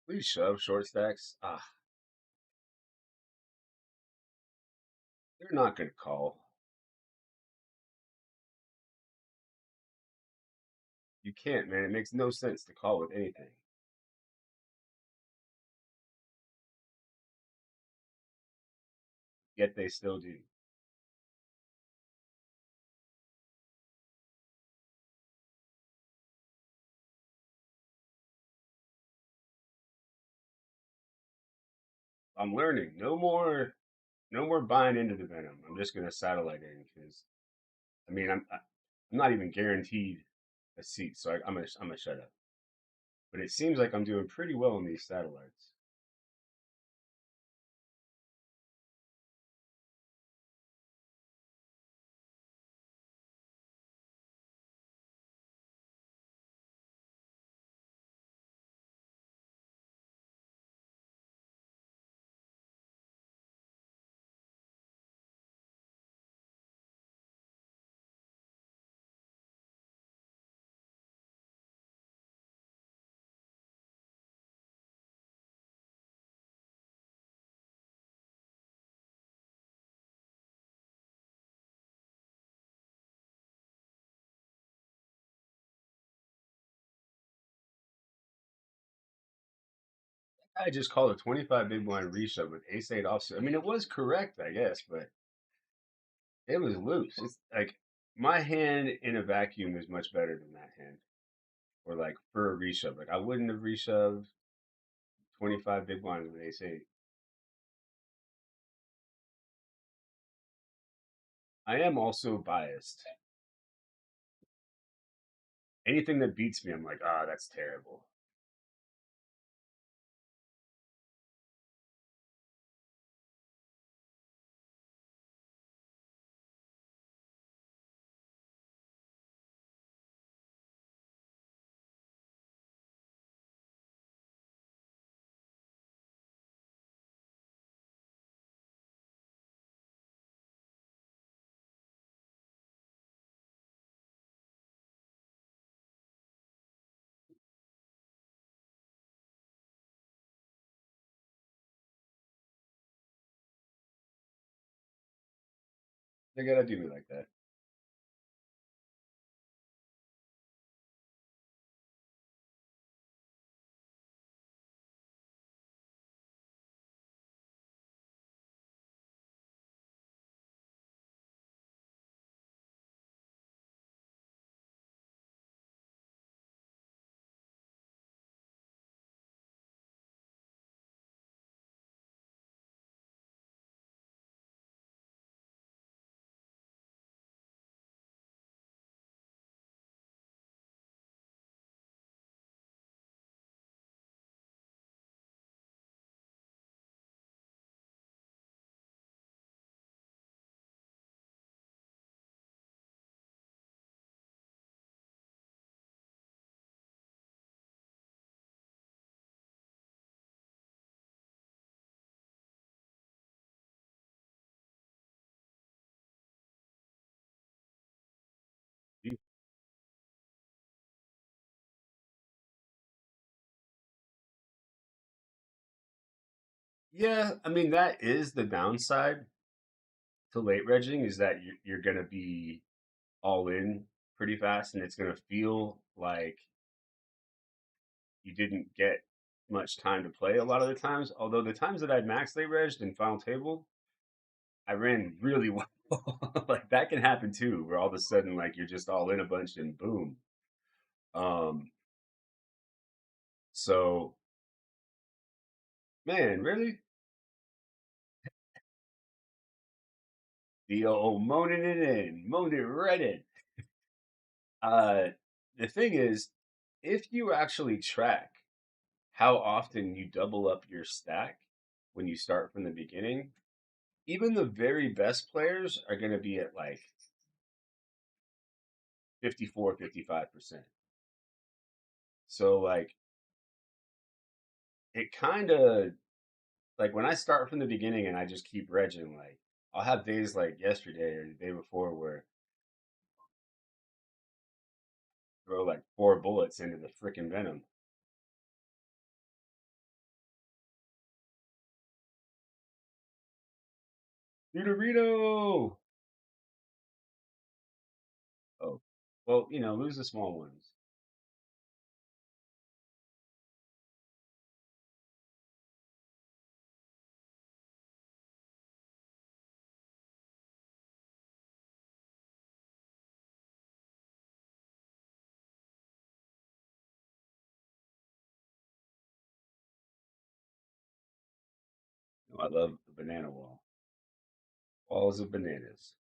Please shove short stacks. Ah, they're not going to call. You can't, man. It makes no sense to call with anything. Yet they still do. I'm learning. No more buying into the venom. I'm just gonna satellite in because I mean I'm not even guaranteed a seat, so I'm gonna shut up. But it seems like I'm doing pretty well in these satellites. I just called a 25 big blind reshove with ace eight offsuit. I mean, it was correct, I guess, but it was loose. It's like my hand in a vacuum is much better than that hand, or like for a reshove. Like I wouldn't have reshoved 25 big blinds with ace eight. I am also biased. Anything that beats me, I'm like, ah, that's terrible. They gotta do me like that. Yeah, I mean that is the downside to late regging is that you're gonna be all in pretty fast, and it's gonna feel like you didn't get much time to play a lot of the times. Although the times that I'd max late regged in final table, I ran really well. Like that can happen too, where all of a sudden like you're just all in a bunch and boom. Um, so man, really the old moaning it in, moaning it right in. Uh, the thing is, if you actually track how often you double up your stack when you start from the beginning, even the very best players are going to be at like 54, 55%. So like it kind of like when I start from the beginning and I just keep regging, like I'll have days like yesterday or the day before where I throw like 4 bullets into the freaking venom. Dorito! Oh, well, lose the small ones. I love the banana wall. Walls of bananas.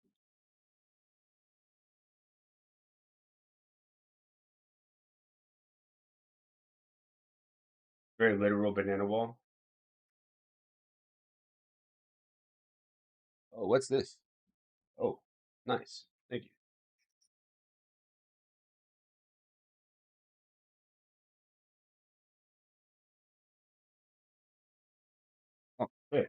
Very literal banana wall. Oh, what's this? Oh, nice. Thank you. Oh, good.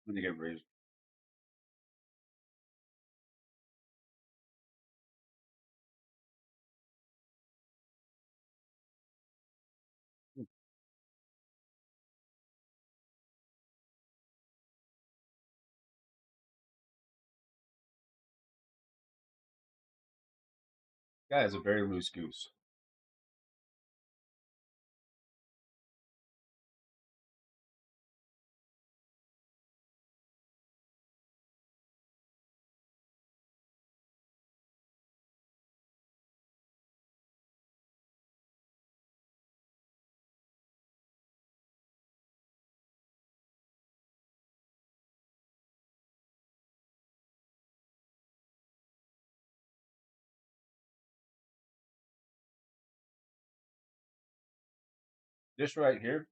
When you get raised. Guy is a very loose goose. This right here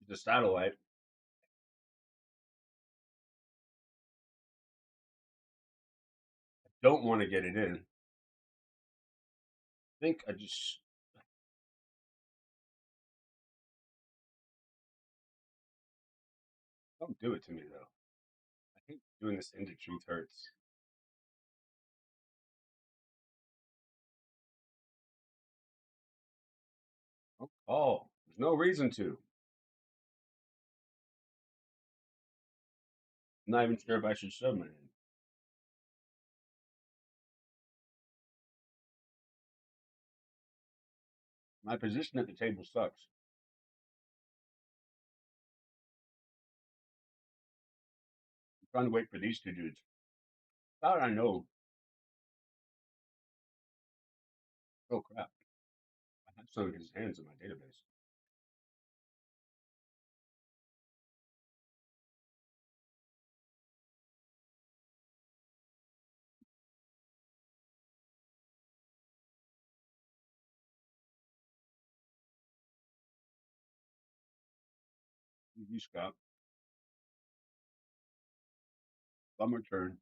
is a satellite. Don't want to get it in. I think I just don't do it to me though. I hate doing this into truth hurts. Oh, there's no reason to. I'm not even sure if I should shove my hand. My position at the table sucks. I'm trying to wait for these two dudes. Thought I know. Oh crap! I have some of his hands in my database. You Scott. Bummer turn.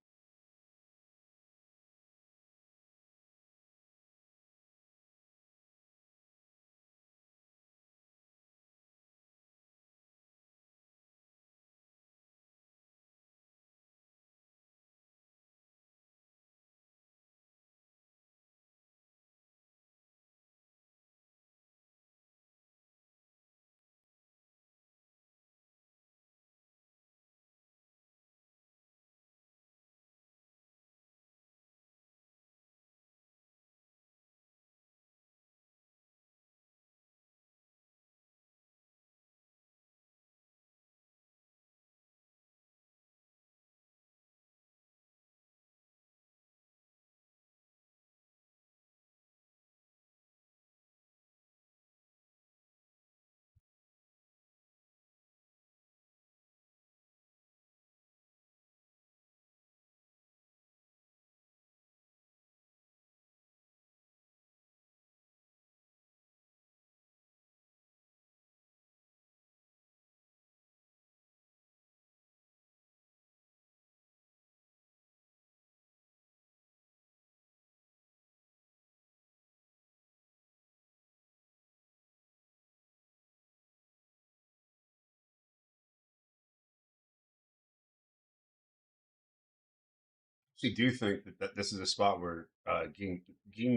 Actually, do think that this is a spot where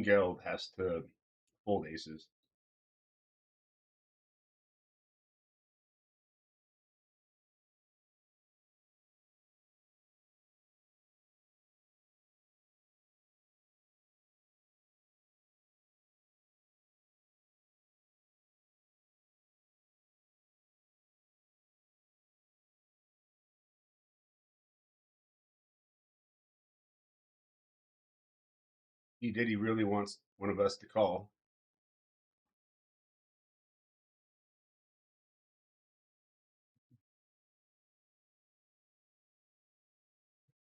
Geld has to fold aces. He really wants one of us to call.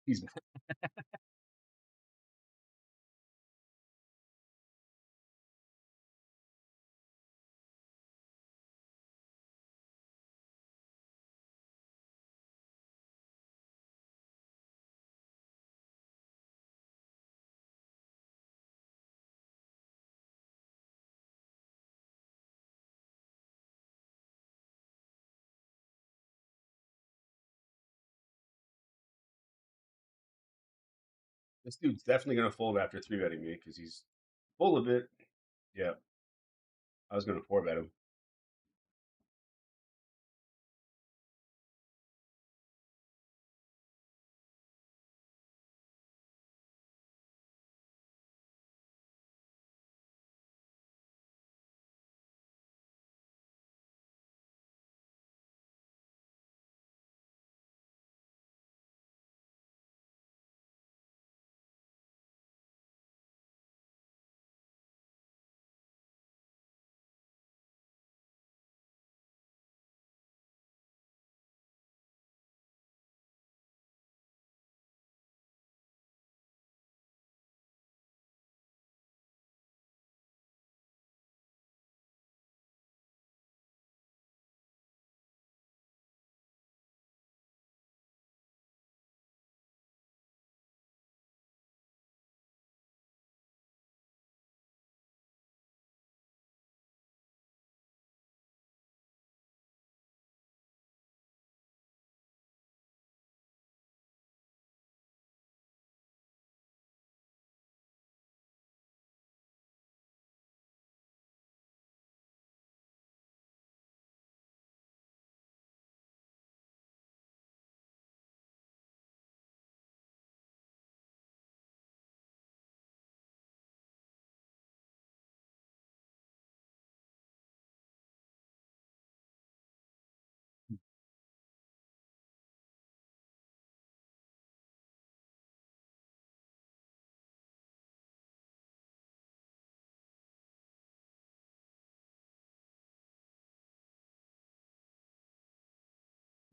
He's this dude's definitely gonna fold after three betting me because he's full of it. Yeah, I was gonna four bet him.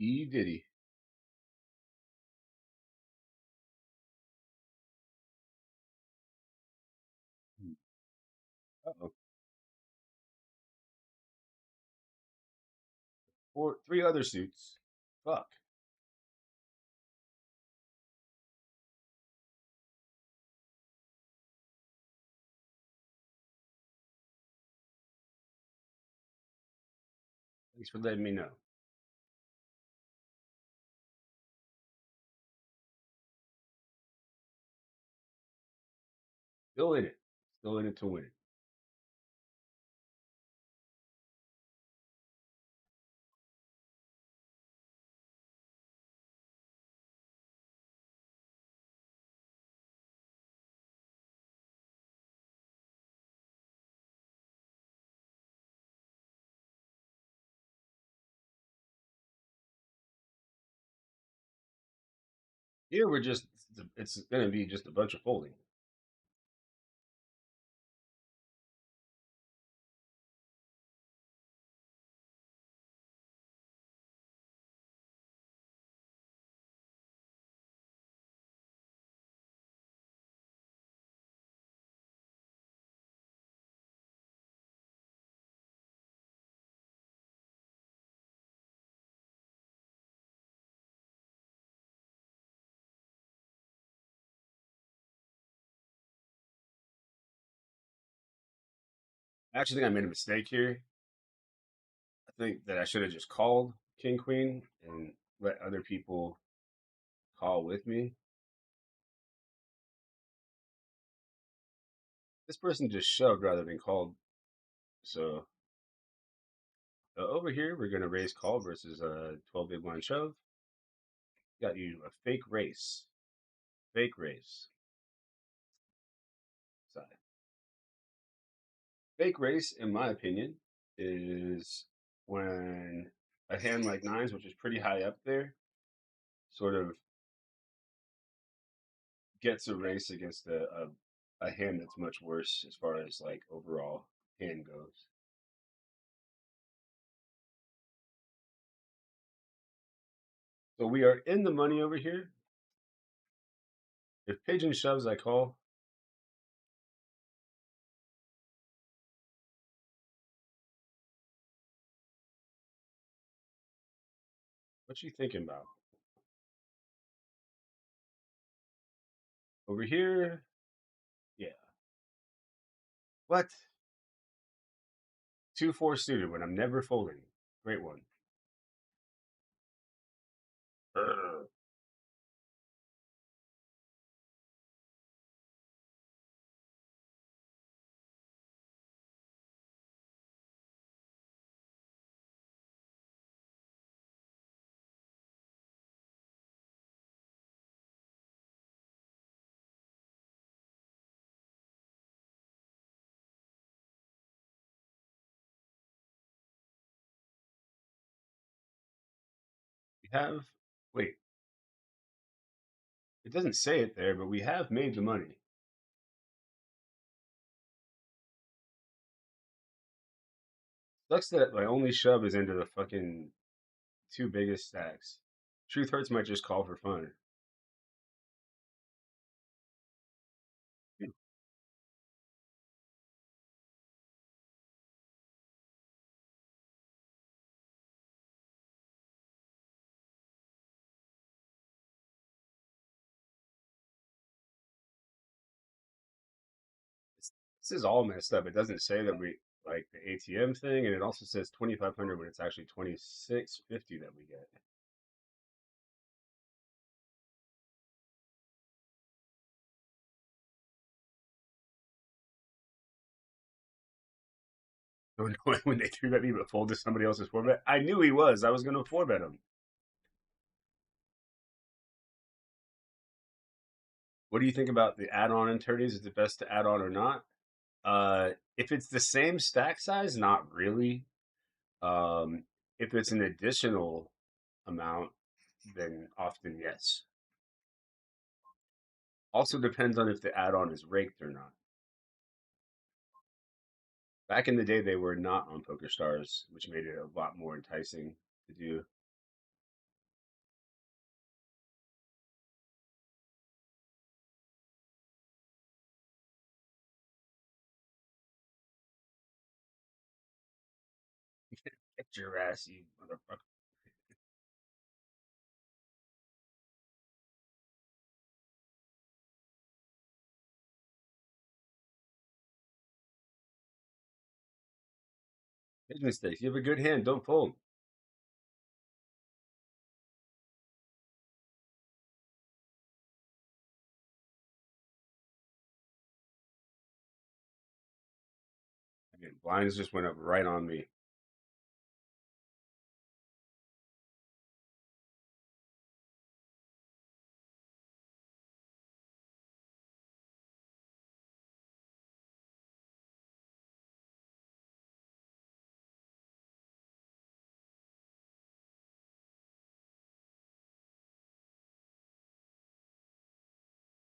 E Diddy. Uh-oh. Four, three other suits. Fuck. Thanks for letting me know. Still in it. Still in it to win it. Here we're just, it's going to be just a bunch of folding. I actually think I made a mistake here. I think that I should have just called King Queen and let other people call with me. This person just shoved rather than called. So over here, we're going to raise call versus a 12 big blind shove. Got you a fake race. Fake race. Side. Fake race, in my opinion, is when a hand like nines, which is pretty high up there, sort of gets a race against a hand that's much worse as far as like overall hand goes. So we are in the money over here. If pigeon shoves, I call. What you thinking about? Over here, yeah. What? 2-4 suited when I'm never folding. Great one. Urgh. We have, wait, it doesn't say it there, but we have made the money. Sucks that my only shove is into the fucking two biggest stacks. Truth Hurts might just call for fun. This is all messed up. It doesn't say that we like the ATM thing, and it also says 2,500 when it's actually 2,650 that we get. So annoying when they threw at me but folded somebody else's four bet. I knew he was. I was going to four bet him. What do you think about the add-on in tourneys? Is it best to add on or not? If it's the same stack size, not really. Um, if it's an additional amount, then often yes. Also depends on if the add-on is raked or not. Back in the day, they were not on Poker Stars, which made it a lot more enticing to do. your ass, you motherfucker. His mistakes. You have a good hand. Don't fold. Again, blinds just went up right on me.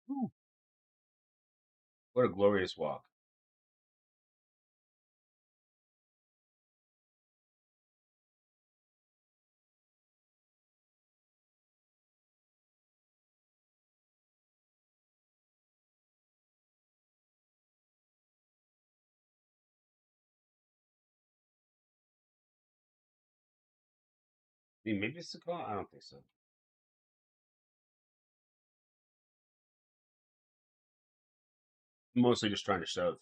Whew. What a glorious walk. I mean, maybe it's a call. I don't think so. Mostly just trying to shove.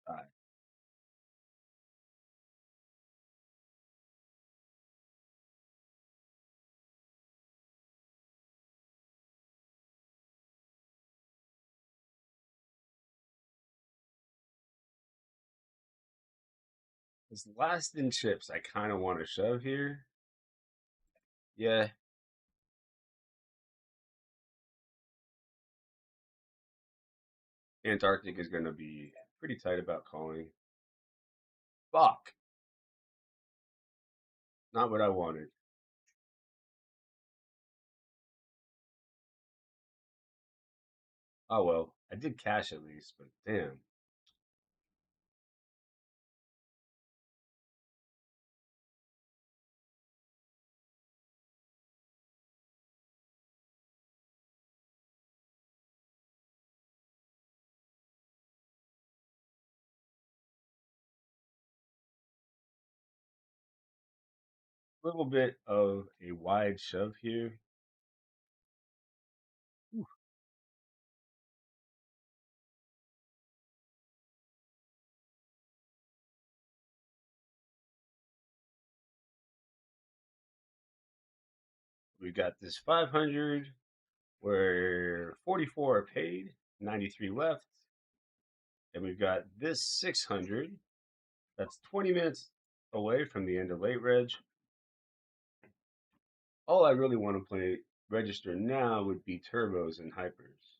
All right. This last in chips, I kind of want to shove here. Yeah, Antarctic is going to be pretty tight about calling. Fuck. Not what I wanted. Oh well, I did cash at least, but damn. A little bit of a wide shove here. Whew. We got this 500 where 44 are paid, 93 left. And we've got this 600. That's 20 minutes away from the end of late reg. All I really want to play register now would be turbos and hypers.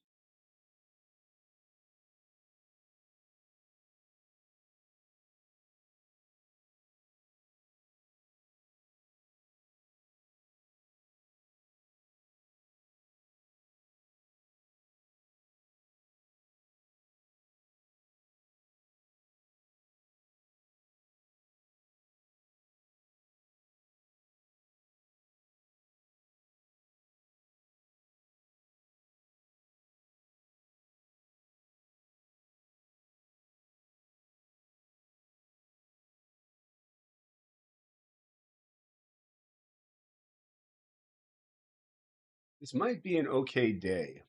This might be an okay day.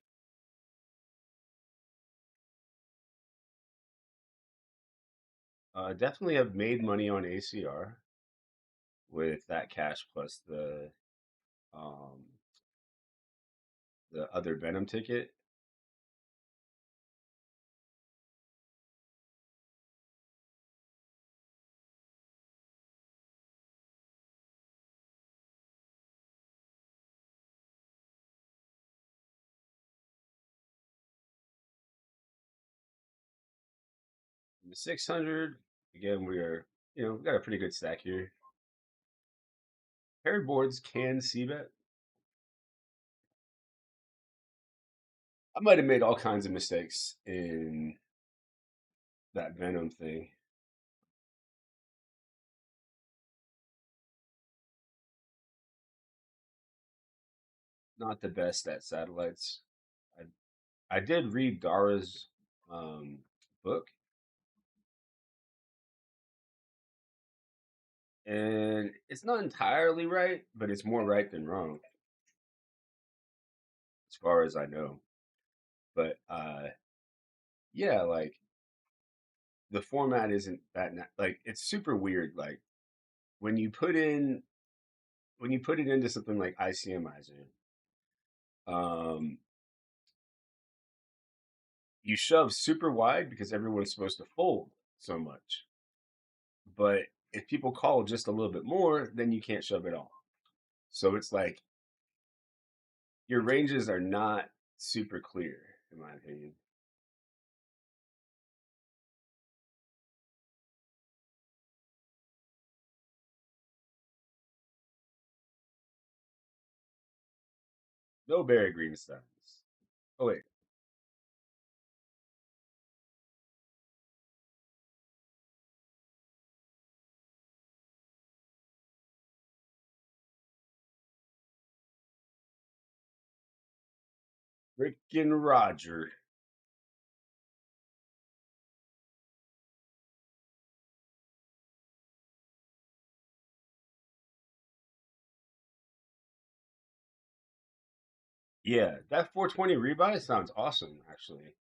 Definitely have made money on ACR with that cash plus um, the other Venom ticket. And the 600, again, we are, we got a pretty good stack here. paired boards can see bet. I might have made all kinds of mistakes in that Venom thing. Not the best at satellites. I did read Dara's book, and it's not entirely right, but it's more right than wrong, as far as I know. But yeah, like the format isn't that like it's super weird. Like when you put in when you put it into something like ICMizer, um, you shove super wide because everyone's supposed to fold so much. But if people call just a little bit more, then you can't shove it all. So it's like your ranges are not super clear, in my opinion. No Barry Greensteins. Oh wait, freaking Roger. Yeah, that 420 rebuy sounds awesome. Actually,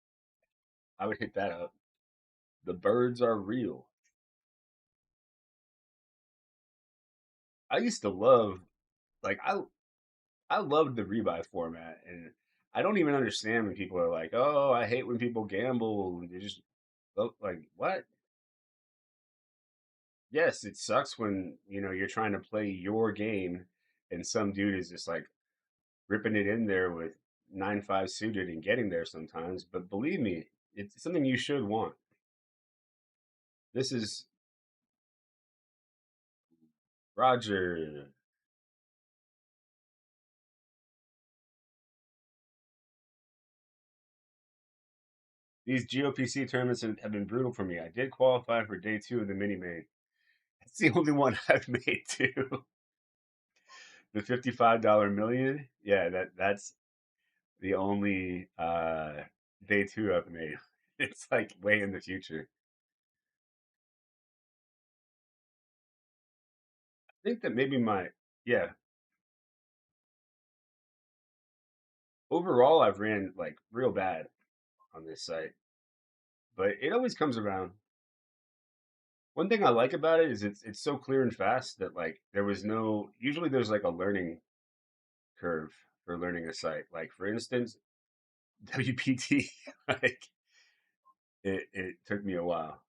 I would hit that up. The birds are real. I used to love like I loved the rebuy format, and I don't even understand when people are like, "Oh, I hate when people gamble." They just like what? Yes, it sucks when you're trying to play your game, and some dude is just like ripping it in there with 9-5 suited and getting there sometimes. But believe me, it's something you should want. This is Roger. These GOPC tournaments have been brutal for me. I did qualify for day two of the mini main. That's the only one I've made too. The $55 million. Yeah, that's the only day two I've made. It's like way in the future. I think that maybe my yeah. Overall, I've ran like real bad on this site, but it always comes around. One thing I like about it is it's so clear and fast that like there was no usually there's like a learning curve for learning a site. Like for instance, WPT, like it took me a while.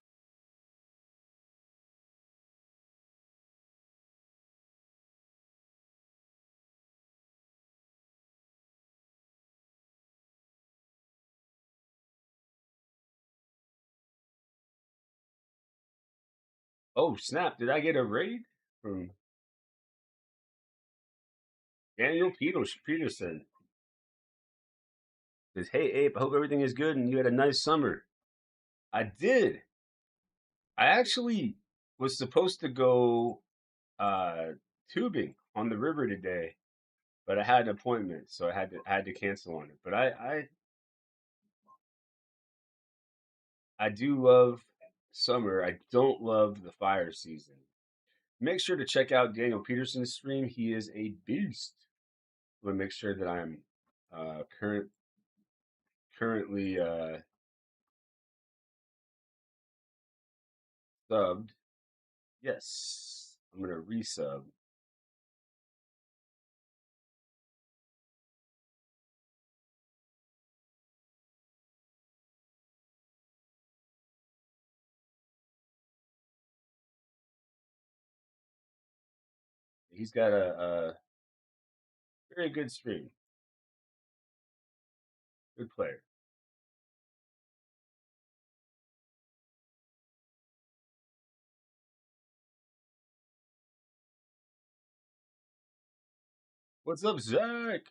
Oh snap! Did I get a raid from Peterson? Says, "Hey Ape, I hope everything is good and you had a nice summer." I did. I actually was supposed to go uh tubing on the river today, but I had an appointment, so I had to cancel on it. But I do love summer. I don't love the fire season. Make sure to check out Daniel Peterson's stream. He is a beast. I'm gonna make sure that I'm currently subbed. Yes, I'm gonna resub. He's got a very good stream. Good player. What's up, Zach?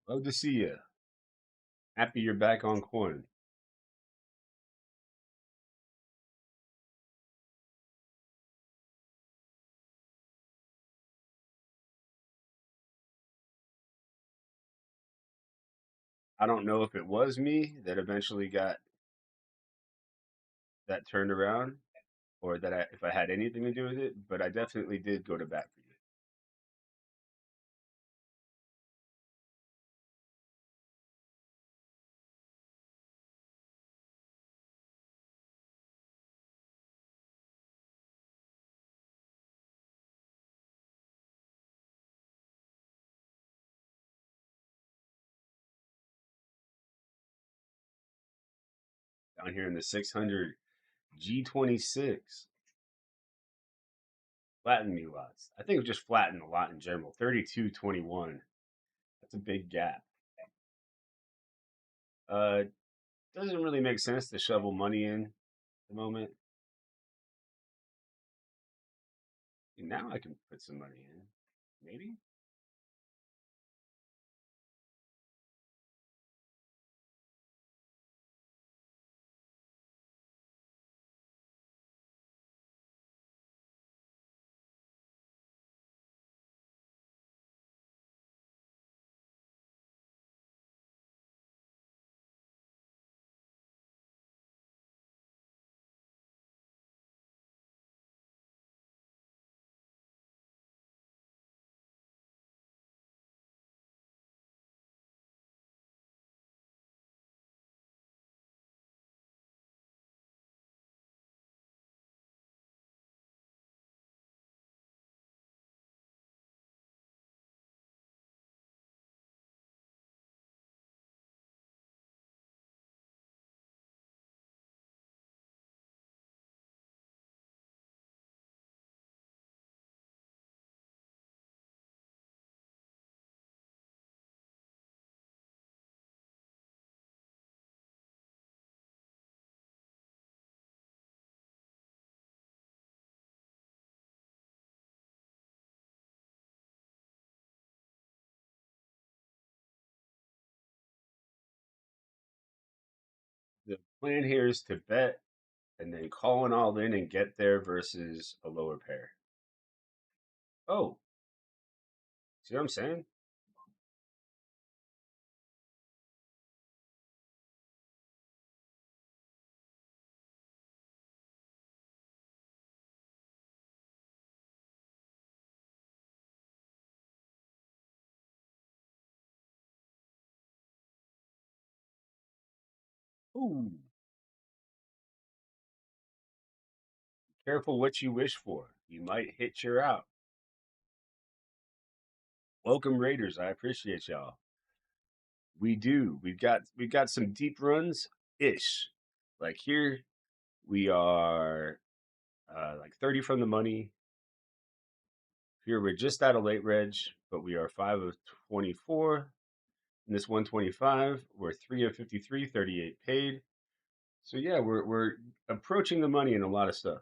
Love to see you. Happy you're back on coin. I don't know if it was me that eventually got that turned around, or that if I had anything to do with it, but I definitely did go to bat for you. Down here in the 600 G26, flattened me lots. I think it just flattened a lot in general. 32.21. That's a big gap. Uh, doesn't really make sense to shovel money in at the moment. Now I can put some money in, maybe. The plan here is to bet and then call an all in and get there versus a lower pair. Oh, see what I'm saying? Ooh, careful what you wish for. You might hit your out. Welcome Raiders. I appreciate y'all. We do. We've got some deep runs ish. Like here we are like 30 from the money. Here we're just out of late reg, but we are 5 of 24. In this 125, we're 3 of 53, 38 paid. So yeah, we're approaching the money in a lot of stuff.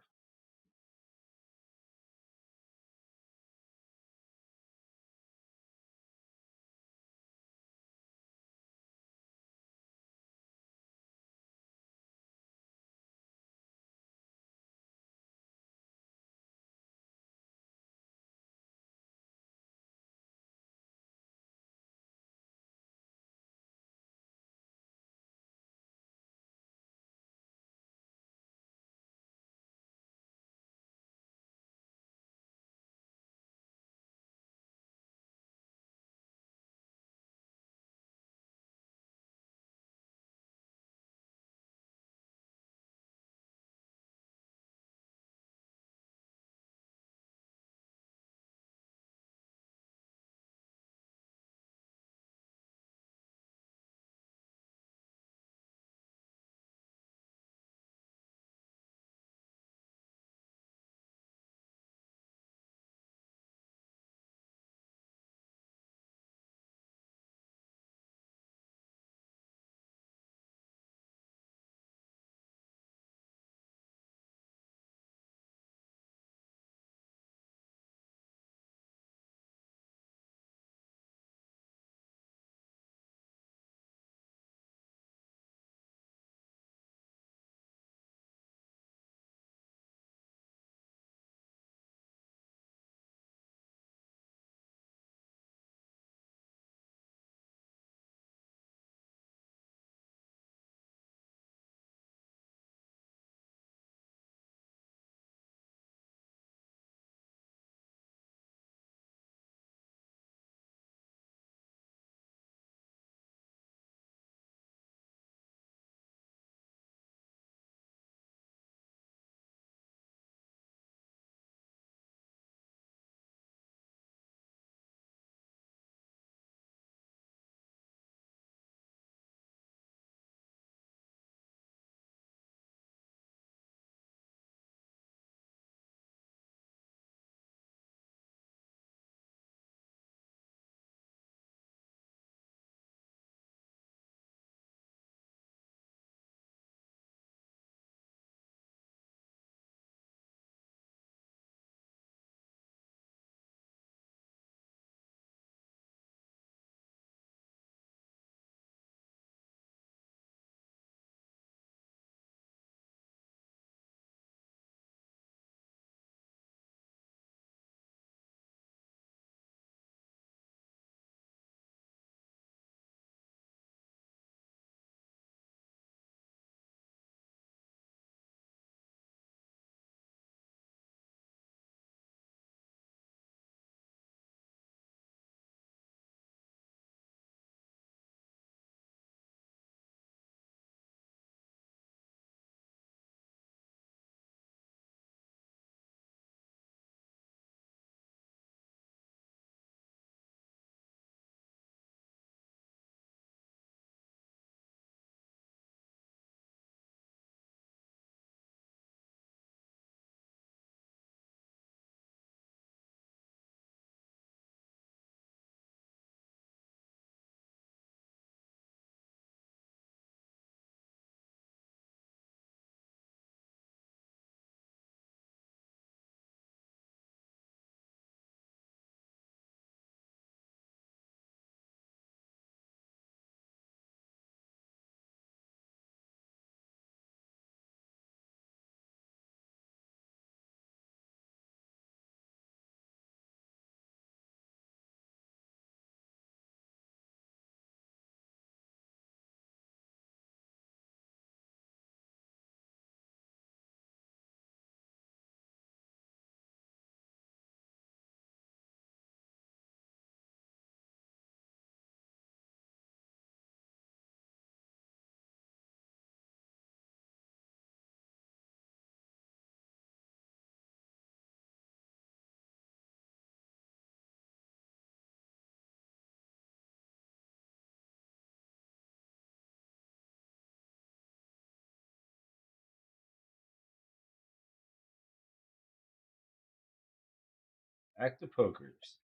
Active pokers.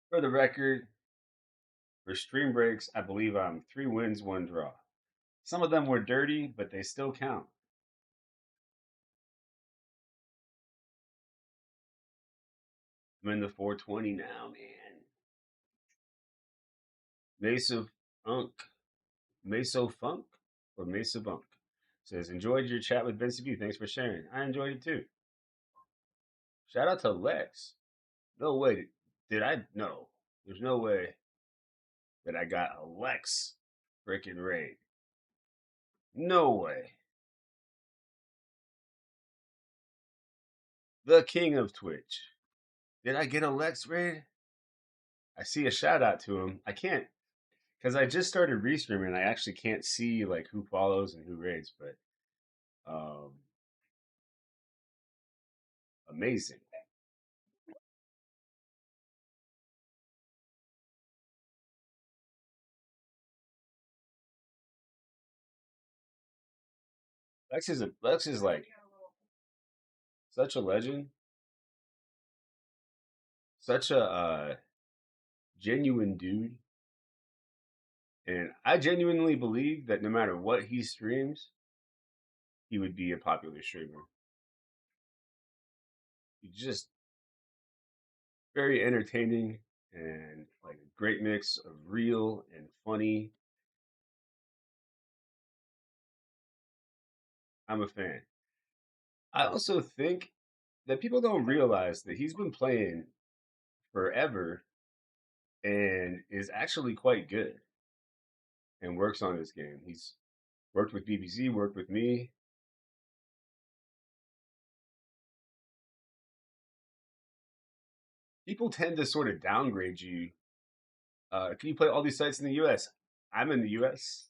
For the record, for stream breaks, I believe I'm 3 wins, 1 draw. Some of them were dirty, but they still count. I'm in the 420 now, man. Mesa Funk. Meso Funk or Mesa Bunk says, enjoyed your chat with Vince B. Thanks for sharing. I enjoyed it too. Shout out to Lex. No way. Did I? No. There's no way that I got a Lex freaking raid. No way. The king of Twitch. Did I get a Lex raid? I see a shout out to him. I can't because I just started restreaming. I actually can't see like who follows and who raids, but um, amazing. Lex is like such a legend, such a genuine dude, and I genuinely believe that no matter what he streams, he would be a popular streamer. He's just very entertaining and like a great mix of real and funny. I'm a fan. I also think that people don't realize that he's been playing forever and is actually quite good and works on his game. He's worked with BBC, worked with me. People tend to sort of downgrade you. Can you play all these sites in the US? I'm in the US.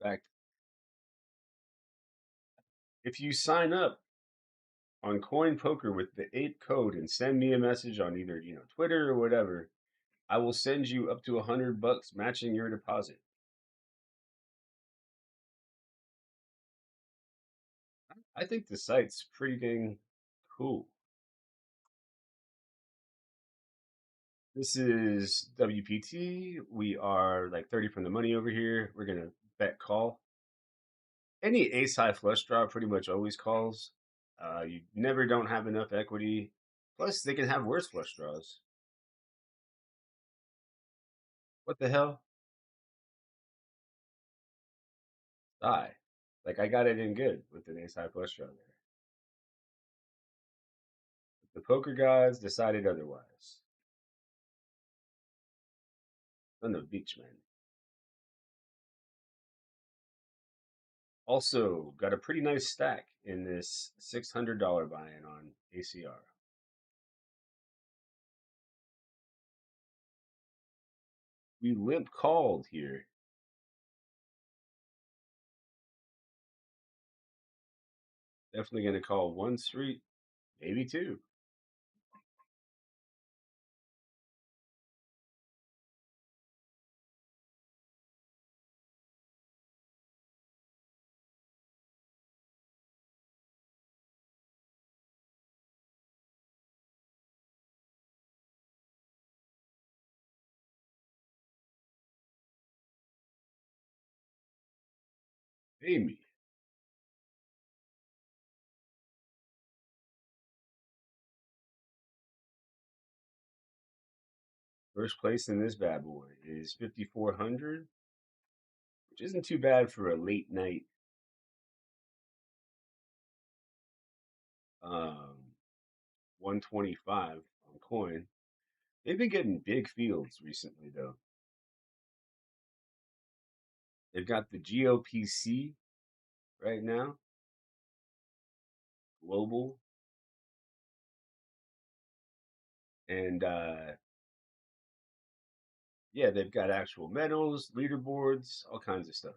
In fact, if you sign up on Coinpoker with the ape code and send me a message on either Twitter or whatever, I will send you up to $100 matching your deposit. I think the site's pretty dang cool. This is WPT. We are like 30 from the money over here. We're gonna bet call. Any ace high flush draw pretty much always calls. You never don't have enough equity. Plus, they can have worse flush draws. What the hell? Die. Like I got it in good with an ace high flush draw there. The poker gods decided otherwise. Son of beach man. Also, got a pretty nice stack in this $600 buy-in on ACR. We limp called here. Definitely going to call one street, maybe two. Maybe. First place in this bad boy is 5,400, which isn't too bad for a late night um, 125 on coin. They've been getting big fields recently, though. They've got the GOPC right now, global, and yeah, they've got actual medals, leaderboards, all kinds of stuff.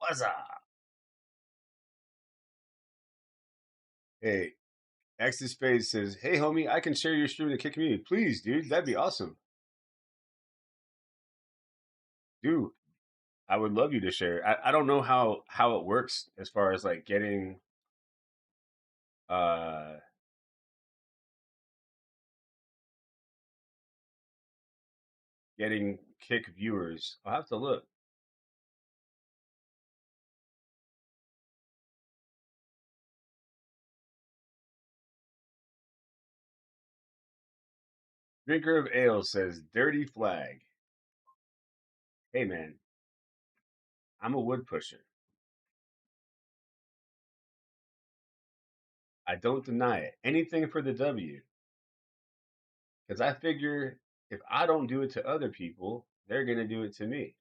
What's up? Hey, X's Space says, "Hey, homie, I can share your stream to kick community. Please, dude, that'd be awesome, dude. I would love you to share. I don't know how it works as far as like uh getting kick viewers. I'll have to look. Drinker of Ale says, "Dirty flag." Hey, man, I'm a wood pusher. I don't deny it. Anything for the W, because I figure if I don't do it to other people, they're gonna do it to me.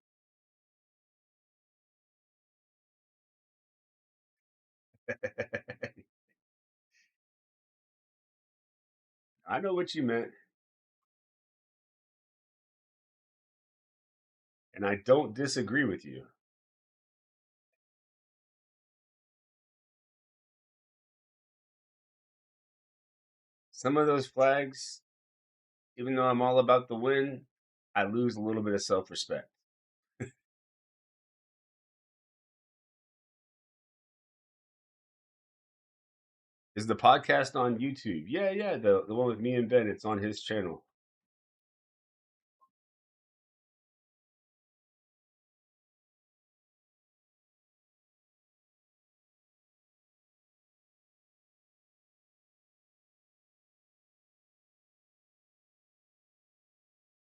I know what you meant, and I don't disagree with you. Some of those flags, even though I'm all about the win, I lose a little bit of self respect. Is the podcast on YouTube? Yeah, yeah, the one with me and Ben. It's on his channel.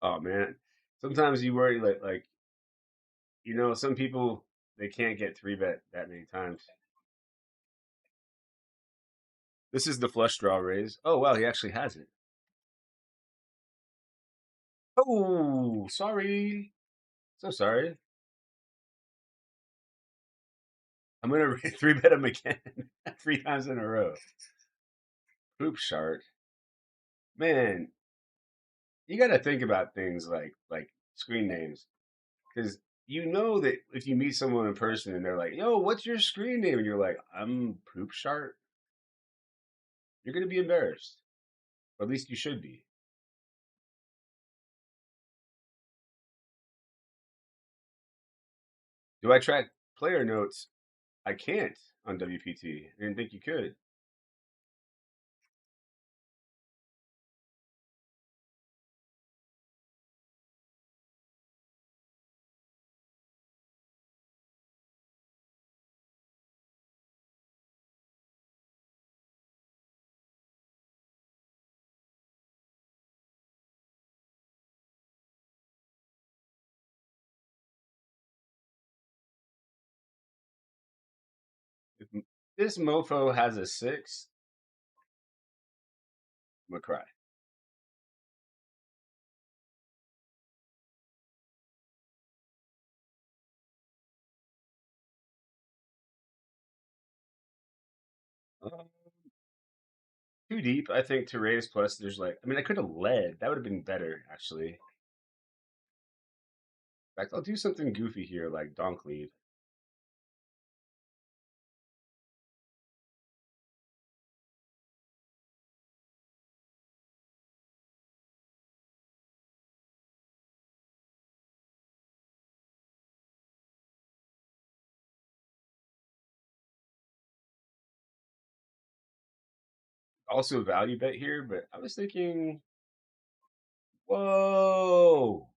Oh man, sometimes you worry like some people they can't get three bet that many times. This is the flush draw raise. Oh wow, he actually has it. Oh, sorry, so sorry. I'm gonna three bet him again, 3 times in a row. Poop shart, man. You got to think about things like screen names because you know that if you meet someone in person and they're like, "Yo, what's your screen name?" and you're like, "I'm Poop Shart," you're gonna be embarrassed, or at least you should be. Do I track player notes? I can't on WPT. I didn't think you could. If this mofo has a six, I'm gonna cry. 2 deep, I think, to raise. Plus, there's like, I mean, I could have led. That would have been better, actually. In fact, I'll do something goofy here, like donk lead. Also, value bet here, but I was thinking, whoa,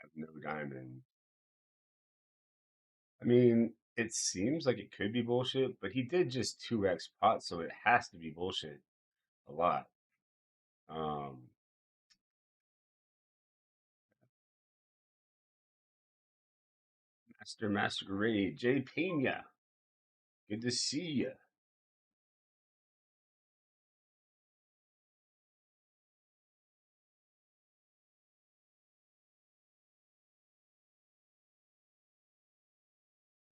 have no diamond. I mean, it seems like it could be bullshit, but he did just 2x pot, so it has to be bullshit a lot. Um, Master Masquerade, Jay Pena, good to see you.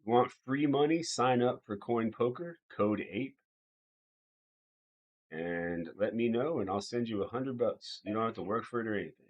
Want free money? Sign up for Coinpoker, code APE, and let me know, and I'll send you $100. You don't have to work for it or anything.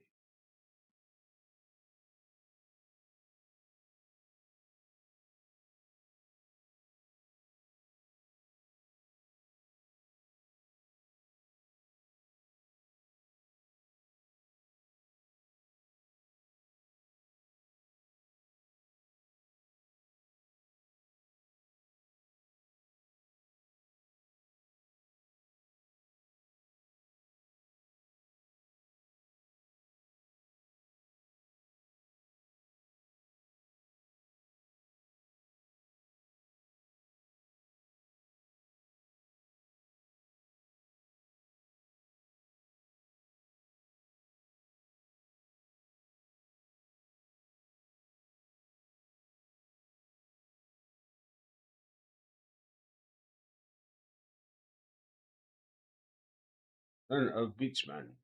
Son of Beachman.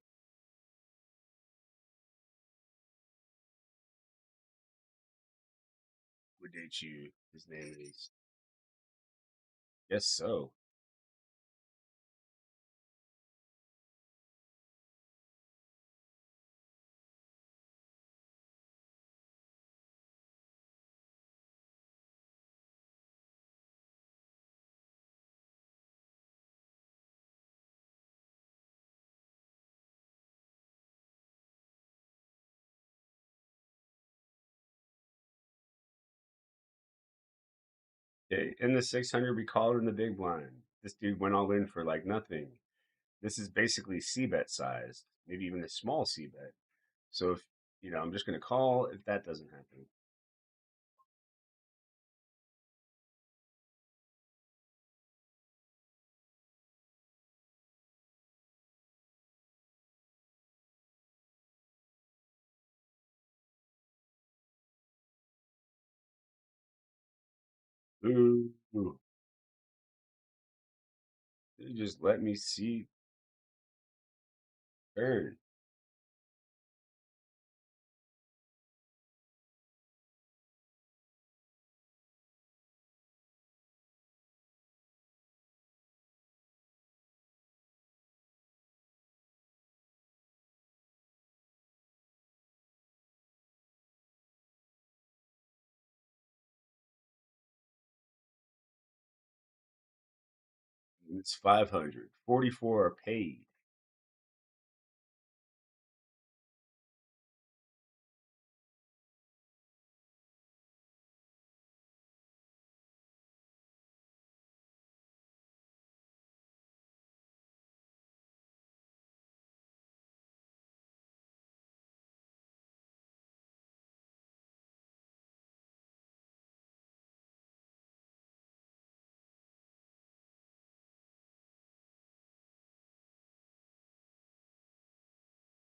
Would date you? His name is. Yes, so. Okay, in the 600, we called in the big blind. This dude went all in for like nothing. This is basically C bet sized, maybe even a small C bet. So if I'm just gonna call if that doesn't happen. Ooh, ooh. You just let me see turn. It's 500. 44 are paid.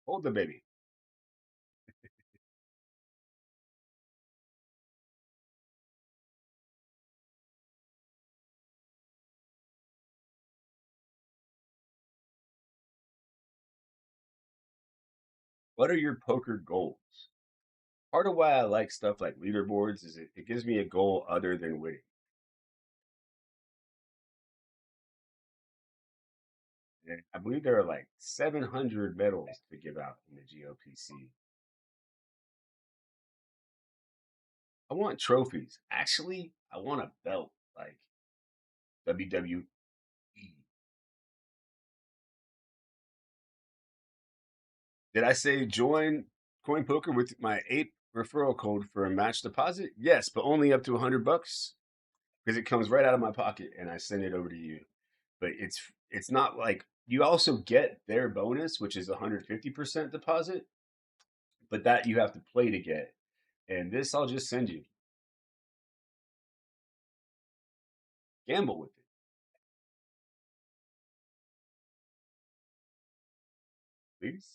Hold the baby. What are your poker goals? Part of why I like stuff like leaderboards is it gives me a goal other than winning. And I believe there are like 700 medals to give out in the GOPC. I want trophies. Actually, I want a belt like WWE. Did I say join Coin Poker with my ape referral code for a match deposit? Yes, but only up to $100 because it comes right out of my pocket and I send it over to you. But it's not like you also get their bonus, which is 150% deposit, but that you have to play to get. And this I'll just send you. Gamble with it, please.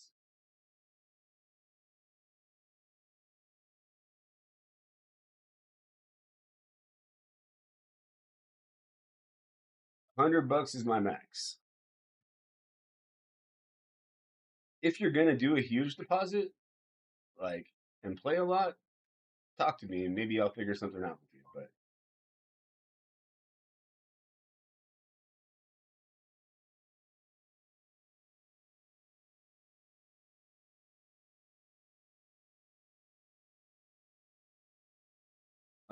100 bucks is my max. If you're gonna do a huge deposit, like and play a lot, talk to me and maybe I'll figure something out with you. But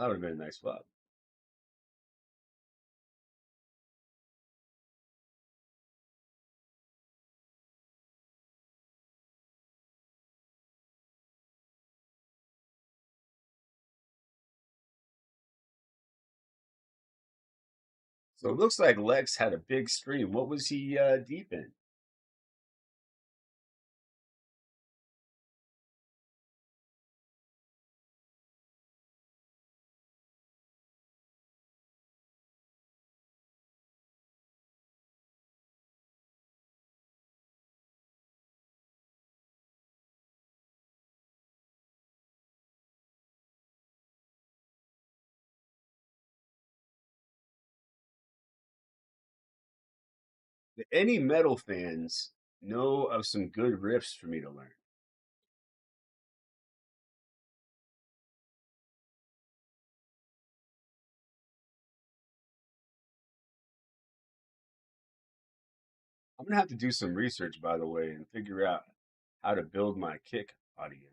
That would have been a nice flop. So it looks like Lex had a big stream. What was he deep in? Do any metal fans know of some good riffs for me to learn? I'm gonna have to do some research, by the way, and figure out how to build my kick audience.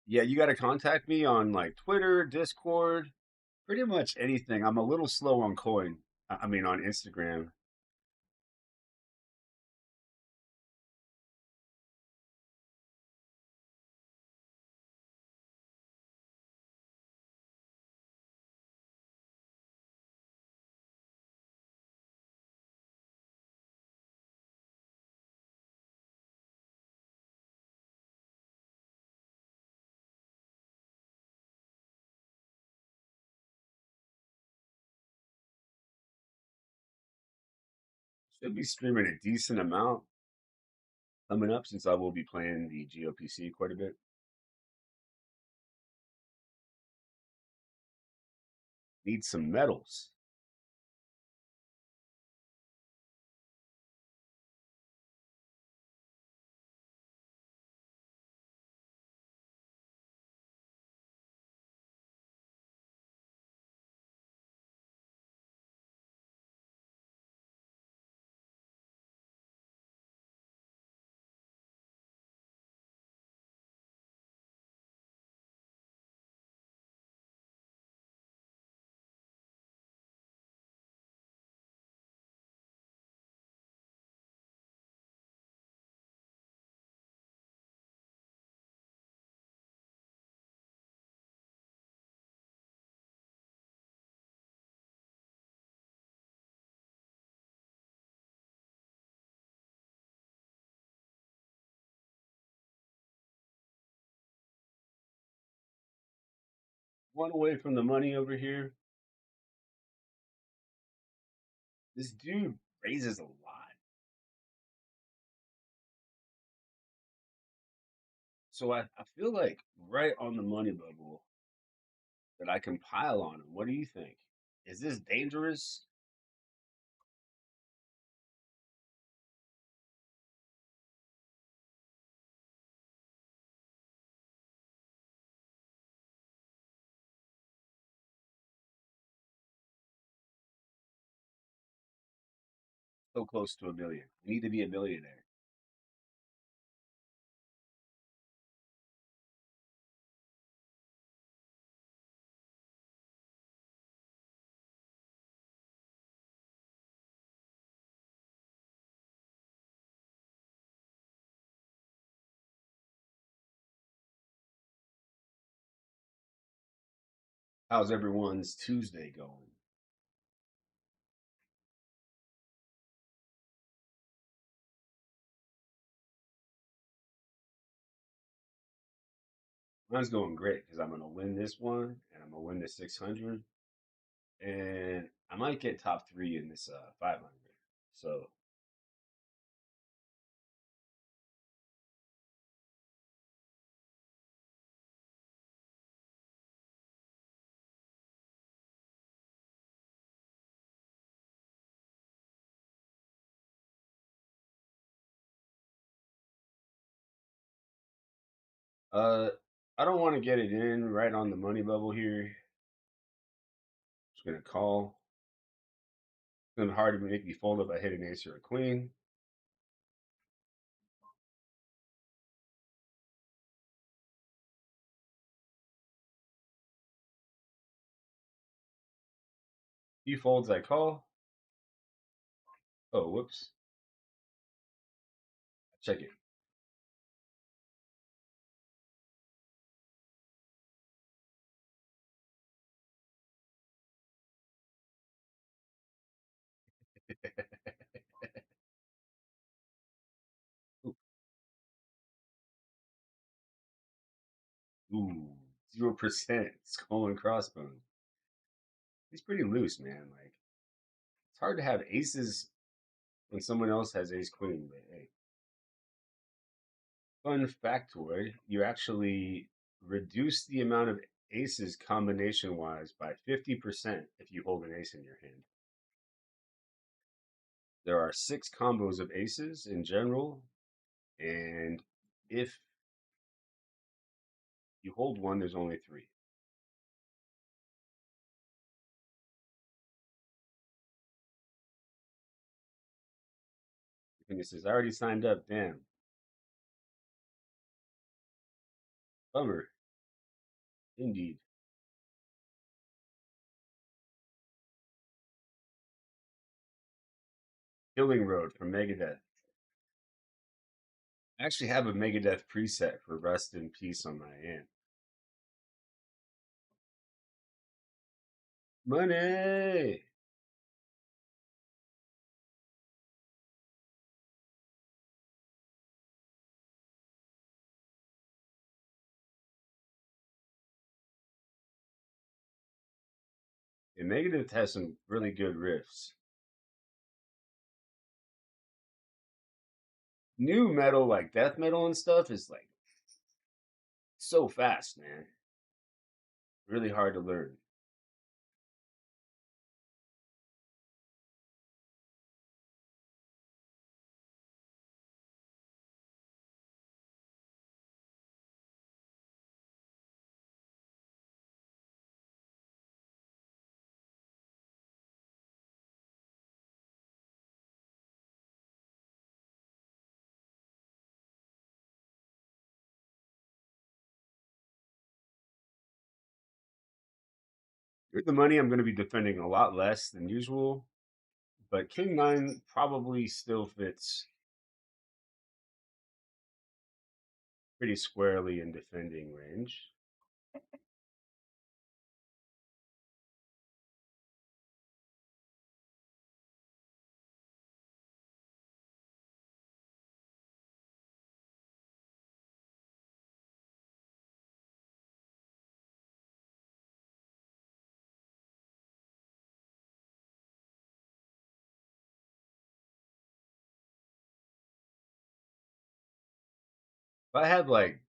Yeah, you got to contact me on like Twitter, Discord, pretty much anything. I'm a little slow on Coin. I mean, on Instagram. Should be streaming a decent amount coming up since I will be playing the GOPC quite a bit. Need some medals. One away from the money over here. This dude raises a lot. So I feel like right on the money bubble that I can pile on him. What do you think? Is this dangerous? So close to a million. I need to be a millionaire. How's everyone's Tuesday going? Mine's going great because I'm gonna win this one and I'm gonna win this 600 and I might get top three in this 500. So Uh, I don't want to get it in right on the money level here. Just gonna call. It's gonna be hard to make me fold if I hit an ace or a queen. He folds, I call. Oh, whoops. Check it. Ooh, 0% skull and crossbones. He's pretty loose, man. Like it's hard to have aces when someone else has ace queen. But hey, fun factoid: you actually reduce the amount of aces combination wise by 50% if you hold an ace in your hand. There are six combos of aces in general, and if you hold one, there's only three. And he says, I already signed up. Damn. Bummer. Indeed. Killing Road from Megadeth. I actually have a Megadeth preset for Rest in Peace on my amp. Money! And Megadeth has some really good riffs. New metal, like death metal and stuff, is like so fast, man. Really hard to learn. With the money, I'm going to be defending a lot less than usual, but King 9 probably still fits pretty squarely in defending range. If I had like,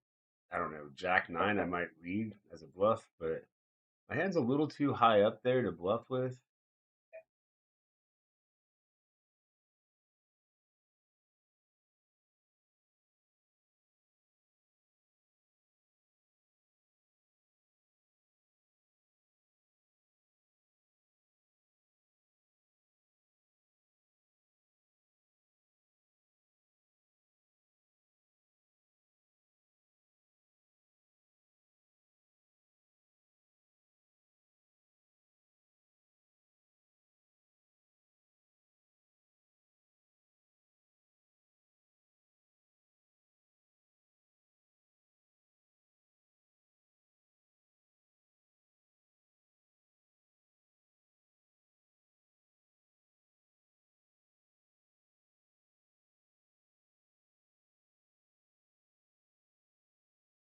I don't know, Jack 9, I might lead as a bluff, but my hand's a little too high up there to bluff with.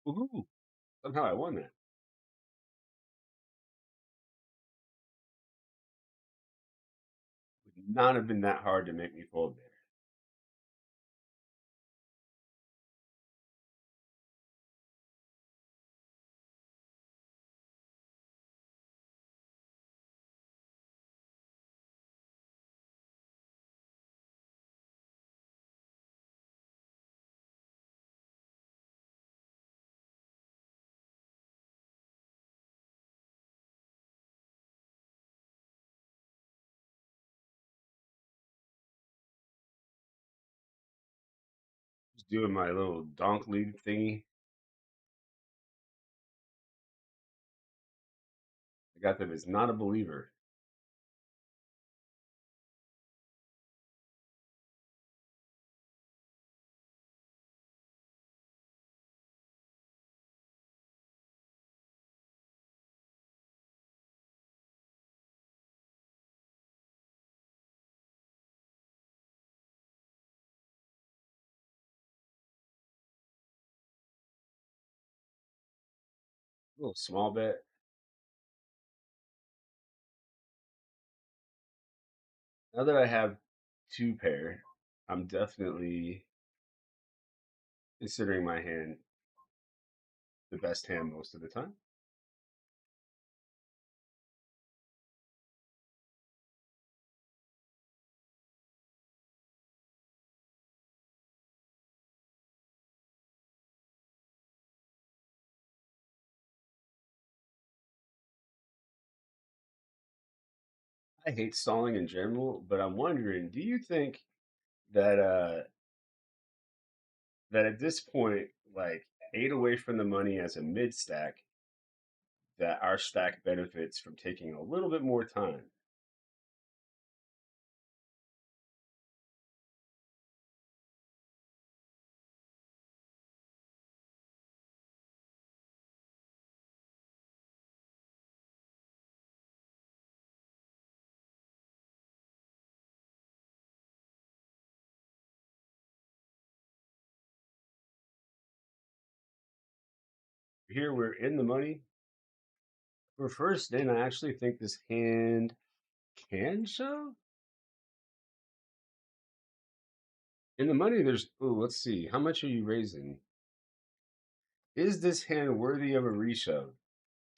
Woohoo! Somehow I won that. Would not have been that hard to make me fold there. Just doing my little donk lead thingy. I got them as not a believer. A little small bet. Now that I have two pair, I'm definitely considering my hand the best hand most of the time. I hate stalling in general, but I'm wondering, do you think that that at this point, like 8 away from the money as a mid stack, that our stack benefits from taking a little bit more time? Here we're in the money. For first in, I actually think this hand can show. In the money, there's, oh, let's see. How much are you raising? Is this hand worthy of a reshove?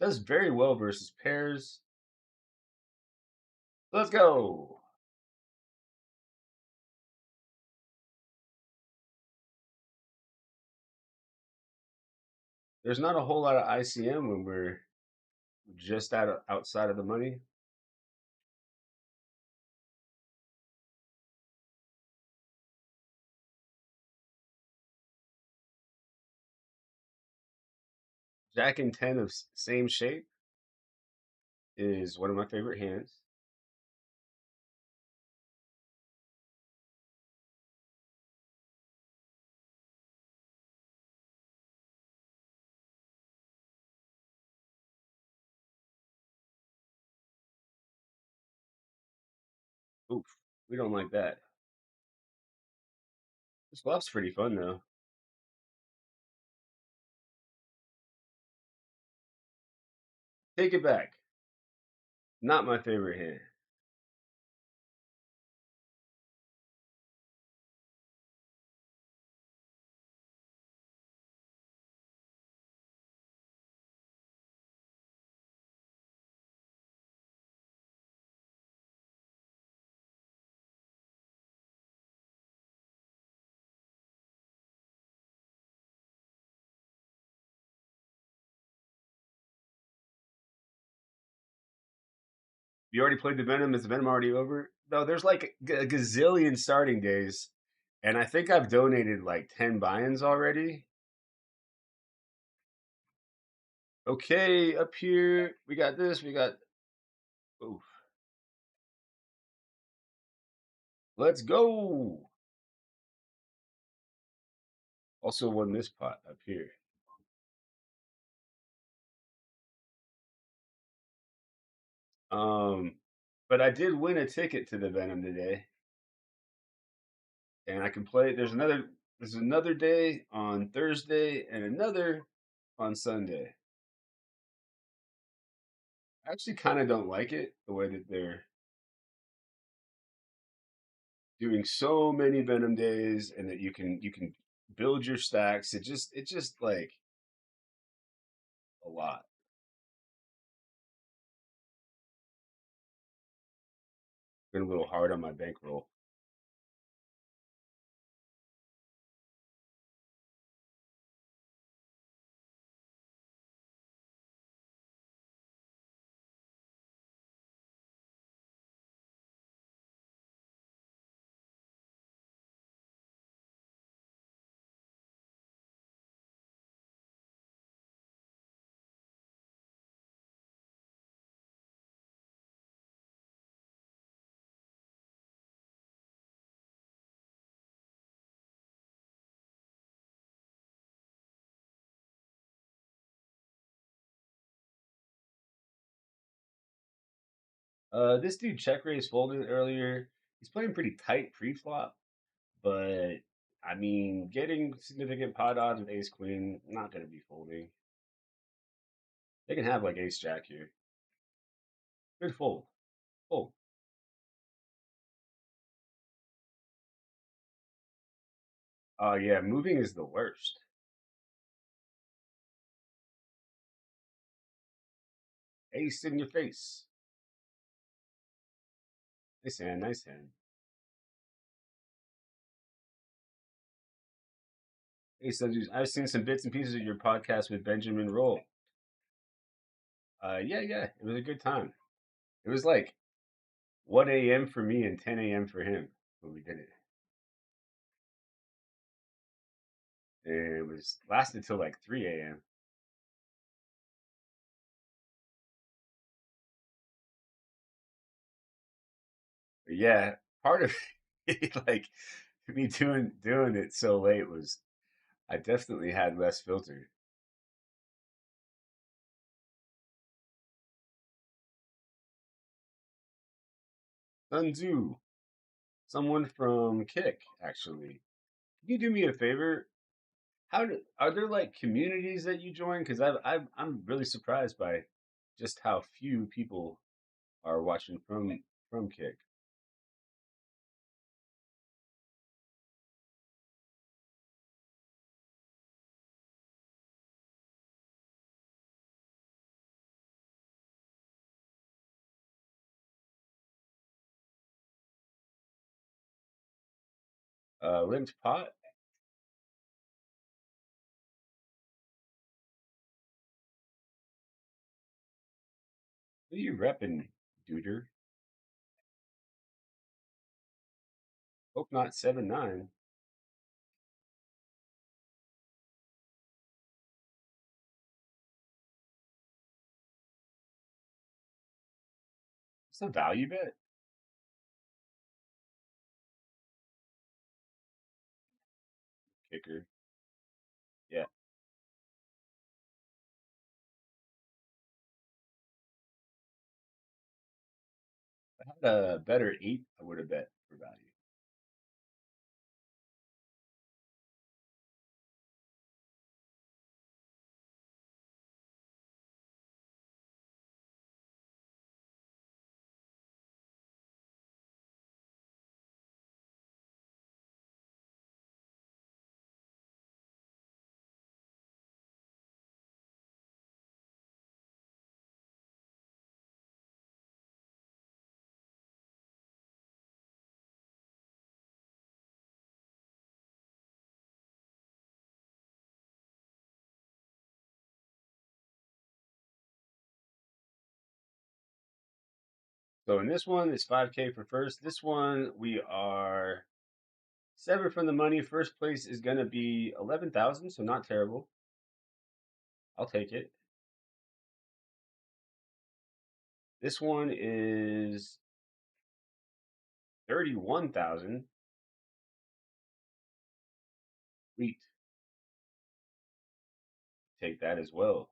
Does very well versus pairs. Let's go. There's not a whole lot of ICM when we're just outside of the money. Jack and 10 of same shape is one of my favorite hands. Oof, we don't like that. This bluff's pretty fun though. Take it back. Not my favorite hand. You already played the Venom. Is the Venom already over? No, there's like a gazillion starting days, and I think I've donated like 10 buy-ins already. Okay, up here we got this. We got. Oof. Let's go. Also won this pot up here. Um, but I did win a ticket to the Venom today, and I can play. There's another day on Thursday and another on Sunday. I actually kind of don't like it the way that they're doing so many Venom days, and that you can build your stacks. It just like a lot. Been a little hard on my bankroll. This dude check raised folded earlier. He's playing pretty tight pre-flop, but I mean, getting significant pot odds with ace queen, not gonna be folding. They can have like ace jack here. Good fold. Fold. Oh yeah, moving is the worst. Ace in your face. Nice hand, nice hand. Hey, so I've seen some bits and pieces of your podcast with Benjamin Roll. Yeah, it was a good time. It was like 1 a.m. for me and 10 a.m. for him when we did it. And it was lasted till like 3 a.m. But yeah, part of it, like me doing it so late was I definitely had less filter. Sunzu, someone from Kick, actually. Can you do me a favor? Are there like communities that you join? Because I'm really surprised by just how few people are watching from Kick. Limped Pot. Who you repping, Duder? Hope not 7-9. It's a value bet. Kicker. Yeah, if I had a better eight, I would have bet for value. So in this one, it's 5K for first. This one, we are severed from the money. First place is gonna be 11,000, so not terrible. I'll take it. This one is 31,000. Sweet. Take that as well.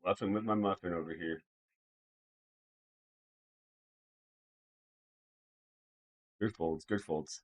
Bluffing with my muffin over here. Good folds, good folds.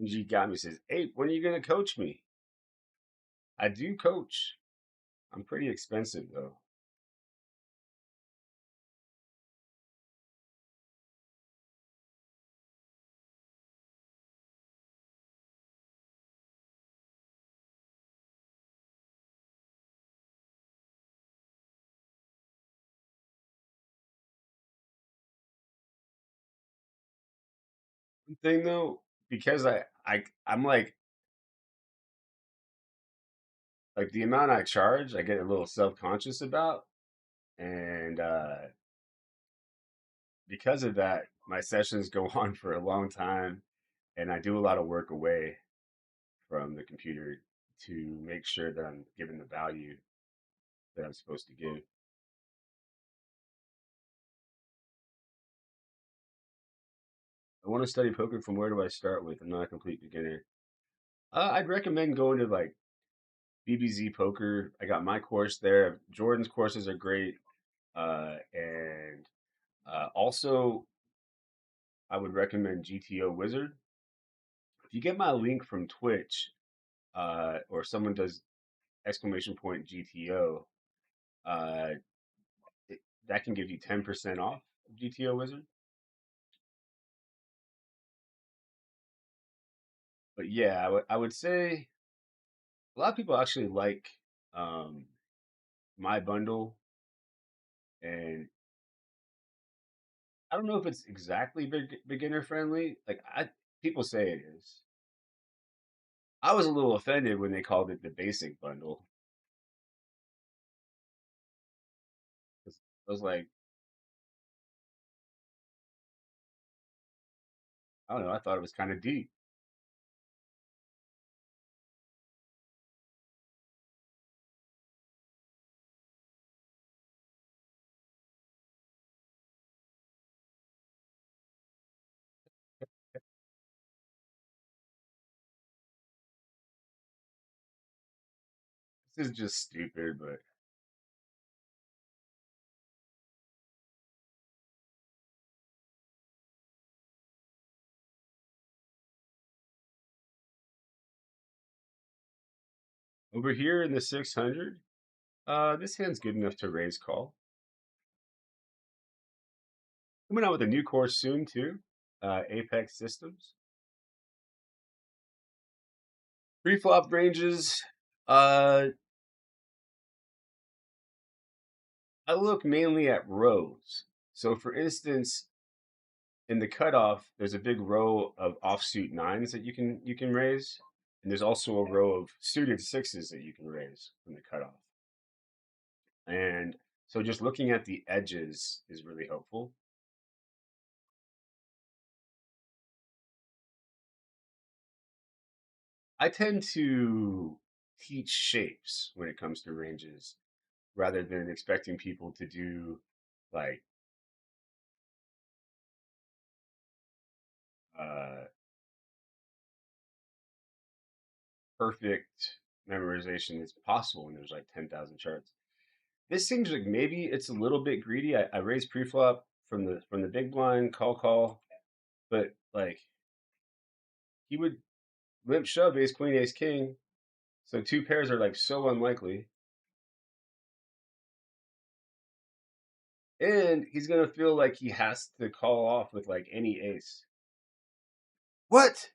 G got me says, "Hey, when are you gonna coach me?" I do coach. I'm pretty expensive though. One thing though, because I'm like the amount I charge, I get a little self conscious about, and because of that, my sessions go on for a long time, and I do a lot of work away from the computer to make sure that I'm giving the value that I'm supposed to give. I want to study poker. From where do I start with? I'm not a complete beginner. I'd recommend going to like BBZ Poker. I got my course there. Jordan's courses are great. And Also, I would recommend GTO Wizard. If you get my link from Twitch, or someone does exclamation point GTO, uh, it, that can give you 10% off of GTO Wizard. But yeah, I would say a lot of people actually like um, my bundle, and I don't know if it's exactly beginner friendly. People say it is. I was a little offended when they called it the basic bundle. 'Cause I was like, I don't know. I thought it was kind of deep. This is just stupid. But over here in the 600, this hand's good enough to raise call. Coming out with a new course soon too. Apex Systems. Pre-flop ranges. Uh, I look mainly at rows. So, for instance, in the cutoff, there's a big row of offsuit nines that you can raise, and there's also a row of suited sixes that you can raise from the cutoff. And so, just looking at the edges is really helpful. I tend to teach shapes when it comes to ranges, rather than expecting people to do like uh, perfect memorization as possible when there's like 10,000 charts. This seems like maybe it's a little bit greedy. I raised preflop from the big blind, call, but like he would limp shove ace queen ace king, so two pairs are like so unlikely, and he's gonna feel like he has to call off with like any ace. What?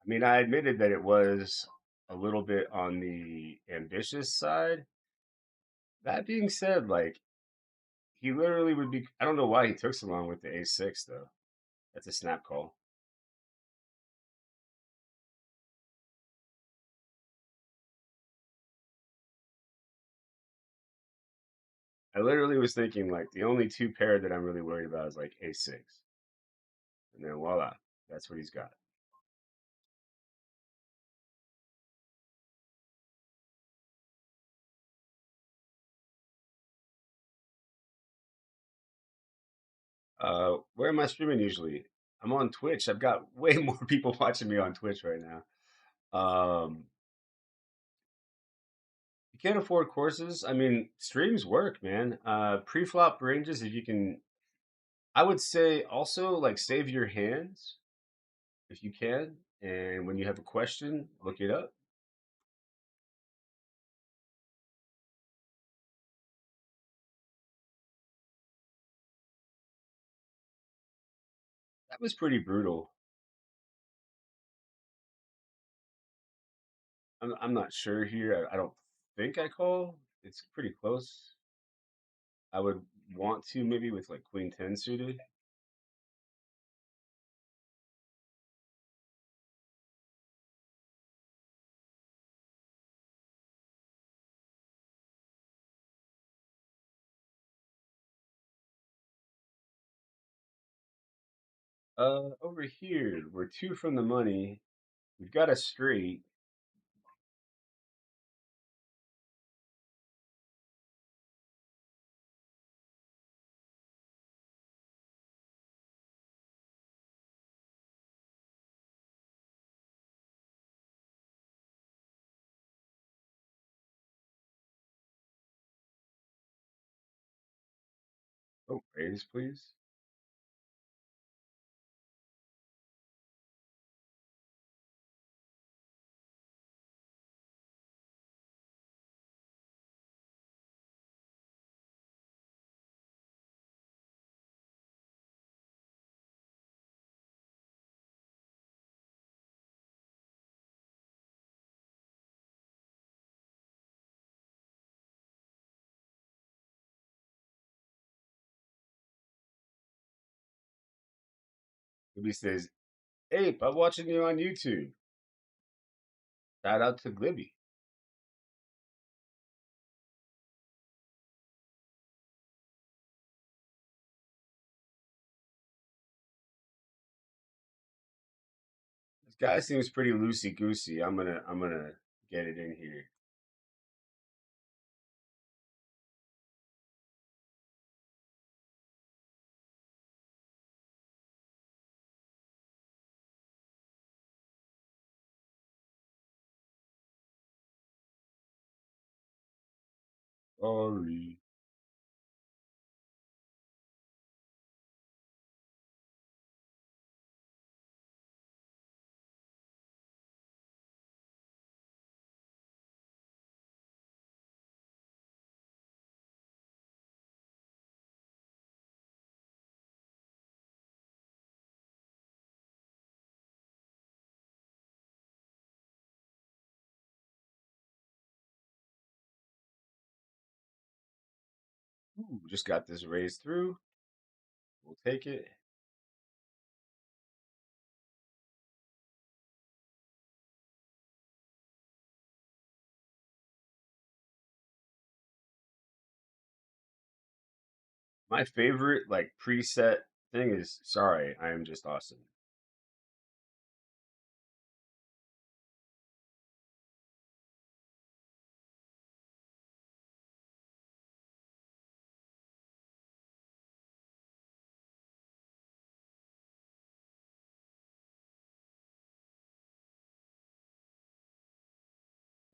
I mean, I admitted that it was a little bit on the ambitious side. That being said, like he literally would be. I don't know why he took so long with the ace six though. That's a snap call. I literally was thinking like the only two pair that I'm really worried about is like ace six, and then voila, that's what he's got. Where am I streaming usually? I'm on Twitch. I've got way more people watching me on Twitch right now. You can't afford courses. I mean, streams work, man. Pre-flop ranges, if you can, I would say also like save your hands if you can, and when you have a question, look it up. That was pretty brutal. I'm not sure here. I don't think I call. it's pretty close. I would want to maybe with like queen 10 suited. Over here, we're two from the money. We've got a straight. Oh, raise, please. Maybe says, Ape, I'm watching you on YouTube. Shout out to Glibby. This guy seems pretty loosey goosey. I'm gonna get it in here. Sorry. Ooh, just got this raised through. We'll take it. My favorite like preset thing is sorry, I am just awesome.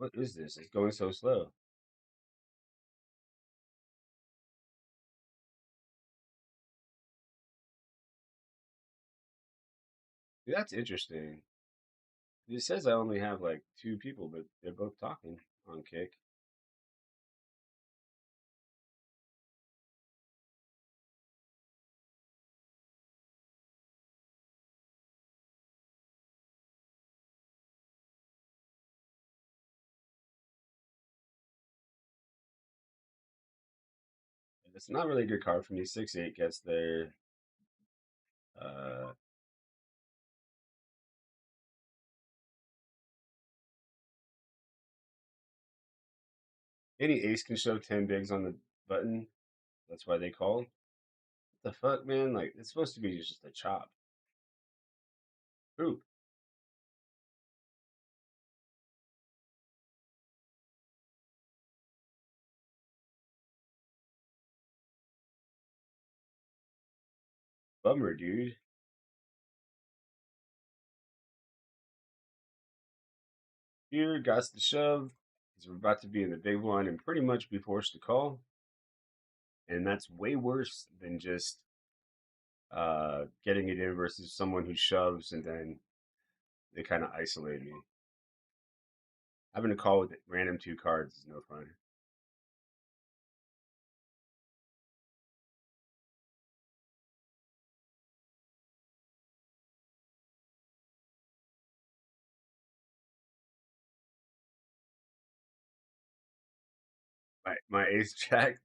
What is this? It's going so slow. That's interesting. It says I only have like two people, but they're both talking on Kick. It's not really a good card for me. 6-8 gets there. Uh, any ace can shove 10 bigs on the button. That's why they called. What the fuck, man? Like, it's supposed to be just a chop. Ooh, bummer, dude. Here, got the shove. Because we're about to be in the big one and pretty much be forced to call. And that's way worse than just getting it in versus someone who shoves and then they kind of isolate me. Having to call with random two cards is no fun. my ace jack.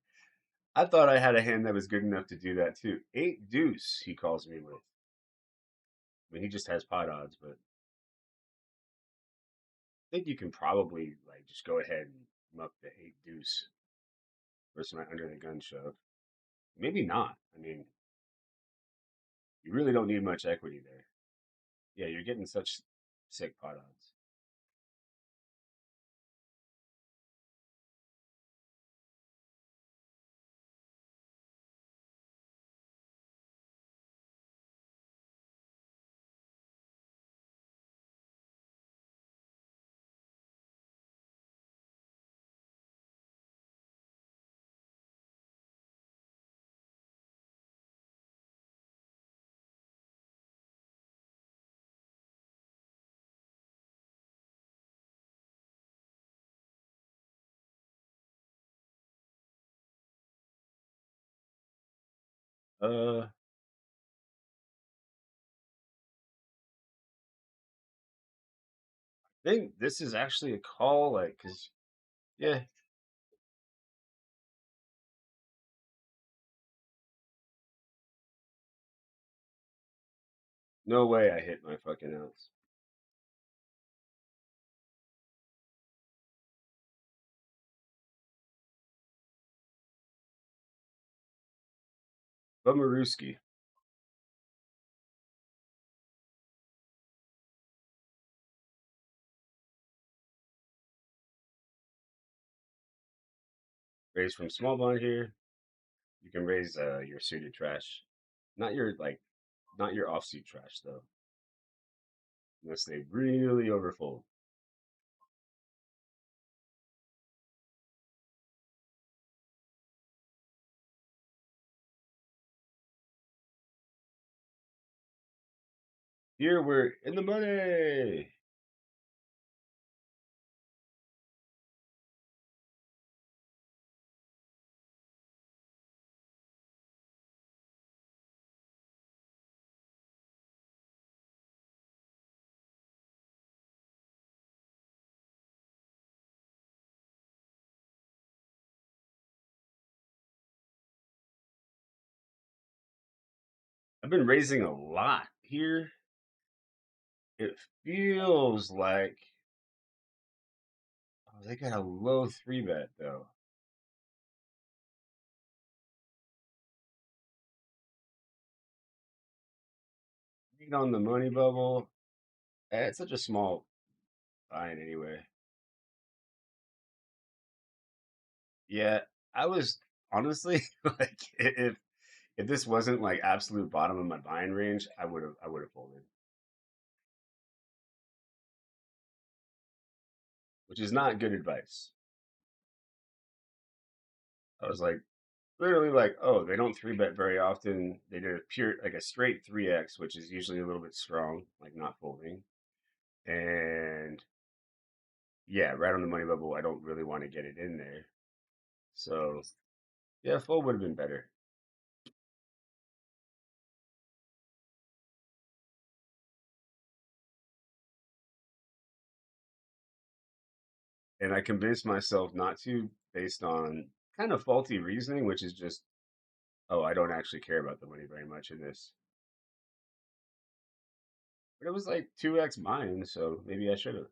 I thought I had a hand that was good enough to do that too. Eight deuce, he calls me with. I mean, he just has pot odds, but I think you can probably like just go ahead and muck the eight deuce versus my under the gun shove. Maybe not. I mean, you really don't need much equity there. Yeah, you're getting such sick pot odds. I think this is actually a call, like, cause yeah, no way I hit my fucking outs. But Maruski raised from small blind here. You can raise your suited trash, not your like, not your offsuit trash though, unless they really overfold. Here we're in the money. I've been raising a lot here. It feels like oh, they got a low three bet though. Read on the money bubble. It's such a small line anyway. Yeah, I was honestly like if this wasn't like absolute bottom of my buying range, I would have folded, which is not good advice. I was like literally like, oh, they don't three bet very often. They did a pure like a straight 3x, which is usually a little bit strong, like not folding. And yeah, right on the money level, I don't really want to get it in there. So yeah, fold would have been better. And I convinced myself not to based on kind of faulty reasoning, which is just, oh, I don't actually care about the money very much in this. But it was like 2x mine, so maybe I should have.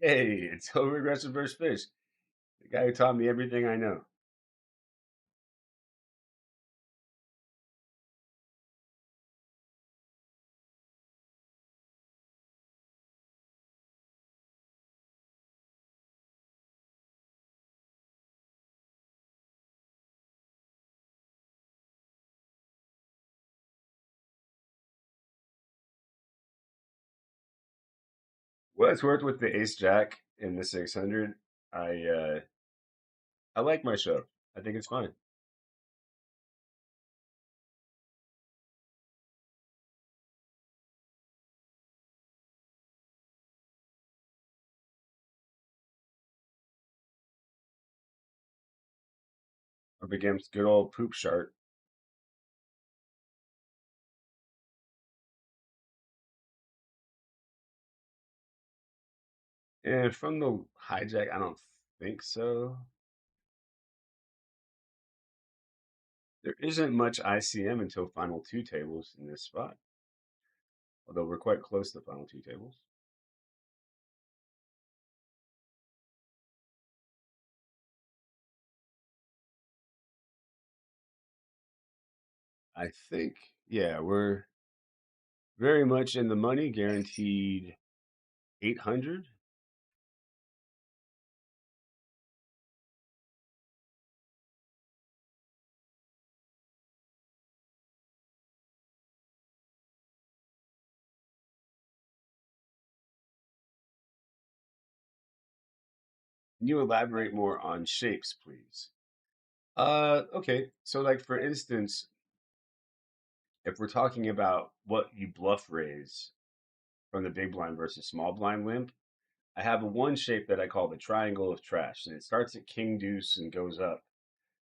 Hey, it's over aggressive versus fish. The guy who taught me everything I know. Well, it's worked with the ace jack in the 600. I like my show. I think it's fine. Up against good old poop shark. And from the hijack, I don't think so. There isn't much ICM until final two tables in this spot, although we're quite close to the final two tables. I think, yeah, we're very much in the money, guaranteed 800. Can you elaborate more on shapes, please? Okay. So, like for instance, if we're talking about what you bluff raise from the big blind versus small blind limp, I have a one shape that I call the triangle of trash, and it starts at king deuce and goes up,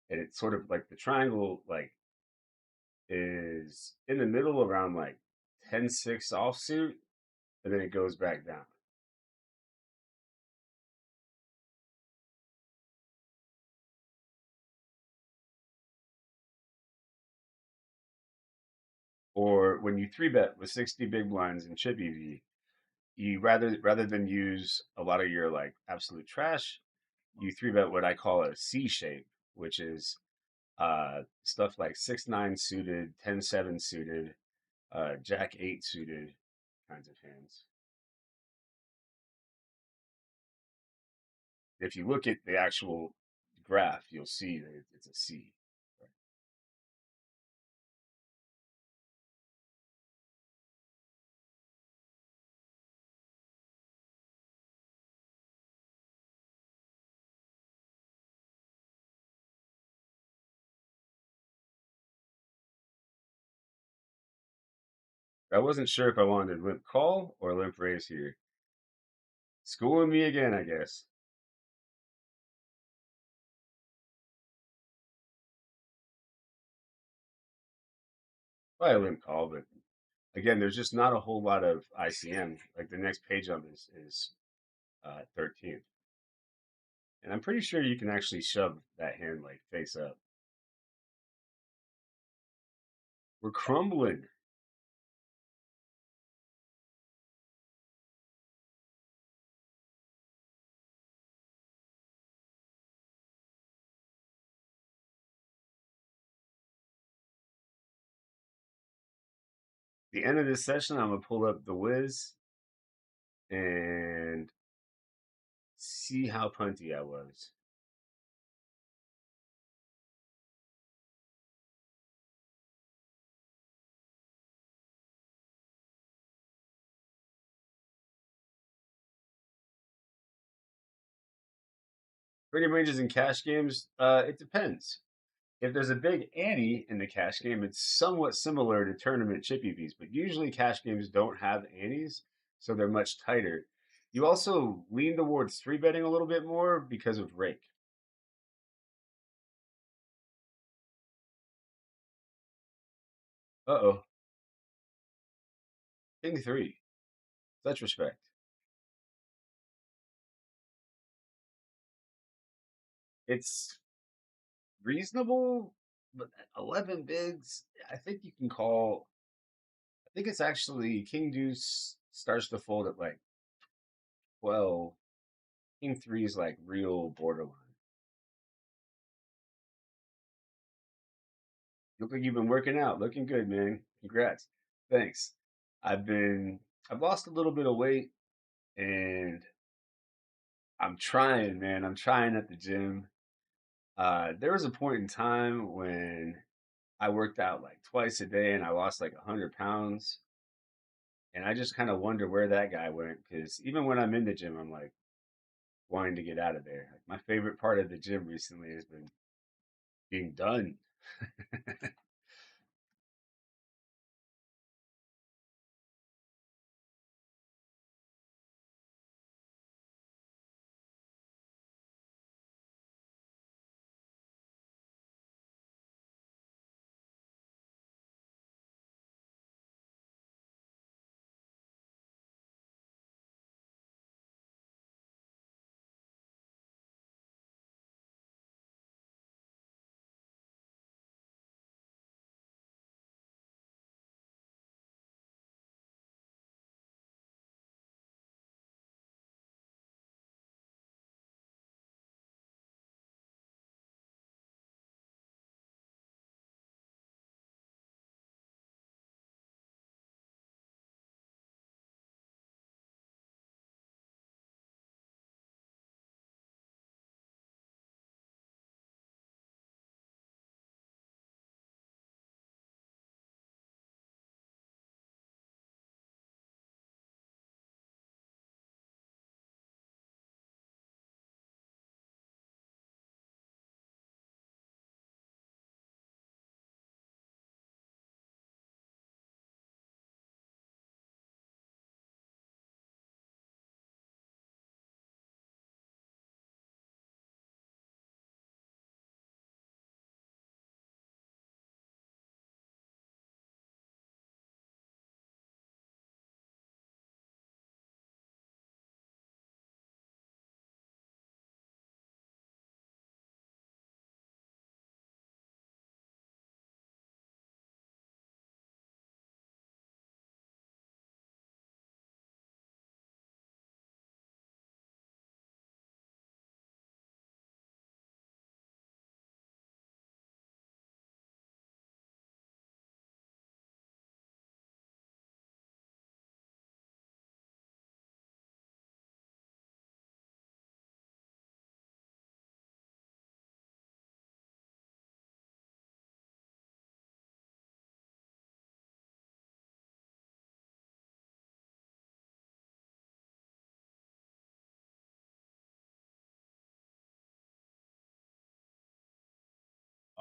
and it's sort of like the triangle like is in the middle around like 10-6 offsuit, and then it goes back down. Or when you three bet with 60 big blinds in chip EV, you rather than use a lot of your like absolute trash, you three bet what I call a C shape, which is stuff like 6-9 suited, 10-7 suited, Jack 8 suited kinds of hands. If you look at the actual graph, you'll see that it's a C. I wasn't sure if I wanted limp call or limp raise here. Schooling me again, I guess. Probably a limp call, but again, there's just not a whole lot of ICM. Like the next page up is 13th. And I'm pretty sure you can actually shove that hand like face up. We're crumbling. The end of this session, I'm gonna pull up the whiz and see how punty I was. Pretty ranges in cash games, it depends. If there's a big ante in the cash game, it's somewhat similar to tournament chippy Vs, but usually cash games don't have antes, so they're much tighter. You also lean towards three betting a little bit more because of rake. Uh oh, king three. Such respect. It's reasonable, but at 11 bigs, I think you can call. I think it's actually king deuce starts to fold at like 12. King three is like real borderline. You look like you've been working out. Looking good, man. Congrats. Thanks. I've been I've lost a little bit of weight and I'm trying, man. I'm trying at the gym. There was a point in time when I worked out like twice a day and I lost like 100 pounds. And I just kind of wonder where that guy went because even when I'm in the gym, I'm like wanting to get out of there. Like my favorite part of the gym recently has been being done.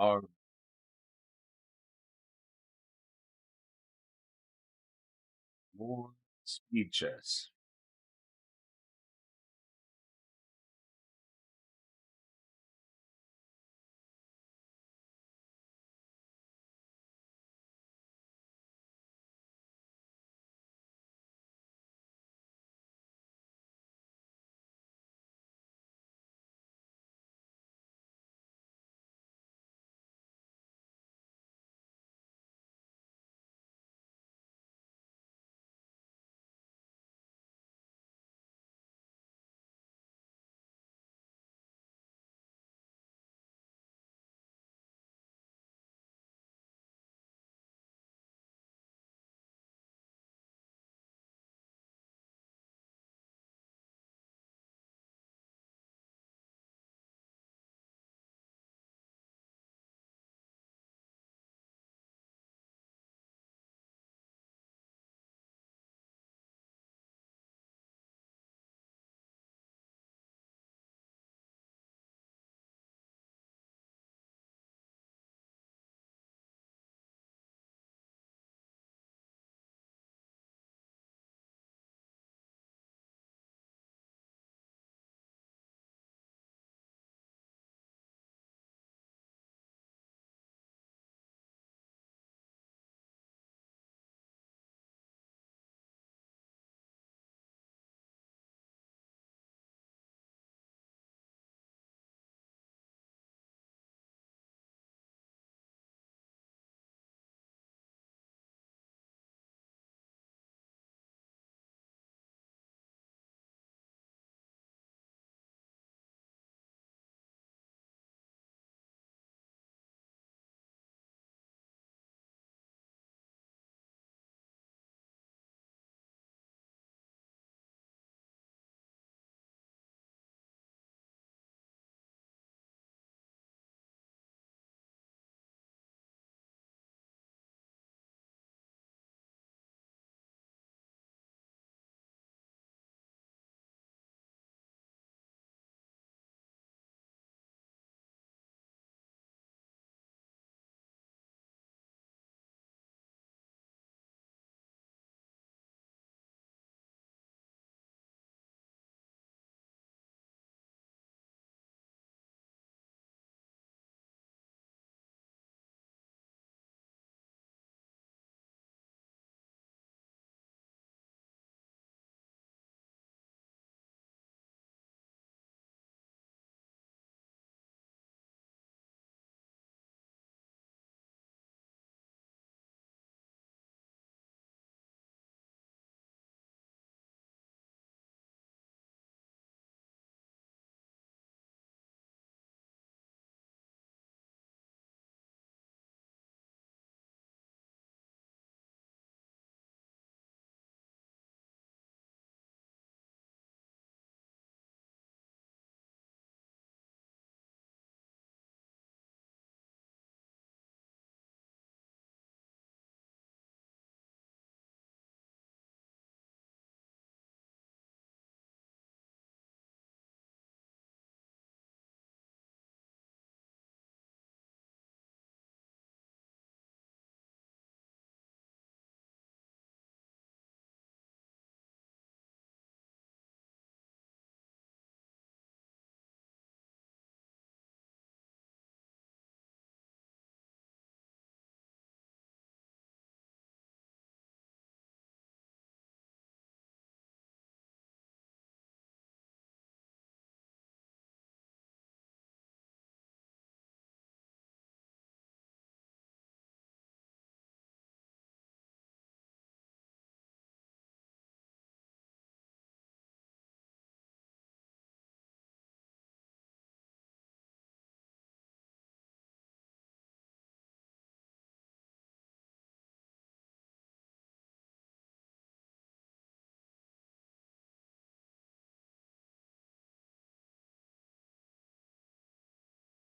Are more speed chess.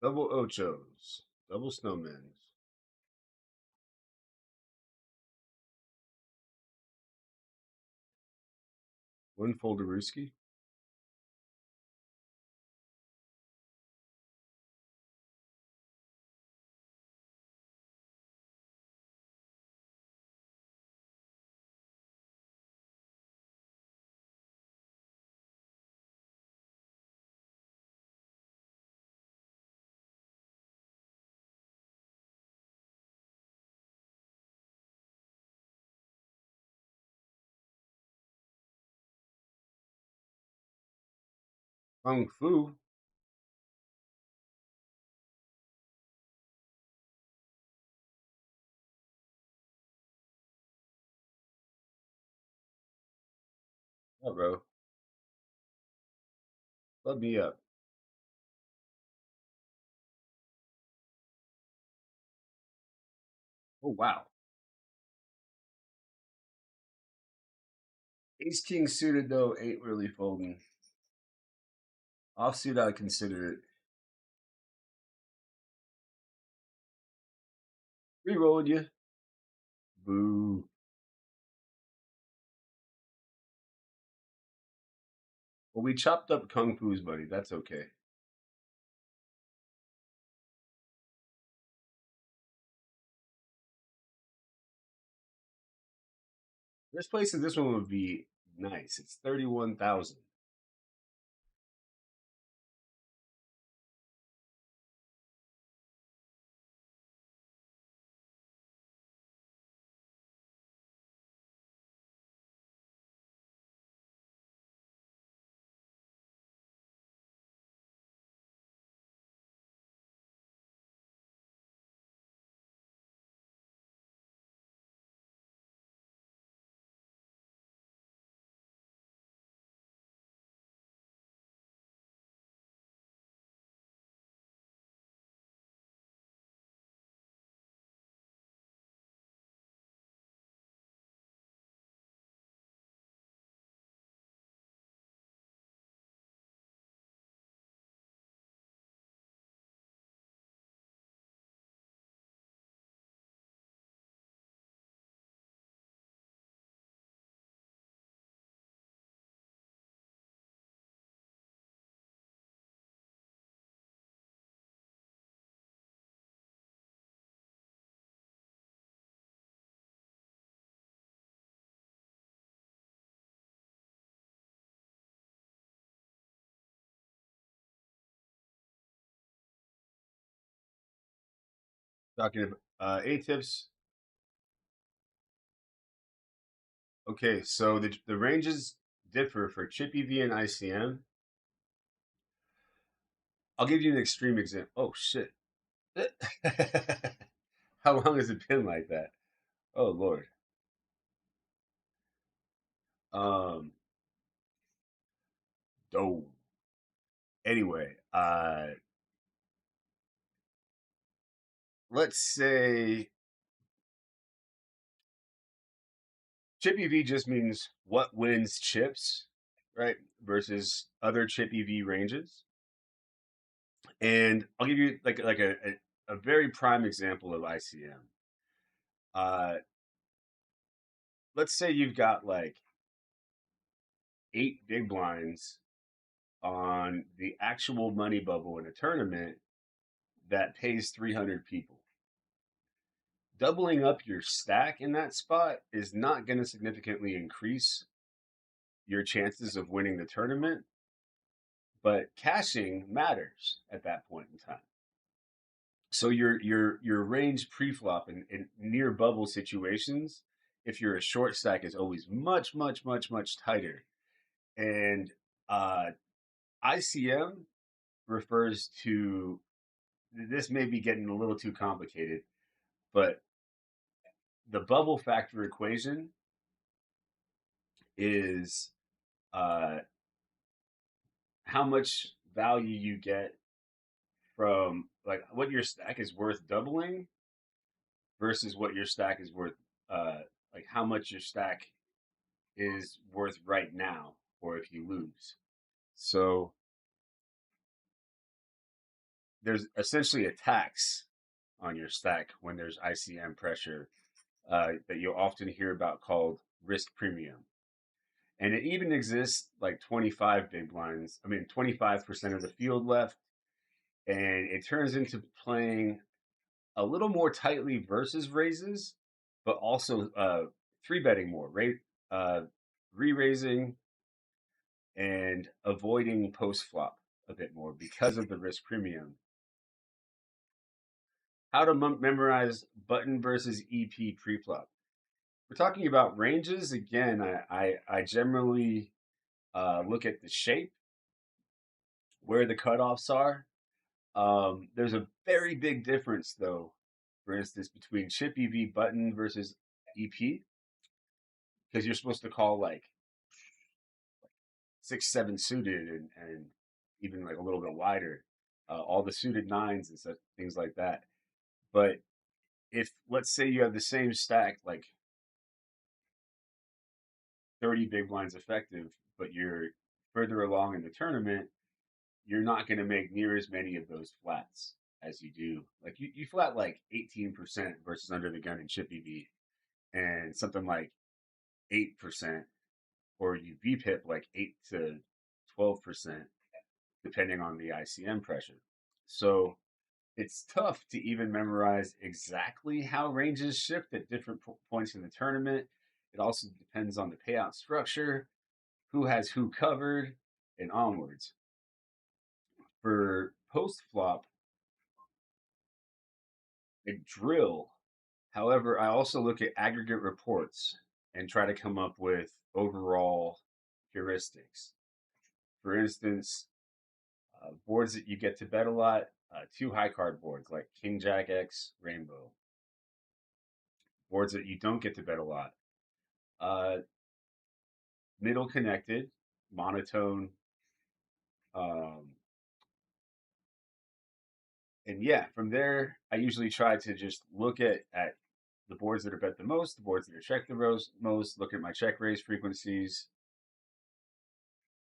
Double ochos. Double snowmans. One Folderooski. Kung Fu. Oh, bro. Let me up. Oh, wow. Ace King suited, though, ain't really folding. Offsuit, I consider it. Rerolling you. Boo. Well, we chopped up Kung Fu's, buddy. That's okay. First place in this one would be nice. It's 31,000. Talking about A tips. Okay, so the ranges differ for Chippy V and ICM. I'll give you an extreme example. Oh, shit. How long has it been like that? Oh, Lord. Um, oh. Anyway, let's say Chippy V just means what wins chips, right? Versus other Chippy V ranges. And I'll give you like a very prime example of ICM. Uh, let's say you've got like 8 big blinds on the actual money bubble in a tournament that pays 300 people. Doubling up your stack in that spot is not going to significantly increase your chances of winning the tournament, but cashing matters at that point in time. So your range pre-flop in near bubble situations, if you're a short stack, is always much tighter. And uh, ICM refers to, this may be getting a little too complicated, but the bubble factor equation is uh, how much value you get from like what your stack is worth doubling versus what your stack is worth, like how much your stack is worth right now or if you lose. So there's essentially a tax on your stack when there's ICM pressure, that you'll often hear about called risk premium. And it even exists like 25 big blinds. I mean, 25% of the field left. And it turns into playing a little more tightly versus raises, but also three betting more, right? Re raising and avoiding post flop a bit more because of the risk premium. How to memorize button versus EP pre-flop. We're talking about ranges again. I generally look at the shape where the cutoffs are. There's a very big difference, though, for instance, between chip EV button versus EP, because you're supposed to call like 6, 7 suited and even like a little bit wider, all the suited nines and such things like that. But if let's say you have the same stack, like 30 big blinds effective, but you're further along in the tournament, you're not going to make near as many of those flats as you do. Like you flat like 18% versus under the gun and chip EV, and something like 8%, or you VPIP like 8 to 12%, depending on the ICM pressure. So it's tough to even memorize exactly how ranges shift at different points in the tournament. It also depends on the payout structure, who has who covered, and onwards. For post flop, I drill. However, I also look at aggregate reports and try to come up with overall heuristics. For instance, boards that you get to bet a lot, two high card boards like King Jack X Rainbow. Boards that you don't get to bet a lot, uh, middle connected, monotone, um, and yeah, from there I usually try to just look at the boards that are bet the most, the boards that are checked the most, look at my check raise frequencies,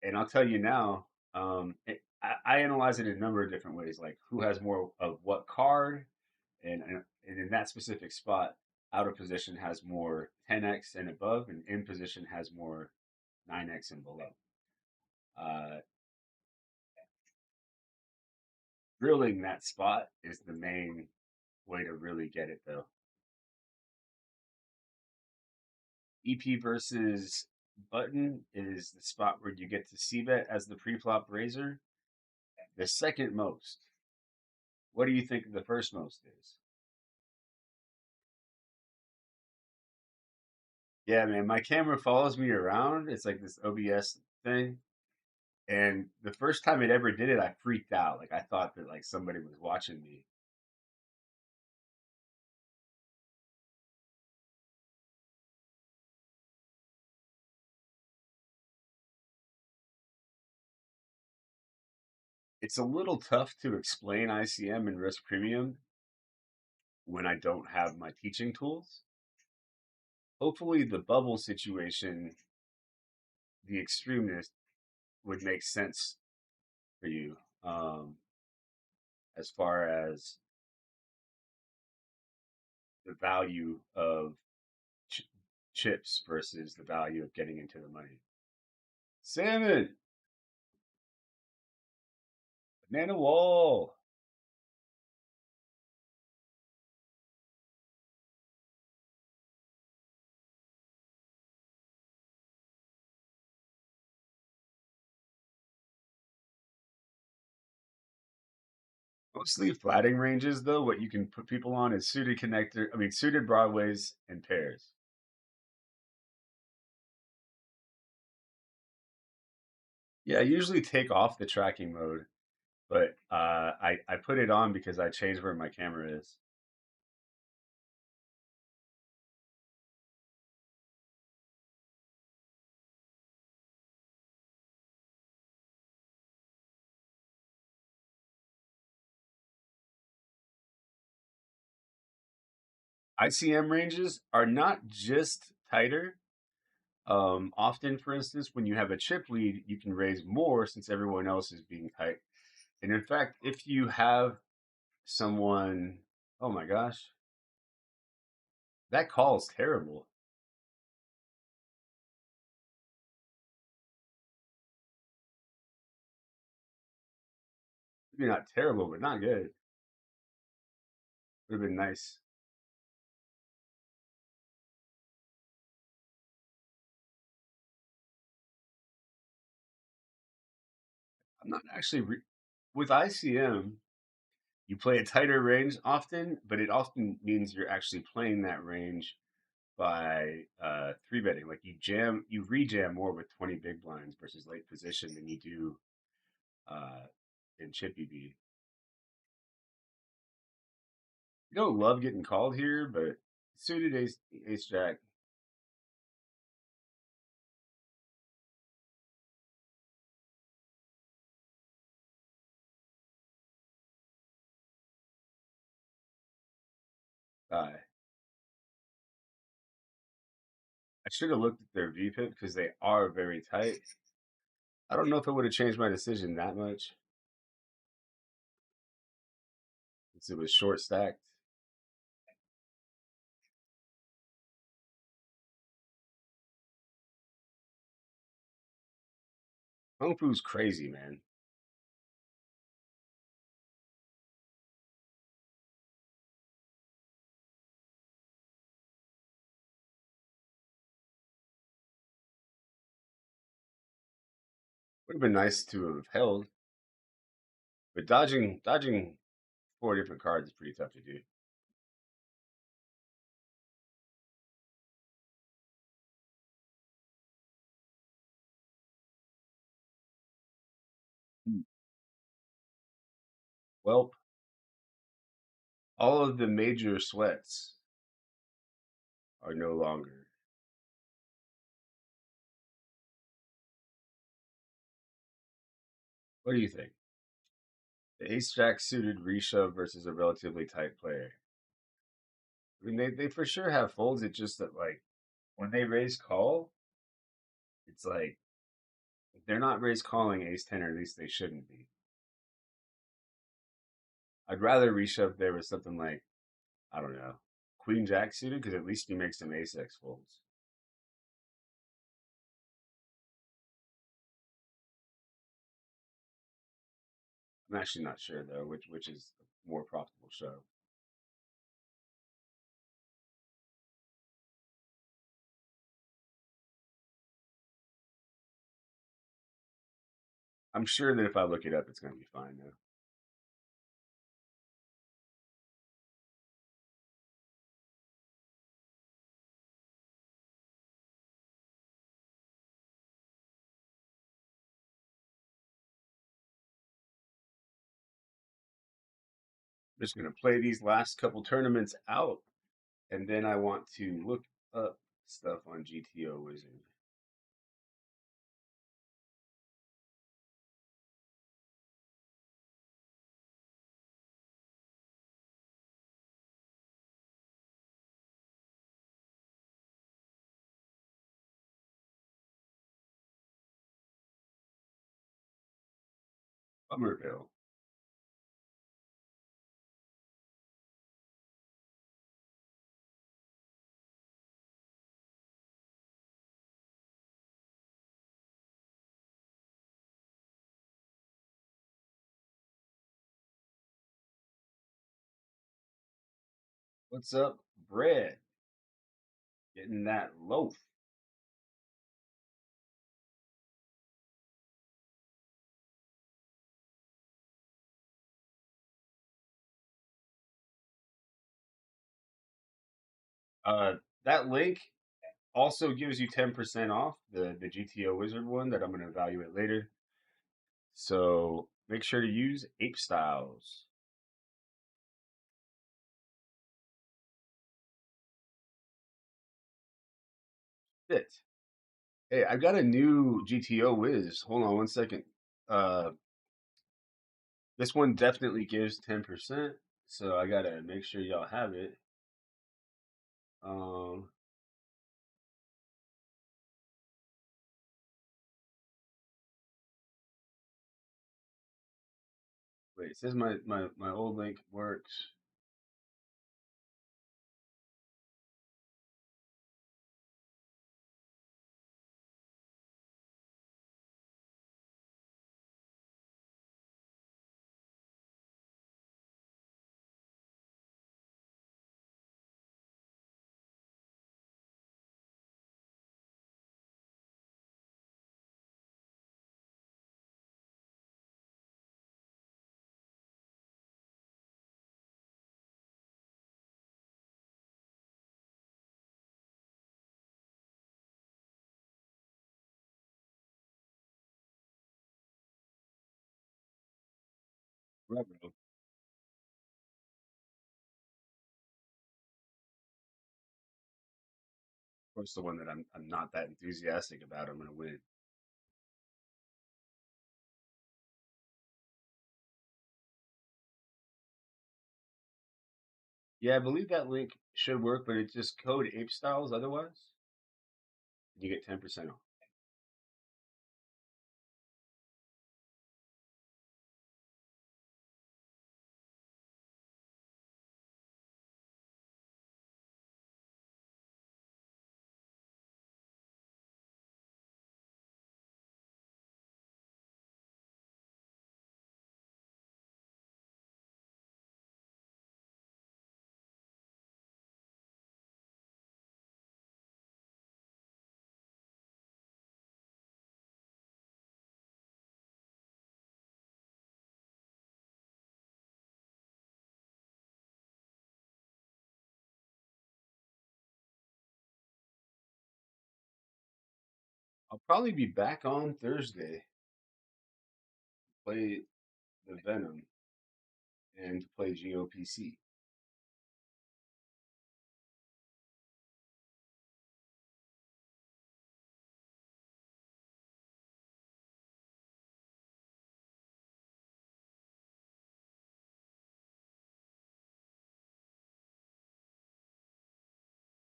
and I'll tell you now, I analyze it in a number of different ways, like who has more of what card, and in that specific spot, out of position has more 10x and above, and in position has more 9x and below. Uh, Drilling that spot is the main way to really get it, though. EP versus button is the spot where you get to see bet as the pre-flop raiser, the second most. What do you think the first most is? Yeah, man, my camera follows me around. It's like this OBS thing. And the first time it ever did it, I freaked out. Like I thought that like somebody was watching me. It's a little tough to explain ICM and risk premium when I don't have my teaching tools. Hopefully the bubble situation, the extremeness, would make sense for you, as far as the value of ch- chips versus the value of getting into the money. Salmon, banana wall. Mostly flatting ranges, though. What you can put people on is suited connector. I mean, suited broadways and pairs. Yeah, I usually take off the tracking mode, but I put it on because I changed where my camera is. ICM ranges are not just tighter. Often, for instance, when you have a chip lead, you can raise more since everyone else is being tight. And in fact, if you have someone, oh my gosh, that call is terrible. Maybe not terrible, but not good. Would have been nice. I'm not actually with ICM. You play a tighter range often, but it often means you're actually playing that range by three betting. Like you rejam more with 20 big blinds versus late position than you do uh, in Chippy B. You don't love getting called here, but suited ace jack. I should have looked at their VPIP because they are very tight. I don't know if it would have changed my decision that much since it was short stacked. Kung Fu's crazy, man. Would have been nice to have held, but dodging four different cards is pretty tough to do. Well, all of the major sweats are no longer. What do you think? The ace jack suited reshove versus a relatively tight player. I mean, they for sure have folds. It's just that, like, when they raise call, it's like they're not raise calling ace 10, or at least they shouldn't be. I'd rather reshove there with something like, I don't know, queen jack suited, because at least you make some ace x folds. I'm actually not sure though, which is a more profitable shove. I'm sure that if I look it up, it's going to be fine though. I'm just going to play these last couple tournaments out, and then I want to look up stuff on GTO Wizard. Bummerville. What's up, bread? Getting that loaf. Uh, that link also gives you 10% off the GTO Wizard one that I'm going to evaluate later. So make sure to use apestyles. Fit. Hey, I've got a new GTO Wiz. Hold on one second. Uh, this one definitely gives 10%, so I gotta make sure y'all have it. Um, wait, it says my old link works. Right, bro. Of course, the one that I'm not that enthusiastic about, I'm gonna win. Yeah, I believe that link should work, but it's just code apestyles otherwise. You get 10% off. I'll probably be back on Thursday, play the Venom, and play GOPC.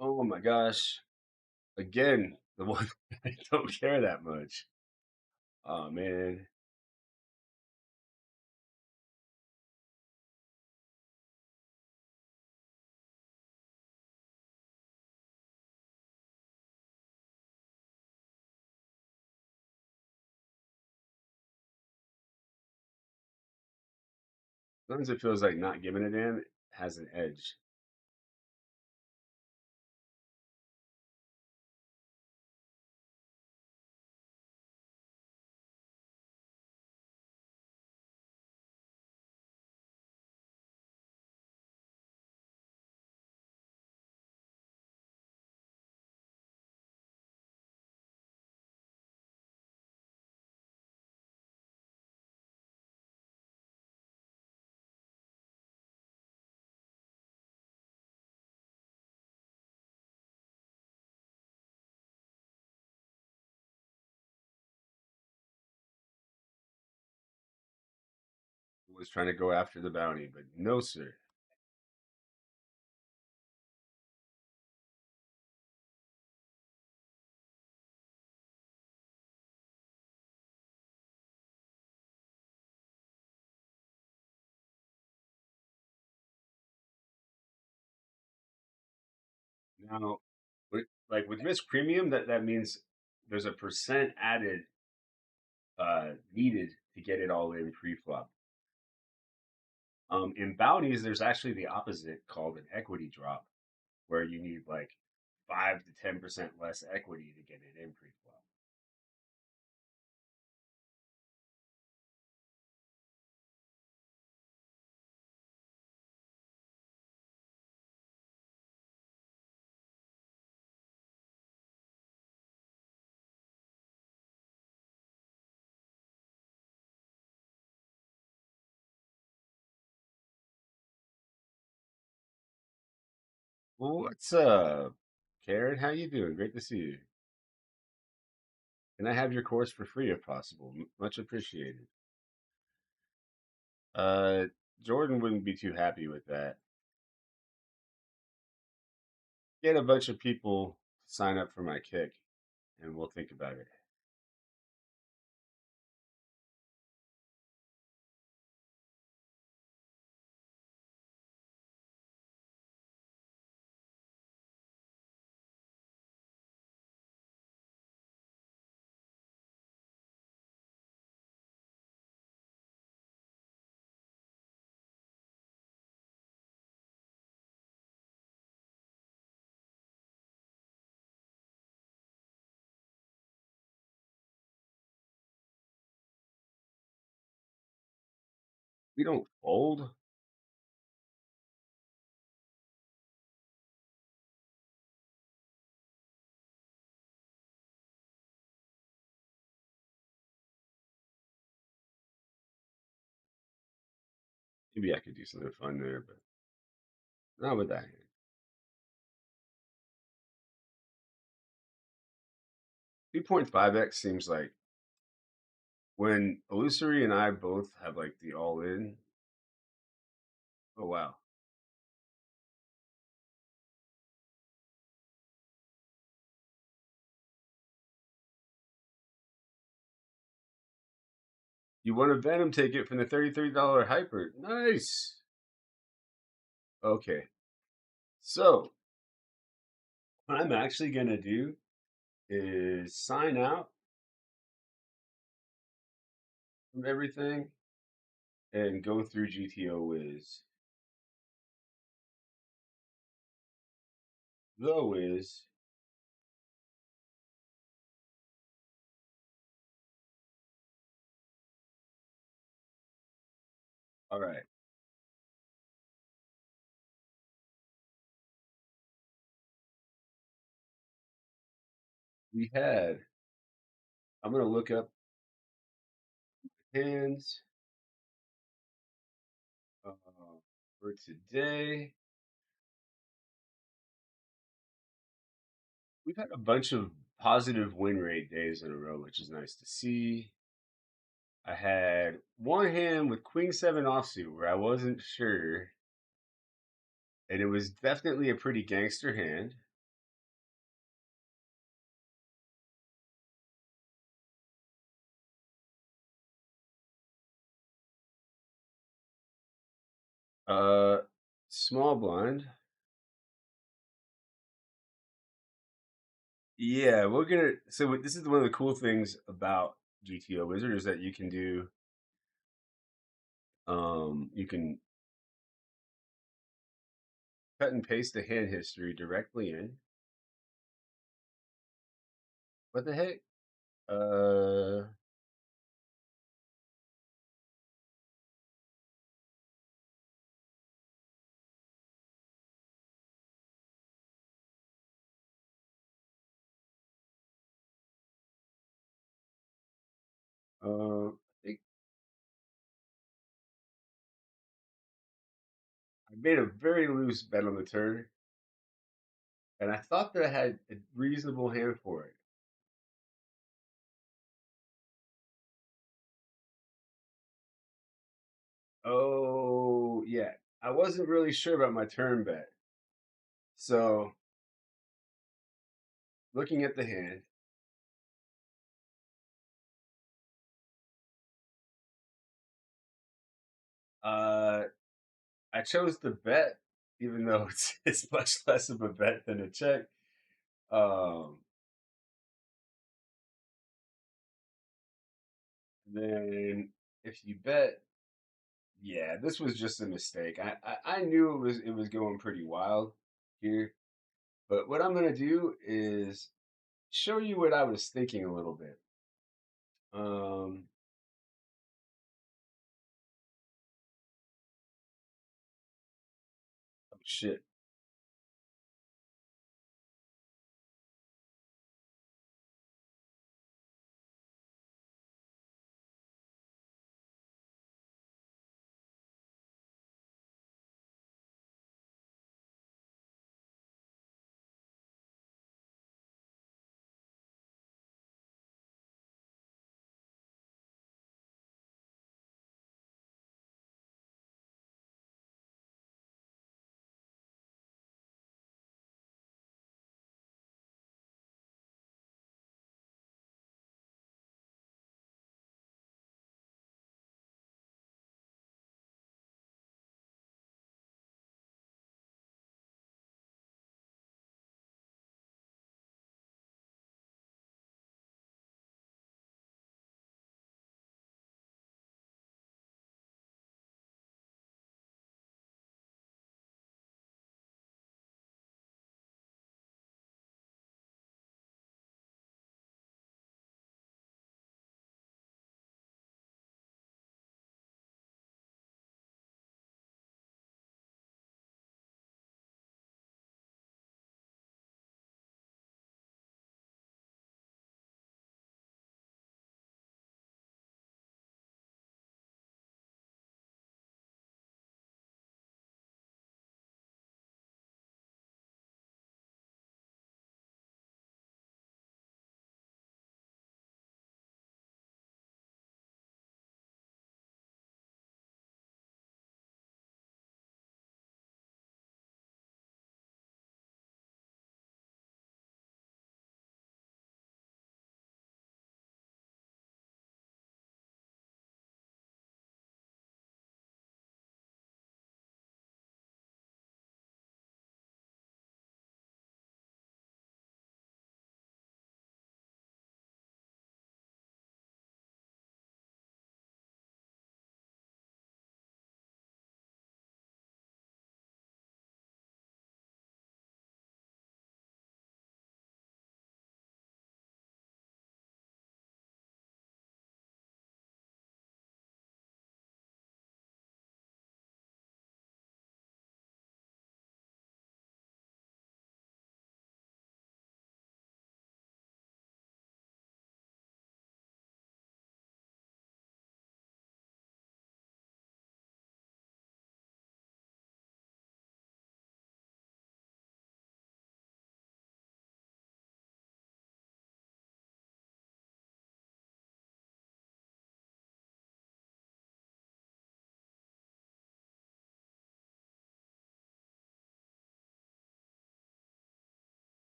Oh my gosh. Again, the one I don't care that much. Oh man. Sometimes it feels like not giving a damn has an edge. Was trying to go after the bounty, but no, sir. Now, like with risk premium, that means there's a percent added needed to get it all in pre-flop. In bounties, there's actually the opposite called an equity drop, where you need like 5 to 10% less equity to get it in pre-flop. Well, what's up, Karen? How you doing? Great to see you. Can I have your course for free if possible? Much appreciated. Uh, Jordan wouldn't be too happy with that. Get a bunch of people to sign up for my kick, and we'll think about it. We don't fold. Maybe I could do something fun there, but not with that hand. 2.5x seems like when Illusory and I both have like the all in. Oh wow. You won a Venom ticket from the $33 hyper. Nice. Okay. So what I'm actually gonna do is sign out from everything and go through GTO Wiz. The Wiz. All right. We had, I'm gonna look up hands uh, for today. We've had a bunch of positive win rate days in a row, which is nice to see. I had one hand with Queen 7 offsuit where I wasn't sure, and it was definitely a pretty gangster hand. Uh, Small blind. Yeah, we're gonna. So this is one of the cool things about GTO Wizard is that you can do. You can cut and paste the hand history directly in. What the heck? Uh, I think I made a very loose bet on the turn, and I thought that I had a reasonable hand for it. Oh, yeah. I wasn't really sure about my turn bet. So, looking at the hand, uh, I chose the bet, even though it's much less of a bet than a check. Um, then if you bet, yeah, this was just a mistake. I knew it was going pretty wild here, but what I'm gonna do is show you what I was thinking a little bit. Um, oh shit.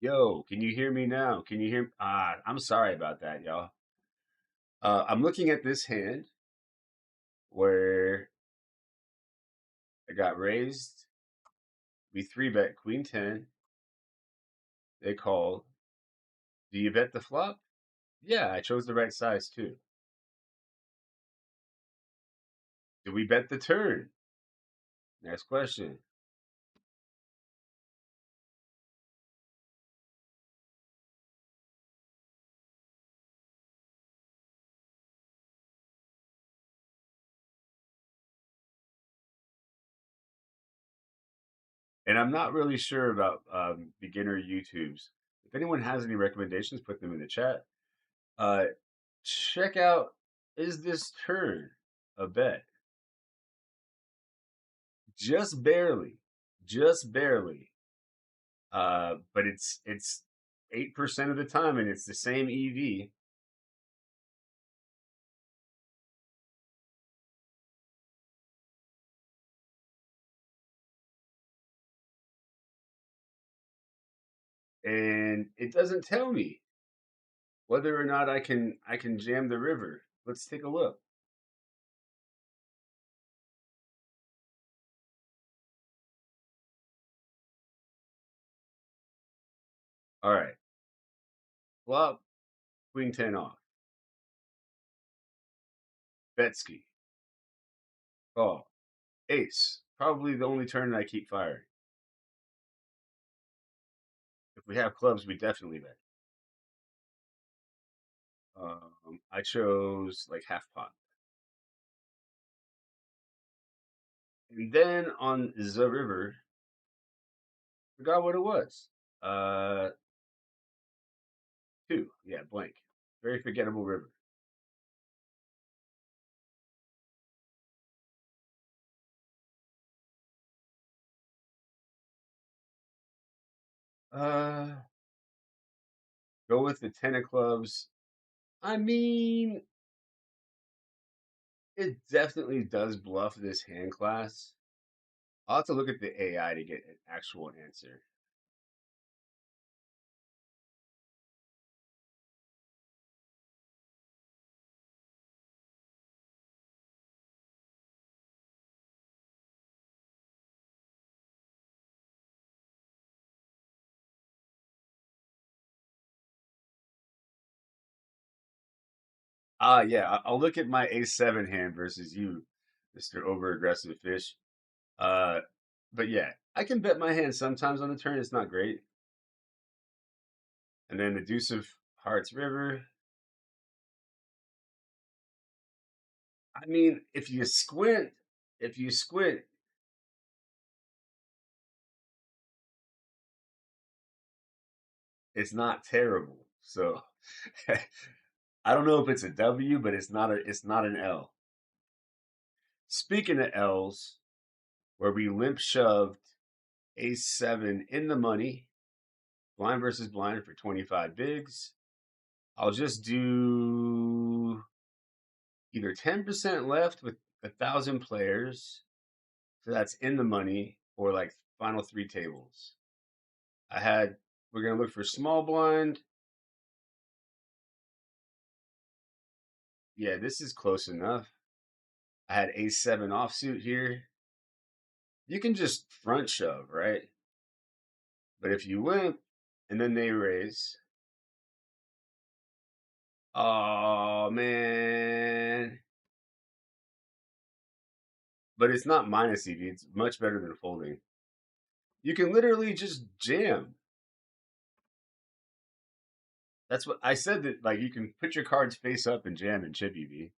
Yo, can you hear me now? Can you hear? I'm sorry about that, y'all. I'm looking at this hand where I got raised. We three bet Queen 10. They called. Do you bet the flop? Yeah, I chose the right size too. Do we bet the turn? Next question. And I'm not really sure about beginner YouTubes. If anyone has any recommendations, put them in the chat. Uh, check out, is this turn a bet? Just barely, just barely. But it's 8% of the time, and it's the same EV. And it doesn't tell me whether or not I can jam the river. Let's take a look. All right, flop, Queen 10 off, Betsky, call, ace. Probably the only turn that I keep firing. If we have clubs, we definitely bet. I chose like half pot. And then on the river, forgot what it was. Uh, two. Yeah, blank. Very forgettable river. Uh, go with the 10 of clubs. I mean, it definitely does bluff this hand class. I'll have to look at the AI to get an actual answer. Yeah, I'll look at my A7 hand versus you, Mr. Over Aggressive Fish. Uh, but yeah, I can bet my hand sometimes on the turn. It's not great. And then the Deuce of Hearts River. I mean, if you squint, it's not terrible. So I don't know if it's a W, but it's not an L. Speaking of L's, where we limp shoved A7 in the money, blind versus blind for 25 bigs. I'll just do either 10% left with 1,000 players. So that's in the money, or like final three tables. We're going to look for small blind. Yeah, this is close enough. I had A7 offsuit here. You can just front shove, right? But if you limp and then they raise, oh man. But it's not minus EV. It's much better than folding. You can literally just jam. That's what I said, that like you can put your cards face up and jam and chip EV.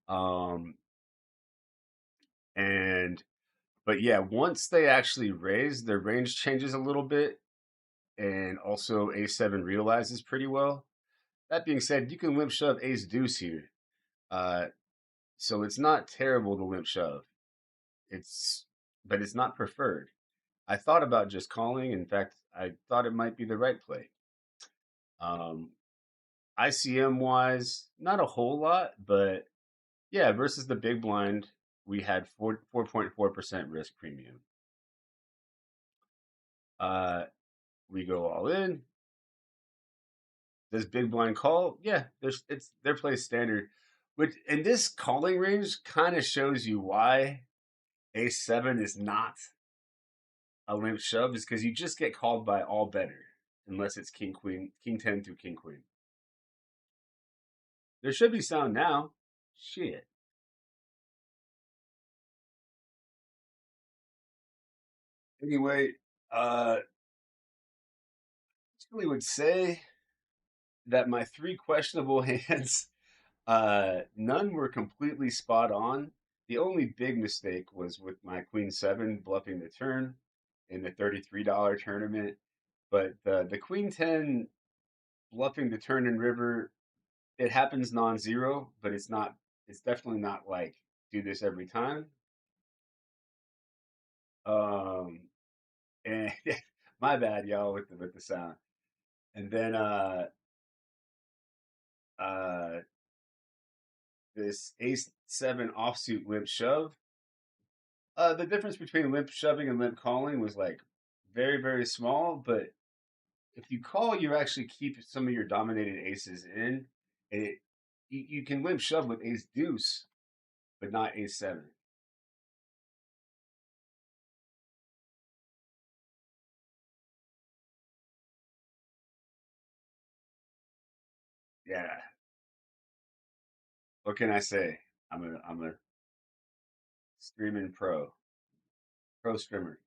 Um and but yeah, once they actually raise, their range changes a little bit, and also A7 realizes pretty well. That being said, you can limp shove ace deuce here. Uh so it's not terrible to limp shove. It's but it's not preferred. I thought about just calling. In fact, I thought it might be the right play. Um, ICM wise, not a whole lot, but yeah, versus the big blind, we had 4.4% risk premium. Uh, we go all in. Does big blind call? Yeah, their play standard. Which and this calling range kind of shows you why ace seven is not a limp shove, is because you just get called by all better unless it's king queen, king ten through king queen. There should be sound now. Shit. Anyway, really would say that my three questionable hands, none were completely spot on. The only big mistake was with my queen seven bluffing the turn in the $33 tournament. But the queen ten bluffing the turn and river, it happens non-zero, but it's not. It's definitely not like do this every time. Um, and my bad, y'all, with the sound. And then uh, this ace seven offsuit limp shove. The difference between limp shoving and limp calling was like very, very small. But if you call, you actually keep some of your dominated aces in. It you can limp shove with ace deuce, but not ace seven. Yeah. What can I say? I'm a streaming pro streamer.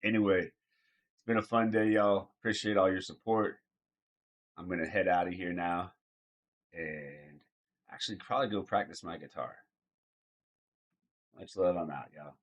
Anyway, it's been a fun day, y'all. Appreciate all your support. I'm gonna head out of here now and actually probably go practice my guitar. Much love. I'm out, y'all.